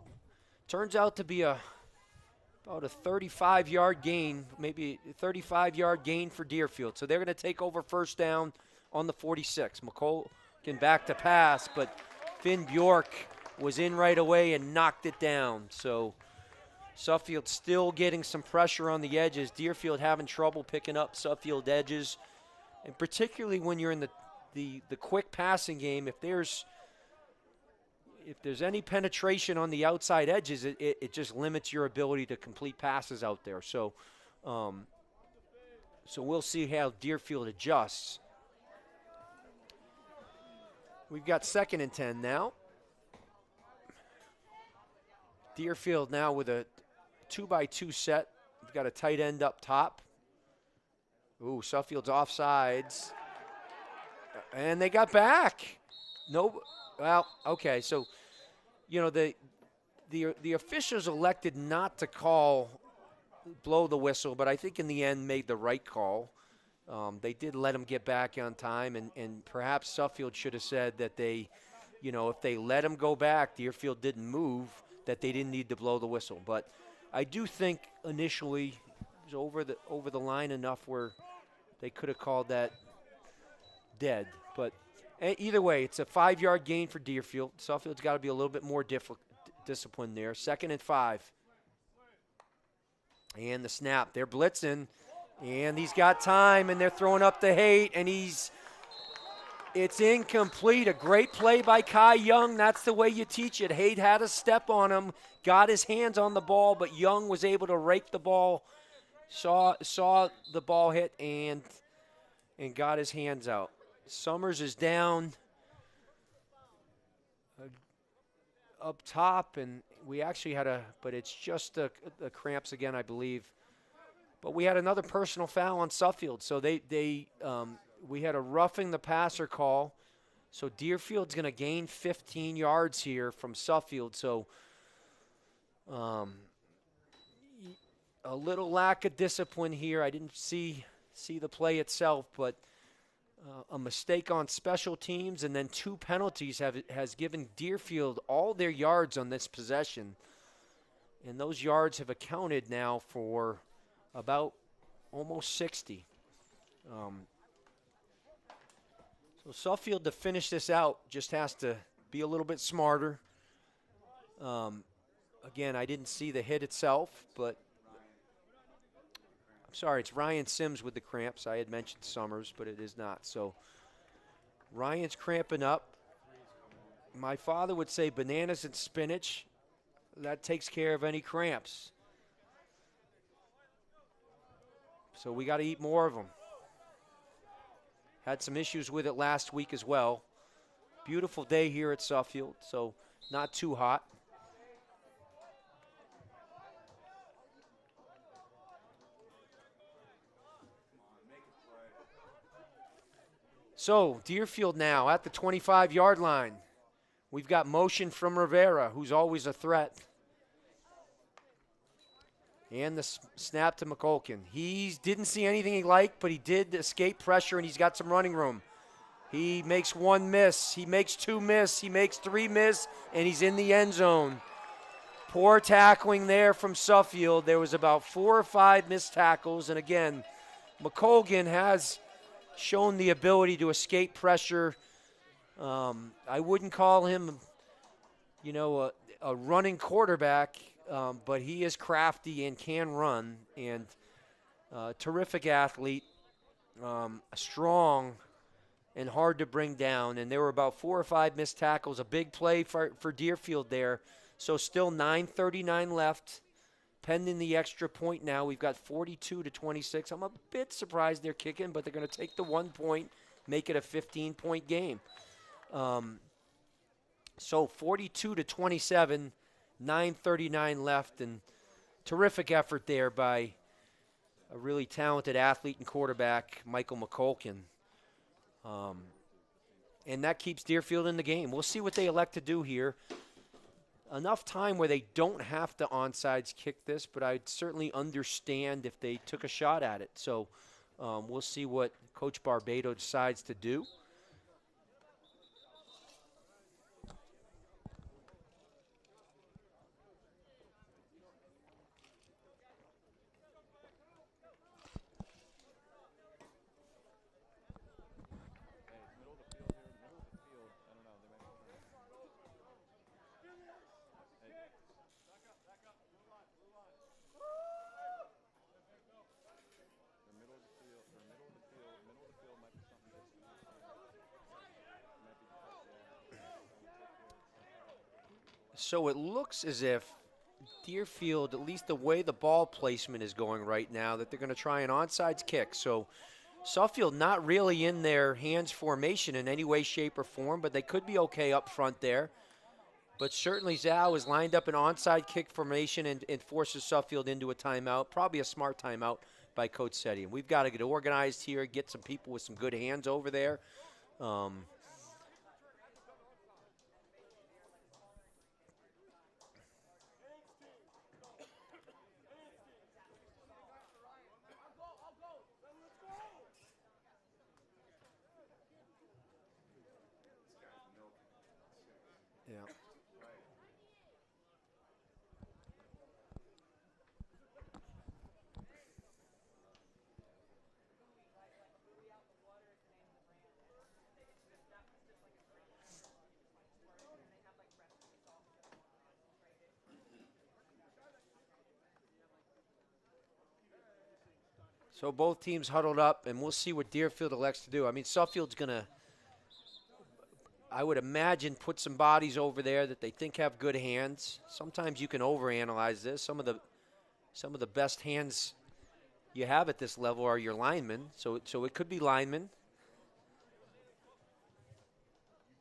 turns out to be about a 35-yard gain, maybe a 35-yard gain for Deerfield. So they're going to take over first down on the 46. McColgan back to pass, but Finn Bjork was in right away and knocked it down. So Suffield still getting some pressure on the edges. Deerfield having trouble picking up Suffield edges. And particularly when you're in the quick passing game, if there's any penetration on the outside edges, it just limits your ability to complete passes out there. So we'll see how Deerfield adjusts. We've got 2nd and 10 now. Deerfield now with a 2-by-2 set. We've got a tight end up top. Ooh, Suffield's offsides. And they got back. No, well, okay. So, the officials elected not to blow the whistle, but I think in the end made the right call. They did let him get back on time, and perhaps Suffield should have said that if they let him go back, Deerfield didn't move, that they didn't need to blow the whistle. But I do think initially it was over the line enough where they could have called that dead. But either way, it's a 5-yard gain for Deerfield. Suffield's got to be a little bit more disciplined there. 2nd and 5. And the snap. They're blitzing. And he's got time, and they're throwing up the Haight, and it's incomplete. A great play by Kai Young. That's the way you teach it. Haight had a step on him, got his hands on the ball, but Young was able to rake the ball, saw the ball hit, and got his hands out. Summers is down up top, and We actually had but it's just the cramps again, I believe. But we had another personal foul on Suffield, so we had a roughing the passer call. So Deerfield's going to gain 15 yards here from Suffield. So a little lack of discipline here. I didn't see the play itself, but a mistake on special teams and then 2 penalties has given Deerfield all their yards on this possession. And those yards have accounted now for about almost 60. So Suffield, to finish this out, just has to be a little bit smarter. Again, I didn't see the hit itself, but I'm sorry, it's Ryan Sims with the cramps. I had mentioned Summers, but it is not. So Ryan's cramping up. My father would say bananas and spinach. That takes care of any cramps. So we got to eat more of them. Had some issues with it last week as well. Beautiful day here at Suffield, so not too hot. So Deerfield now at the 25-yard line. We've got motion from Rivera, who's always a threat. And the snap to McCulkin. He didn't see anything he liked, but he did escape pressure, and he's got some running room. He makes 1 miss. He makes 2 miss. He makes 3 miss, and he's in the end zone. Poor tackling there from Suffield. There was about 4 or 5 missed tackles, and again, McCulkin has shown the ability to escape pressure. I wouldn't call him, a running quarterback. But he is crafty and can run, and terrific athlete, strong and hard to bring down. And there were about 4 or 5 missed tackles, a big play for Deerfield there. So still 9:39 left, pending the extra point now. We've got 42-26. I'm a bit surprised they're kicking, but they're going to take the 1 point, make it a 15-point game. So 42-27. 9:39 left, and terrific effort there by a really talented athlete and quarterback, Michael McCulkin. And that keeps Deerfield in the game. We'll see what they elect to do here. Enough time where they don't have to onside kick this, but I'd certainly understand if they took a shot at it. So we'll see what Coach Barbado decides to do. So it looks as if Deerfield, at least the way the ball placement is going right now, that they're going to try an onside kick. So Suffield not really in their hands formation in any way, shape, or form, but they could be okay up front there. But certainly Zhao is lined up in onside kick formation and forces Suffield into a timeout, probably a smart timeout by Coach Setti. And we've got to get organized here, get some people with some good hands over there. Yeah. So both teams huddled up, and we'll see what Deerfield elects to do. I mean, Suffield's going to, I would imagine, put some bodies over there that they think have good hands. Sometimes you can overanalyze this. Some of the best hands you have at this level are your linemen. So it could be linemen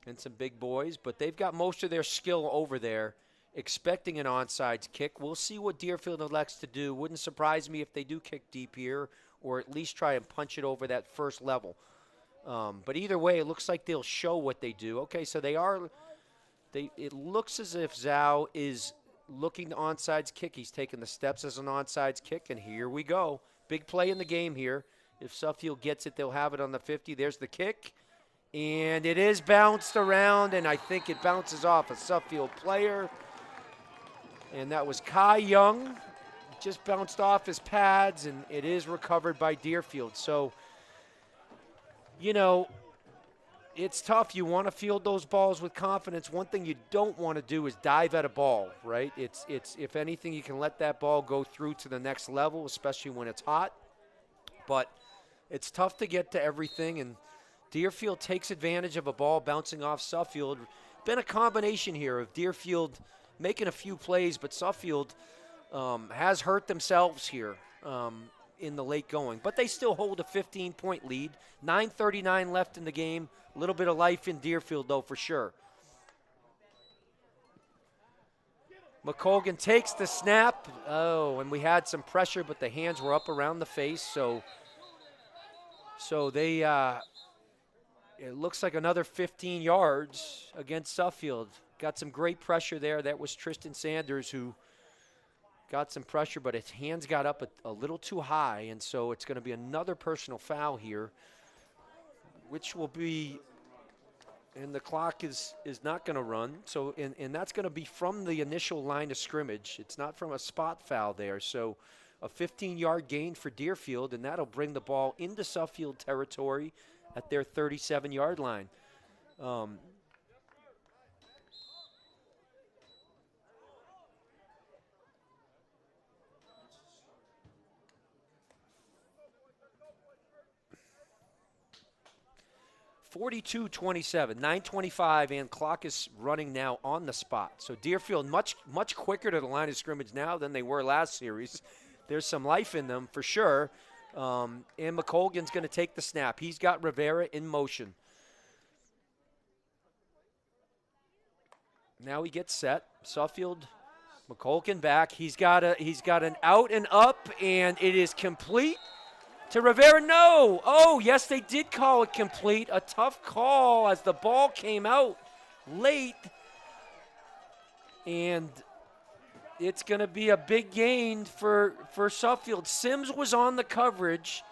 and some big boys, but they've got most of their skill over there expecting an onside kick. We'll see what Deerfield elects to do. Wouldn't surprise me if they do kick deep here, or at least try and punch it over that first level. But either way, it looks like they'll show what they do. Okay, so it looks as if Zhao is looking to onside kick. He's taking the steps as an onside kick, and here we go. Big play in the game here. If Suffield gets it, they'll have it on the 50. There's the kick, and it is bounced around, and I think it bounces off a Suffield player, and that was Kai Young. Just bounced off his pads, and it is recovered by Deerfield. So, you know, it's tough. You want to field those balls with confidence. One thing you don't want to do is dive at a ball, right? It's if anything, you can let that ball go through to the next level, especially when it's hot. But it's tough to get to everything, and Deerfield takes advantage of a ball bouncing off Suffield. Been a combination here of Deerfield making a few plays, but Suffield has hurt themselves here in the late going. But they still hold a 15-point lead. 9:39 left in the game. A little bit of life in Deerfield, though, for sure. McColgan takes the snap. Oh, and we had some pressure, but the hands were up around the face. So they, it looks like another 15 yards against Suffield. Got some great pressure there. That was Tristan Sanders who got some pressure, but his hands got up a little too high, and so it's going to be another personal foul here, which will be, and the clock is not going to run. So, and that's going to be from the initial line of scrimmage. It's not from a spot foul there. So a 15-yard gain for Deerfield, and that'll bring the ball into Suffield territory at their 37-yard line. 42-27, 9:25, and clock is running now on the spot. So Deerfield much quicker to the line of scrimmage now than they were last series. There's some life in them for sure. And McColgan's going to take the snap. He's got Rivera in motion. Now he gets set. Suffield, McColgan back. He's got an out and up, and it is complete to Rivera. No. Oh, yes, they did call it complete. A tough call as the ball came out late. And it's going to be a big gain for Suffield. Sims was on the coverage.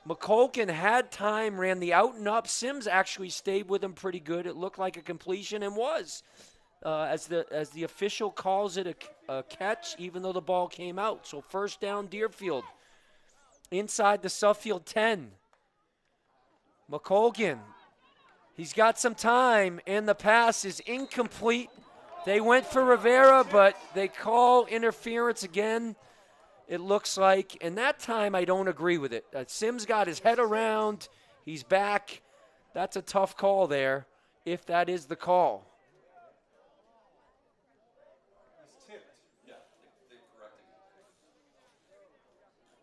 McColgan had time, ran the out and up. Sims actually stayed with him pretty good. It looked like a completion and was. As the official calls it a catch, even though the ball came out. So first down, Deerfield. Inside the Suffield 10. McColgan. He's got some time, and the pass is incomplete. They went for Rivera, but they call interference again, it looks like. And that time, I don't agree with it. Sims got his head around. He's back. That's a tough call there, if that is the call.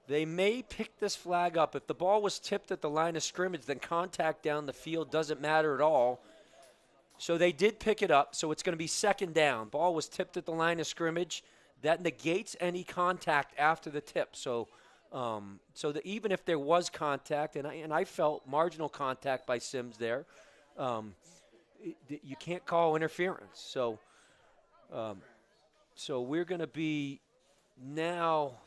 They may pick this flag up. If the ball was tipped at the line of scrimmage, then contact down the field doesn't matter at all. So they did pick it up, so it's going to be second down. Ball was tipped at the line of scrimmage. That negates any contact after the tip. So that even if there was contact, and I felt marginal contact by Sims there, you can't call interference. So we're going to be now –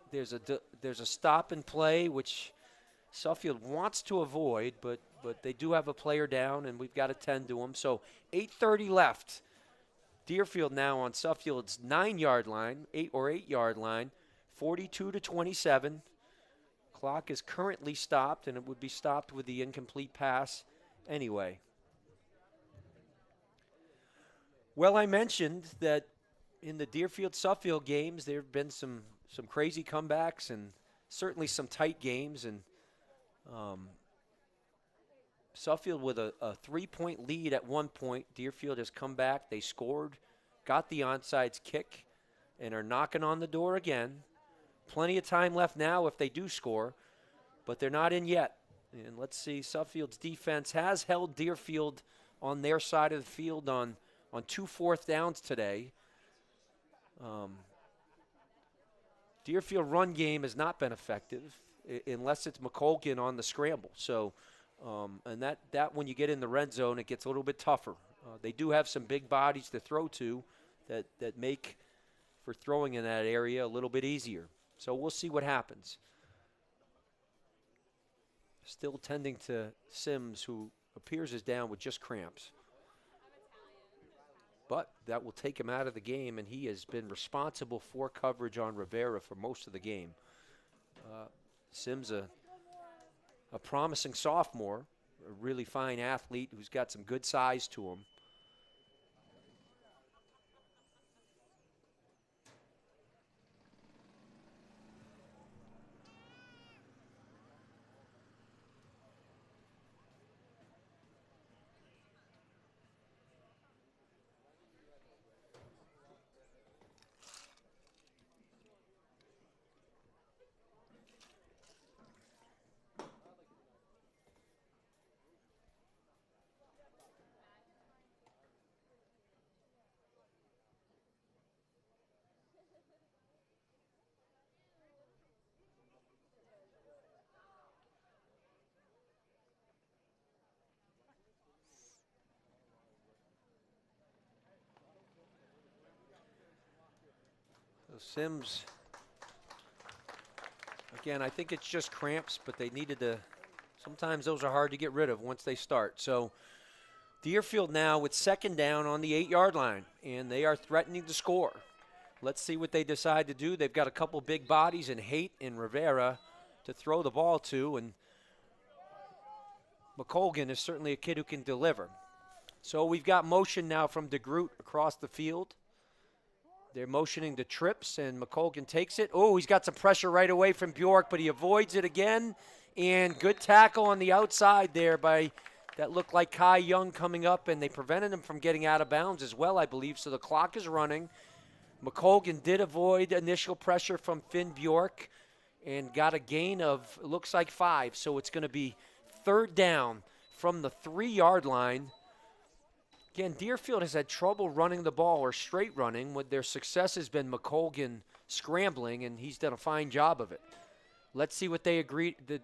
there's a stop and play, which Suffield wants to avoid, but they do have a player down, and we've got to tend to them. So 8:30 left. Deerfield now on Suffield's 9-yard line, 8-yard line, 42-27. Clock is currently stopped, and it would be stopped with the incomplete pass anyway. Well, I mentioned that in the Deerfield-Suffield games, there have been some crazy comebacks and certainly some tight games. And Suffield with a 3-point lead at one point. Deerfield has come back. They scored, got the onside kick, and are knocking on the door again. Plenty of time left now if they do score, but they're not in yet. And let's see, Suffield's defense has held Deerfield on their side of the field on on 2 fourth downs today. Deerfield run game has not been effective unless it's McColgan on the scramble. So, and that when you get in the red zone, it gets a little bit tougher. They do have some big bodies to throw to that make for throwing in that area a little bit easier. So we'll see what happens. Still tending to Sims, who appears as down with just cramps. But that will take him out of the game, and he has been responsible for coverage on Rivera for most of the game. Sims, a promising sophomore, a really fine athlete who's got some good size to him. Sims, again, I think it's just cramps, but they needed to, sometimes those are hard to get rid of once they start. So Deerfield now with 2nd down on the 8-yard line, and they are threatening to score. Let's see what they decide to do. They've got a couple big bodies in Haight and Rivera to throw the ball to, and McColgan is certainly a kid who can deliver. So we've got motion now from DeGroot across the field. They're motioning to trips, and McColgan takes it. Oh, he's got some pressure right away from Bjork, but he avoids it again. And good tackle on the outside there by, that looked like Kai Young coming up, and they prevented him from getting out of bounds as well, I believe. So the clock is running. McColgan did avoid initial pressure from Finn Bjork and got a gain of, it looks like 5. So it's going to be 3rd down from the 3-yard line. Again, Deerfield has had trouble running the ball or straight running. What their success has been McColgan scrambling, and he's done a fine job of it. Let's see what they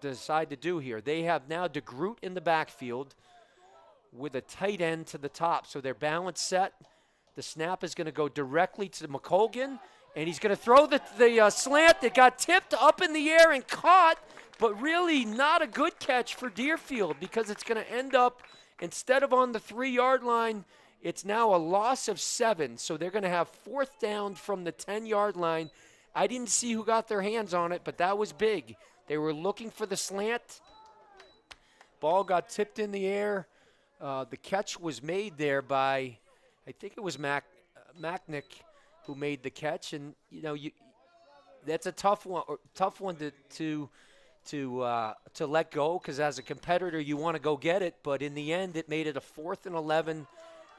decide to do here. They have now DeGroot in the backfield with a tight end to the top. So their balance set. The snap is going to go directly to McColgan, and he's going to throw the slant that got tipped up in the air and caught, but really not a good catch for Deerfield because it's going to end up, instead of on the 3-yard line, it's now a loss of 7. So they're going to have 4th down from the 10-yard line. I didn't see who got their hands on it, but that was big. They were looking for the slant. Ball got tipped in the air. The catch was made there by, I think it was Macknick who made the catch. And, you know, that's a tough one to let go, because as a competitor you want to go get it, but in the end it made it a 4th and 11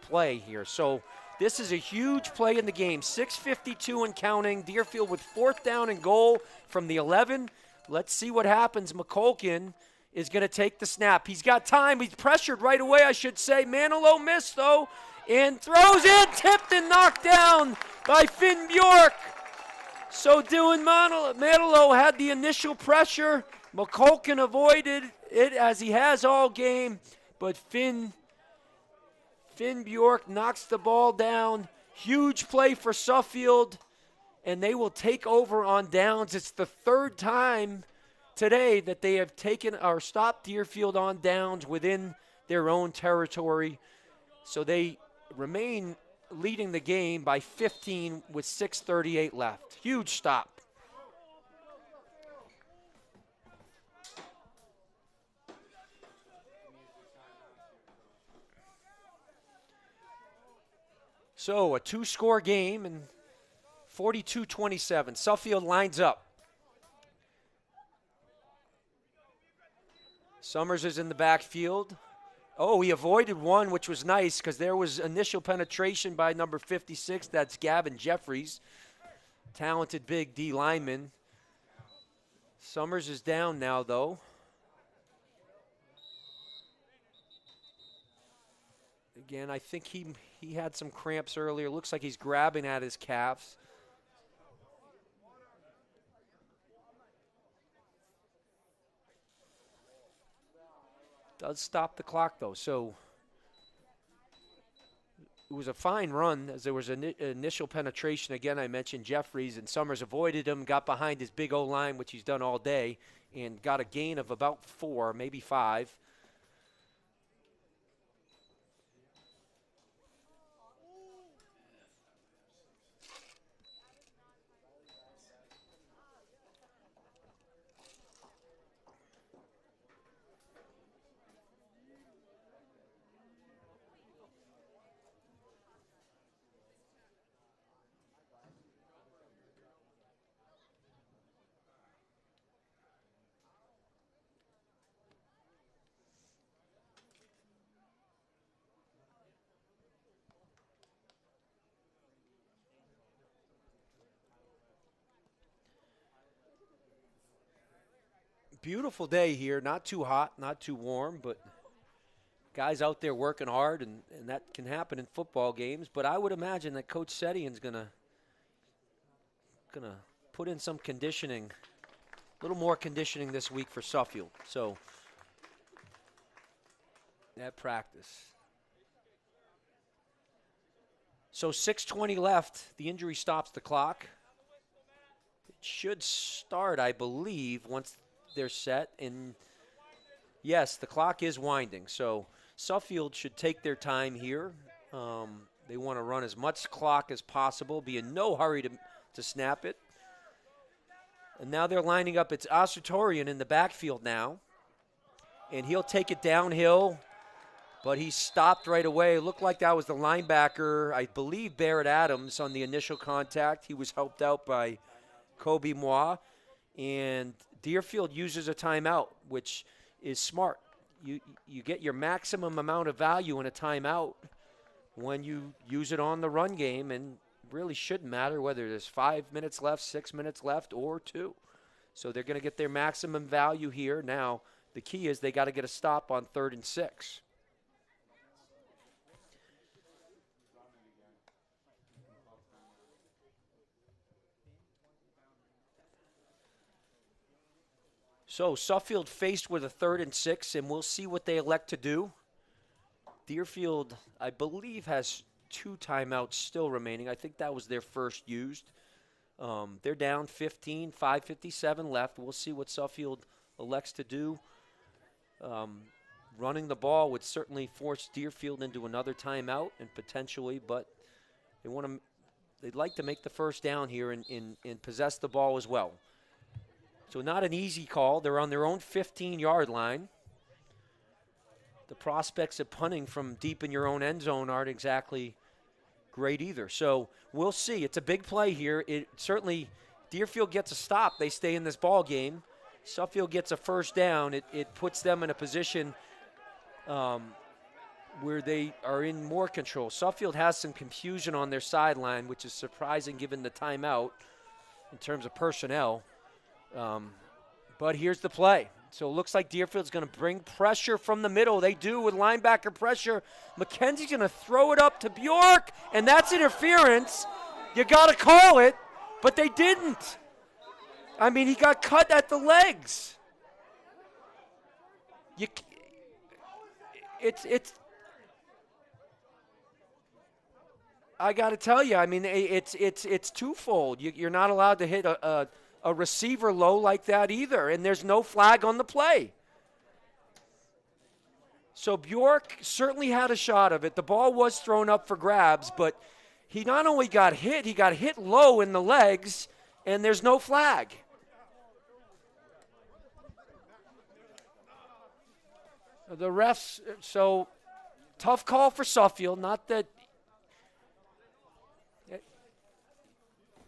play here. So this is a huge play in the game. 6:52 and counting. Deerfield with 4th down and goal from the 11. Let's see what happens. McColgan is going to take the snap. He's got time. He's pressured right away, I should say. Manilow missed though and throws it, tipped and knocked down by Finn Bjork. So Dylan Manilow had the initial pressure. McColgan avoided it as he has all game, but Finn Bjork knocks the ball down. Huge play for Suffield, and they will take over on downs. It's the 3rd time today that they have taken or stopped Deerfield on downs within their own territory. So they remain leading the game by 15 with 6:38 left. Huge stop. So a 2-score game and 42-27. Suffield lines up. Summers is in the backfield. Oh, he avoided one, which was nice because there was initial penetration by number 56. That's Gavin Jeffries, talented big D lineman. Summers is down now, though. Again, I think he had some cramps earlier. Looks like he's grabbing at his calves. Does stop the clock, though. So it was a fine run as there was an initial penetration. Again, I mentioned Jeffries, and Summers avoided him, got behind his big O-line, which he's done all day, and got a gain of about 4, maybe 5. Beautiful day here. Not too hot, not too warm, but guys out there working hard, and that can happen in football games. But I would imagine that Coach Setien's gonna put in some conditioning, a little more conditioning this week for Suffield. So that practice. So 6:20 left. The injury stops the clock. It should start, I believe, once they're set. And yes, the clock is winding. So Suffield should take their time here. They want to run as much clock as possible, be in no hurry to snap it. And now they're lining up. It's Asutorian in the backfield now. And he'll take it downhill, but he stopped right away. It looked like that was the linebacker, I believe Barrett Adams, on the initial contact. He was helped out by Kobe Mois. And Deerfield uses a timeout, which is smart. You get your maximum amount of value in a timeout when you use it on the run game, and really shouldn't matter whether there's 5 minutes left, 6 minutes left, or 2. So they're going to get their maximum value here. Now, the key is they got to get a stop on 3rd and 6. So Suffield faced with a 3rd and 6, and we'll see what they elect to do. Deerfield, I believe, has 2 timeouts still remaining. I think that was their first used. They're down 15, 5:57 left. We'll see what Suffield elects to do. Running the ball would certainly force Deerfield into another timeout and potentially, but they'd like to make the first down here and possess the ball as well. So not an easy call. They're on their own 15-yard line. The prospects of punting from deep in your own end zone aren't exactly great either. So we'll see. It's a big play here. It certainly, Deerfield gets a stop. They stay in this ball game. Suffield gets a first down. It puts them in a position where they are in more control. Suffield has some confusion on their sideline, which is surprising given the timeout in terms of personnel. But here's the play. So it looks like Deerfield's going to bring pressure from the middle. They do with linebacker pressure. McKenzie's going to throw it up to Bjork, and that's interference. You got to call it, but they didn't. I mean, he got cut at the legs. I got to tell you, I mean, it's twofold. You're not allowed to hit a receiver low like that either, and there's no flag on the play. So Bjork certainly had a shot of it. The ball was thrown up for grabs, but he not only got hit, he got hit low in the legs, and there's no flag. The refs, so tough call for Suffield, not that.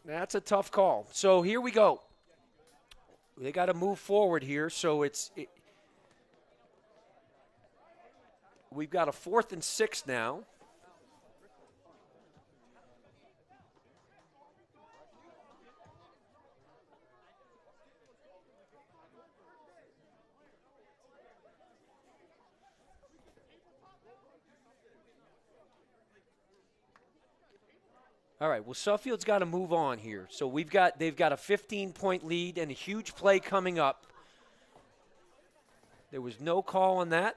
That's a tough call. So here we go. They got to move forward here. So we've got a 4th and 6 now. All right, well, Suffield's got to move on here. So they've got a 15-point lead and a huge play coming up. There was no call on that.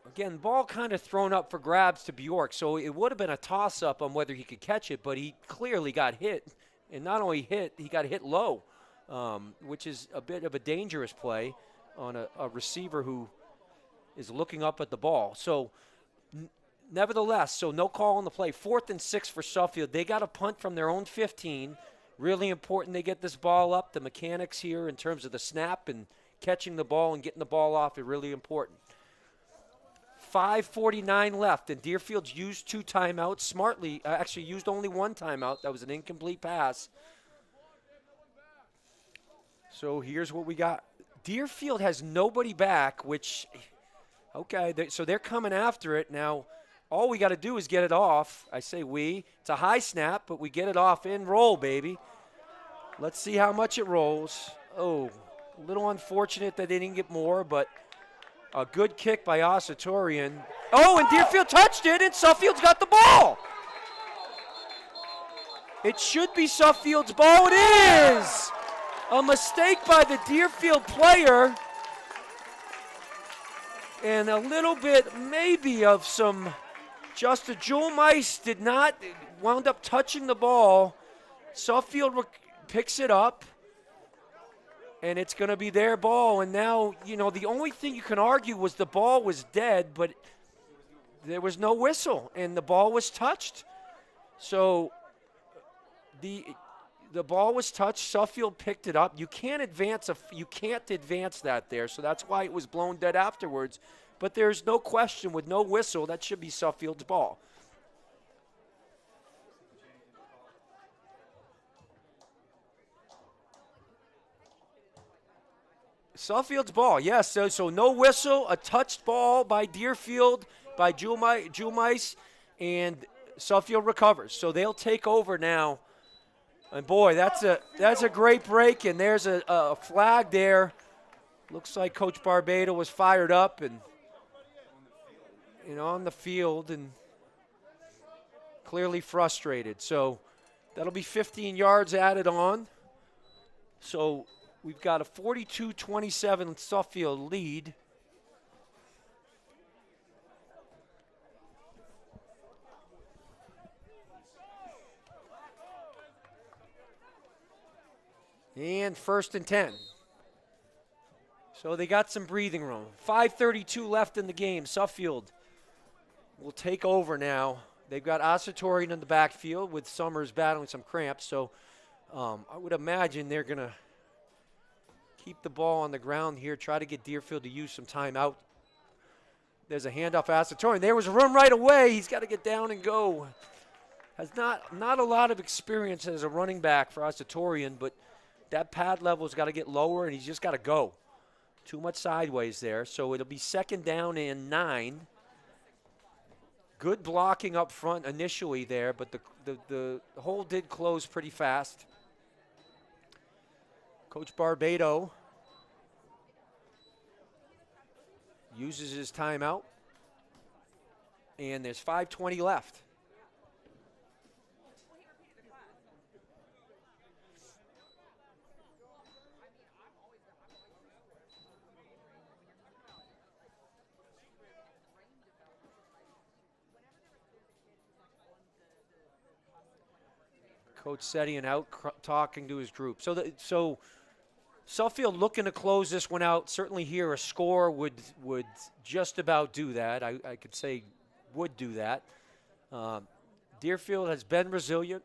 Again, ball kind of thrown up for grabs to Bjork, so it would have been a toss-up on whether he could catch it, but he clearly got hit. And not only hit, he got hit low, which is a bit of a dangerous play on a receiver who is looking up at the ball. So nevertheless, so no call on the play. 4th and 6 for Suffield. They got a punt from their own 15. Really important they get this ball up. The mechanics here in terms of the snap and catching the ball and getting the ball off are really important. 5:49 left, and Deerfield's used 2 timeouts smartly. Actually used only 1 timeout. That was an incomplete pass. So here's what we got. Deerfield has nobody back, which, okay, so they're coming after it. Now, all we got to do is get it off. I say we. It's a high snap, but we get it off and roll, baby. Let's see how much it rolls. Oh, a little unfortunate that they didn't get more, but a good kick by Asatorian. Oh, and Deerfield touched it, and Suffield's got the ball. It should be Suffield's ball. It is! A mistake by the Deerfield player. And a little bit maybe of some, just a Jewel Mice did not, wound up touching the ball. Suffield picks it up. And it's going to be their ball. And now, the only thing you can argue was the ball was dead, but there was no whistle, and the ball was touched. So the ball was touched. Suffield picked it up. You can't advance that there, so that's why it was blown dead afterwards. But there's no question with no whistle, that should be Suffield's ball. Suffield's ball, yes. So no whistle, a touched ball by Deerfield, by Jewel Mice, and Suffield recovers. So they'll take over now. And boy, that's a great break, and there's a flag there. Looks like Coach Barbado was fired up and on the field and clearly frustrated. So that'll be 15 yards added on. So we've got a 42-27 Suffield lead. And 1st and 10. So they got some breathing room. 5:32 left in the game. Suffield will take over now. They've got Asatorian in the backfield with Summers battling some cramps. So I would imagine they're going to keep the ball on the ground here, try to get Deerfield to use some timeout. There's a handoff Asatorian. There was room right away. He's got to get down and go. Has not a lot of experience as a running back for Asatorian, but that pad level's got to get lower, and he's just got to go. Too much sideways there. So it'll be 2nd down and 9. Good blocking up front initially there, but the hole did close pretty fast. Coach Barbado uses his timeout, and there's 5:20 left. Coach Setian out talking to his group. So Suffield looking to close this one out. Certainly here a score would just about do that. I could say would do that. Deerfield has been resilient,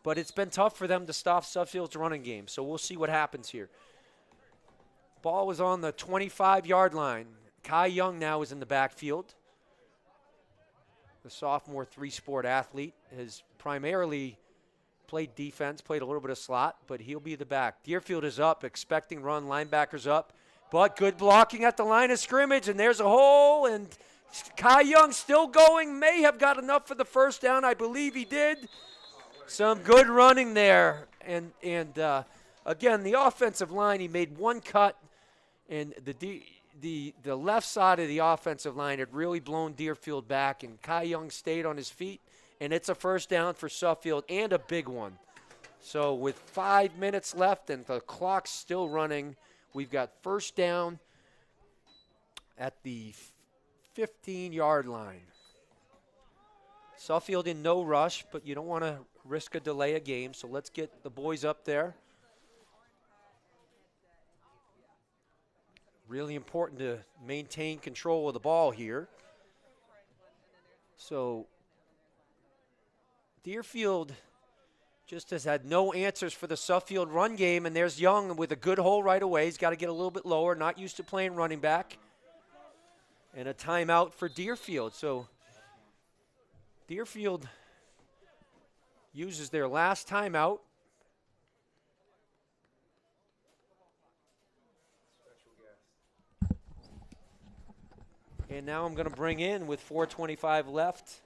but it's been tough for them to stop Suffield's running game. So we'll see what happens here. Ball was on the 25-yard line. Kai Young now is in the backfield. The sophomore 3-sport athlete has primarily played defense, played a little bit of slot, but he'll be the back. Deerfield is up, expecting run, linebackers up, but good blocking at the line of scrimmage, and there's a hole, and Kai Young still going, may have got enough for the 1st down. I believe he did. Some good running there, and again, the offensive line, he made one cut, and the left side of the offensive line had really blown Deerfield back, and Kai Young stayed on his feet and it's a first down for Suffield and a big one. So with 5 minutes left and the clock's still running, we've got first down at the 15-yard line. Suffield in no rush, but you don't want to risk a delay of game, so let's get the boys up there. Really important to maintain control of the ball here. So Deerfield just has had no answers for the Suffield run game, and there's Young with a good hole right away. He's got to get a little bit lower, not used to playing running back. And a timeout for Deerfield. So Deerfield uses their last timeout. And now I'm going to bring in, with 4:25 left,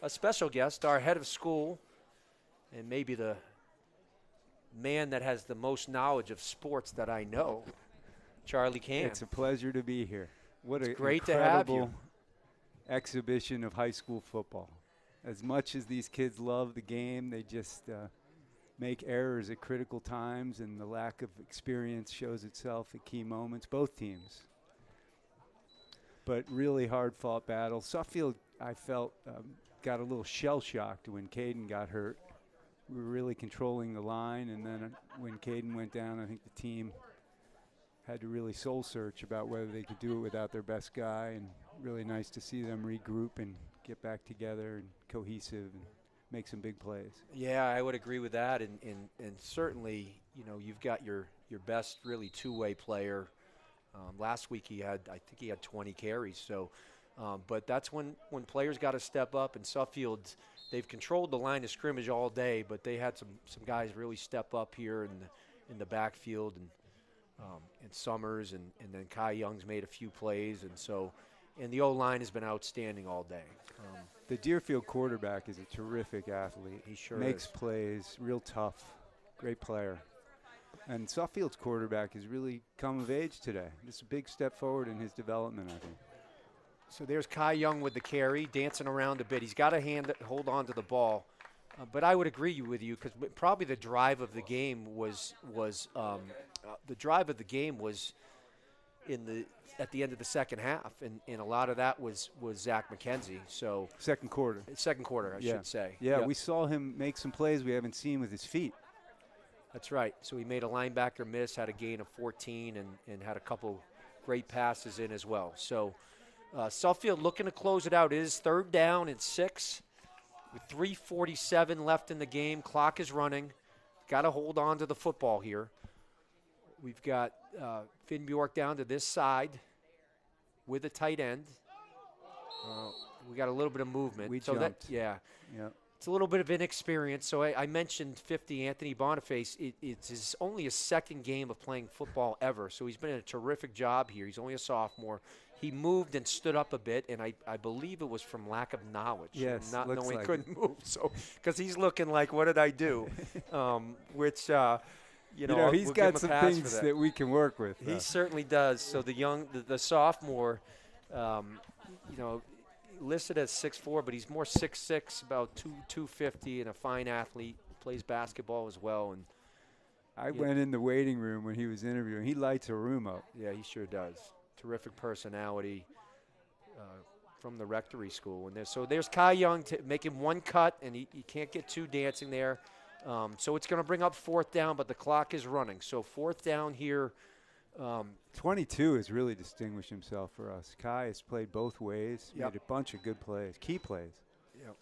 a special guest, our head of school, and maybe the man that has the most knowledge of sports that I know, Charlie Can. It's a pleasure to be here. What it's a great to have you. incredible exhibition of high school football. As much as these kids love the game, they just make errors at critical times, and the lack of experience shows itself at key moments, both teams. But really hard-fought battle. Suffield, I felt, got a little shell-shocked when Caden got hurt. We were really controlling the line, and then when Caden went down, I think the team had to really soul-search about whether they could do it without their best guy, and really nice to see them regroup and get back together and cohesive and make some big plays. Yeah, I would agree with that, and certainly, you know, you've got your best really two-way player. Last week I think he had 20 carries. So, but that's when players got to step up. And Suffield, they've controlled the line of scrimmage all day, but they had some guys really step up here in the backfield, and Summers and then Kai Young's made a few plays, and the O-line has been outstanding all day. The Deerfield quarterback is a terrific athlete. He sure makes is. plays, real tough, great player. And Suffield's quarterback has really come of age today. It's a big step forward in his development, I think. So there's Kai Young with the carry, dancing around a bit. He's got a hold on to the ball. But I would agree with you, because probably the drive of the game was at the end of the second half, and a lot of that was Zach McKenzie. So Second quarter, I should say. Yeah, we saw him make some plays we haven't seen with his feet. That's right. So he made a linebacker miss, had a gain of 14, and had a couple great passes in as well. So Suffield looking to close it out. It is third down and 6 with 3:47 left in the game. Clock is running. Got to hold on to the football here. We've got Finn Bjork down to this side with a tight end. We got a little bit of movement. We jumped. Yeah. Yep. It's a little bit of inexperience. So I mentioned 50, Anthony Boniface. It's only his second game of playing football ever. So he's been in a terrific job here. He's only a sophomore. He moved and stood up a bit, and I believe it was from lack of knowledge. Yes, not looks knowing like he couldn't move. So because he's looking like, what did I do? He's we'll got some things that we can work with. He certainly does. So the sophomore, listed as 6'4", but he's more 6'6", about 250, and a fine athlete. Plays basketball as well. And I went in the waiting room when he was interviewing. He lights a room up. Yeah, he sure does. Terrific personality from the Rectory School. And there's Kai Young making one cut, and he can't get two dancing there. So it's going to bring up fourth down, but the clock is running. So fourth down here. 22 has really distinguished himself for us. Kai has played both ways, Yep. made a bunch of good plays, key plays. Yep.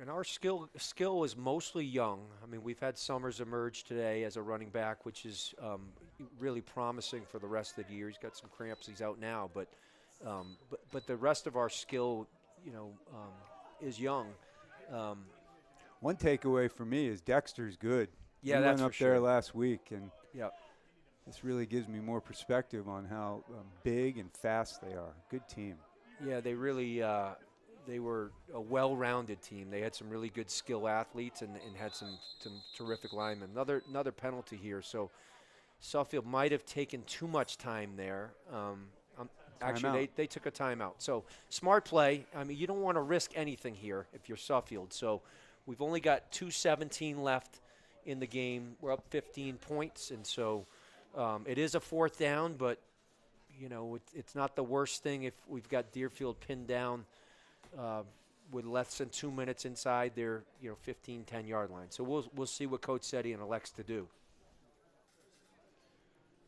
And our skill is mostly young. I mean, we've had Summers emerge today as a running back, which is really promising for the rest of the year. He's got some cramps. He's out now, but the rest of our skill, is young. One takeaway for me is Dexter's good. Yeah, he that's went up for there sure. last week, and Yep. this really gives me more perspective on how big and fast they are. Good team. Yeah, they really they were a well-rounded team. They had some really good skill athletes and had some terrific linemen. Another penalty here. So Suffield might have taken too much time there. Actually, they took a timeout. So smart play. I mean, you don't want to risk anything here if you're Suffield. So we've only got 2:17 left in the game. We're up 15 points, and so it is a 4th down, but it's not the worst thing if we've got Deerfield pinned down with less than 2 minutes inside their 15, 10-yard line. So we'll see what Coach Setian elects to do.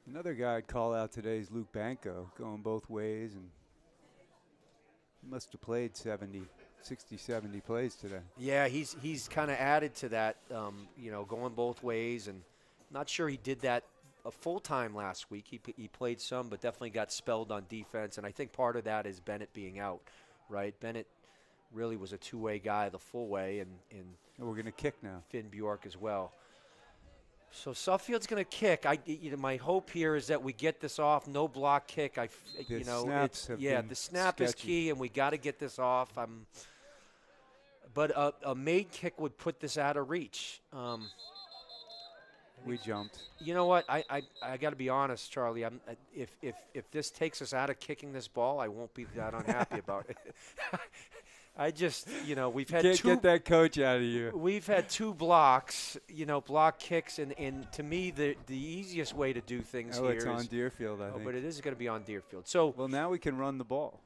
Another guy I'd call out today is Luke Banco, going both ways, and he must have played 60, 70 plays today. Yeah, he's kind of added to that, going both ways, and not sure he did that a full time last week. He played some, but definitely got spelled on defense, and I think part of that is Bennett being out, right? Bennett really was a two-way guy the full way, and we're going to kick now. Finn Bjork as well. So Suffield's going to kick. My hope here is that we get this off. No block kick. The snap is key, and we got to get this off. But a made kick would put this out of reach. We jumped. You know what? I got to be honest, Charlie. If this takes us out of kicking this ball, I won't be that unhappy about it. I just, we've had get that coach out of you. We've had 2 blocks, block kicks, and to me, the easiest way to do things here it's on Deerfield, I think. But it is going to be on Deerfield. So well, now we can run the ball.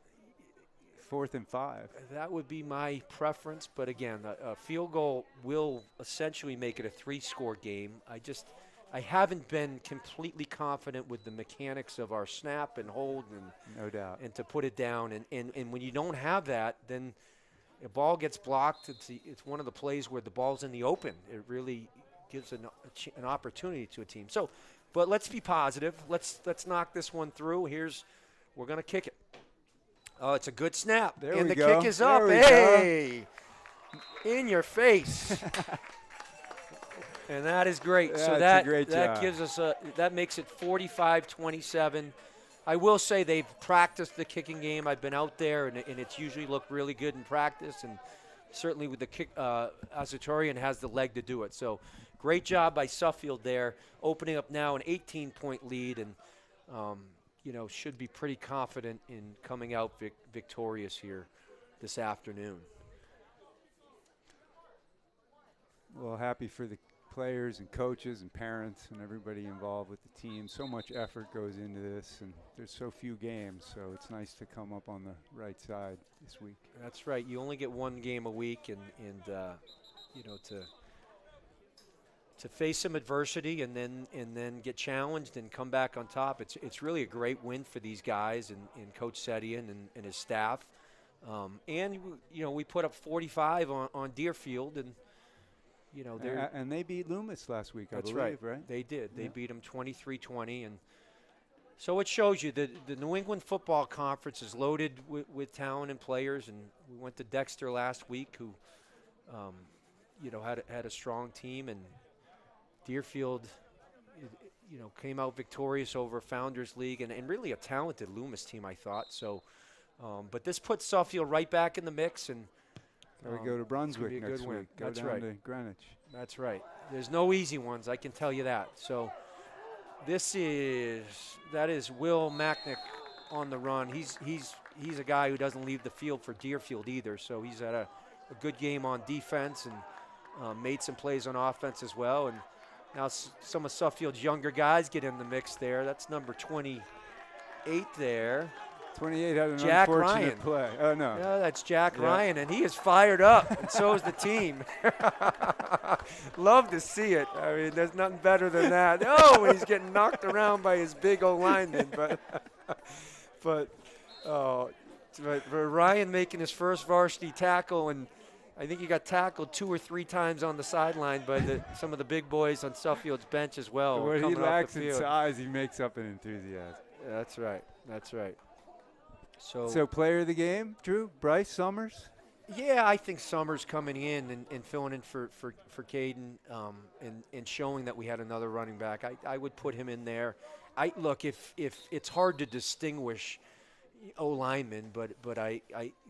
4th and 5. That would be my preference, but again, a field goal will essentially make it a 3-score game. I haven't been completely confident with the mechanics of our snap and hold, and no doubt, and to put it down. And when you don't have that, then a ball gets blocked. It's one of the plays where the ball's in the open. It really gives an opportunity to a team. So, but let's be positive. Let's knock this one through. We're going to kick it. Oh, it's a good snap. And the kick is up. Hey, in your face. And that is great. Yeah, so that gives us that makes it 45-27. I will say they've practiced the kicking game. I've been out there, and it's usually looked really good in practice. And certainly with the kick, Azatorian has the leg to do it. So great job by Suffield there, opening up now an 18-point lead, and should be pretty confident in coming out victorious here this afternoon. Well, happy for the players and coaches and parents and everybody involved with the team. So much effort goes into this, and there's so few games, so it's nice to come up on the right side this week. That's right. You only get 1 game a week, and to face some adversity and then get challenged and come back on top. It's really a great win for these guys and Coach Setian and his staff. We put up 45 on Deerfield, and and they beat Loomis last week, I believe, right? They did. They beat them 23-20, and so it shows you that the New England Football Conference is loaded with talent and players. And we went to Dexter last week, who had a strong team, and Deerfield, came out victorious over Founders League and really a talented Loomis team, I thought. So, but this puts Suffield right back in the mix, and we go to Brunswick next week. Go That's down right. to Greenwich. That's right. There's no easy ones, I can tell you that. So, that is Will Macknick on the run. He's a guy who doesn't leave the field for Deerfield either. So he's had a good game on defense and made some plays on offense as well. And now some of Suffield's younger guys get in the mix there. That's number 28 there. 28 had an Jack unfortunate Ryan. play. Oh, no. Yeah, that's Jack Ryan, and he is fired up, and so is the team. Love to see it. I mean, there's nothing better than that. Oh, when he's getting knocked around by his big old lineman. But for Ryan making his first varsity tackle, and I think he got tackled 2 or 3 times on the sideline by some of the big boys on Suffield's bench as well. What he lacks in size, he makes up in enthusiasm. That's right. That's right. So player of the game, Drew? Bryce Summers? Yeah, I think Summers coming in and filling in for Caden and showing that we had another running back. I would put him in there. Look, if it's hard to distinguish O-linemen, but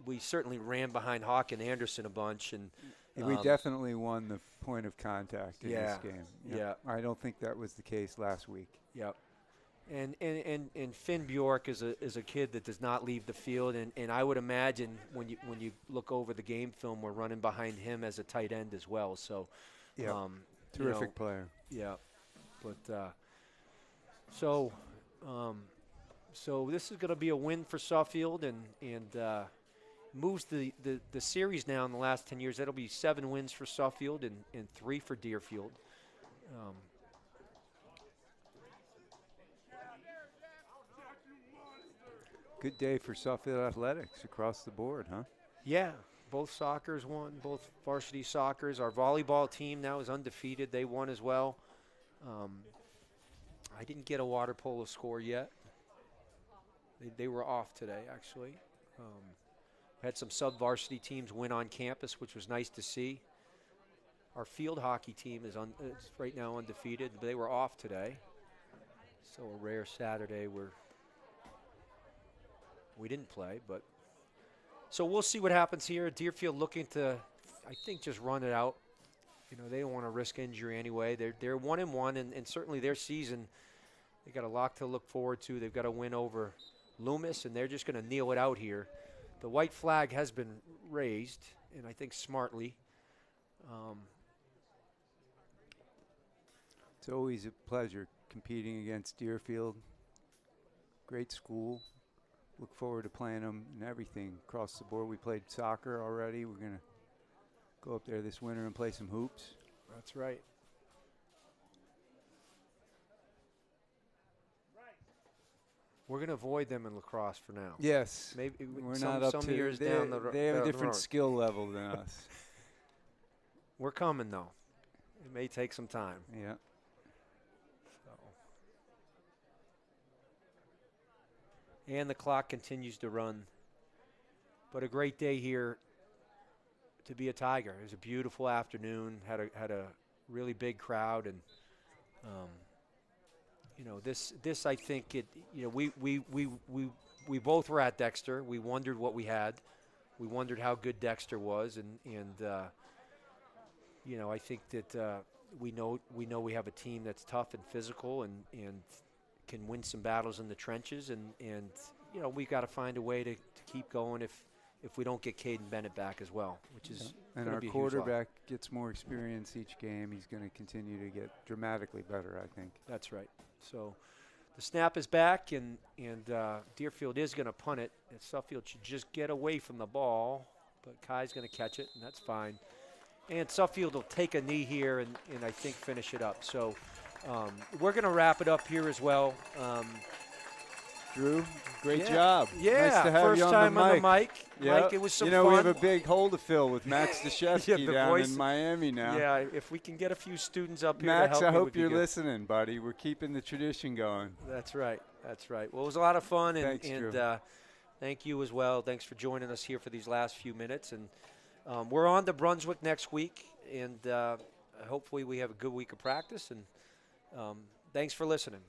we certainly ran behind Hawk and Anderson a bunch. And we definitely won the point of contact in this game. Yeah. I don't think that was the case last week. Yep. And Finn Bjork is a kid that does not leave the field, and I would imagine when you look over the game film, we're running behind him as a tight end as well. So, Yeah, terrific player. Yeah, but so so this is going to be a win for Suffield, and moves the series now in the last 10 years. That'll be 7 wins for Suffield and 3 for Deerfield. Good day for Suffield athletics across the board, huh? Yeah, both soccers won, both varsity soccers. Our volleyball team now is undefeated. They won as well. I didn't get a water polo score yet. They were off today, actually. Had some sub-varsity teams win on campus, which was nice to see. Our field hockey team is right now undefeated. They were off today. So a rare Saturday where we didn't play, but so we'll see what happens here. Deerfield looking to, I think, just run it out. You know, they don't want to risk injury anyway. They're 1-1, and certainly their season, they got a lot to look forward to. They've got a win over Loomis, and they're just going to kneel it out here. The white flag has been raised, and I think smartly. It's always a pleasure competing against Deerfield. Great school. Look forward to playing them and everything across the board. We played soccer already. We're going to go up there this winter and play some hoops. That's right. We're going to avoid them in lacrosse for now. Yes. Maybe we're some, not up some to years they, down the road. They have a different skill level than us. We're coming, though. It may take some time. Yeah. And the clock continues to run. But a great day here to be a Tiger. It was a beautiful afternoon. Had a really big crowd, and you know, this I think it. You know, we both were at Dexter. We wondered what we had. We wondered how good Dexter was, and you know, I think that we know we have a team that's tough and physical and can win some battles in the trenches, and you know, we've got to find a way to keep going if we don't get Caden Bennett back as well, which is and our quarterback gets more experience each game. He's going to continue to get dramatically better, I think. That's right. So the snap is back, and Deerfield is going to punt it, and Suffield should just get away from the ball, but Kai's going to catch it, and that's fine. And Suffield will take a knee here and I think finish it up. So we're going to wrap it up here as well. Drew, great job. Yeah, nice to have first you on time the on mic. the mic. Yep. Mike, it was some You know, fun. we have a big hole to fill with Max Deshevsky down voice, in Miami now. Yeah, if we can get a few students up here Max, to help I you, hope you're listening, buddy. We're keeping the tradition going. That's right. That's right. Well, it was a lot of fun, and, Thanks, Drew. Thank you as well. Thanks for joining us here for these last few minutes. And we're on to Brunswick next week, and hopefully we have a good week of practice. And thanks for listening.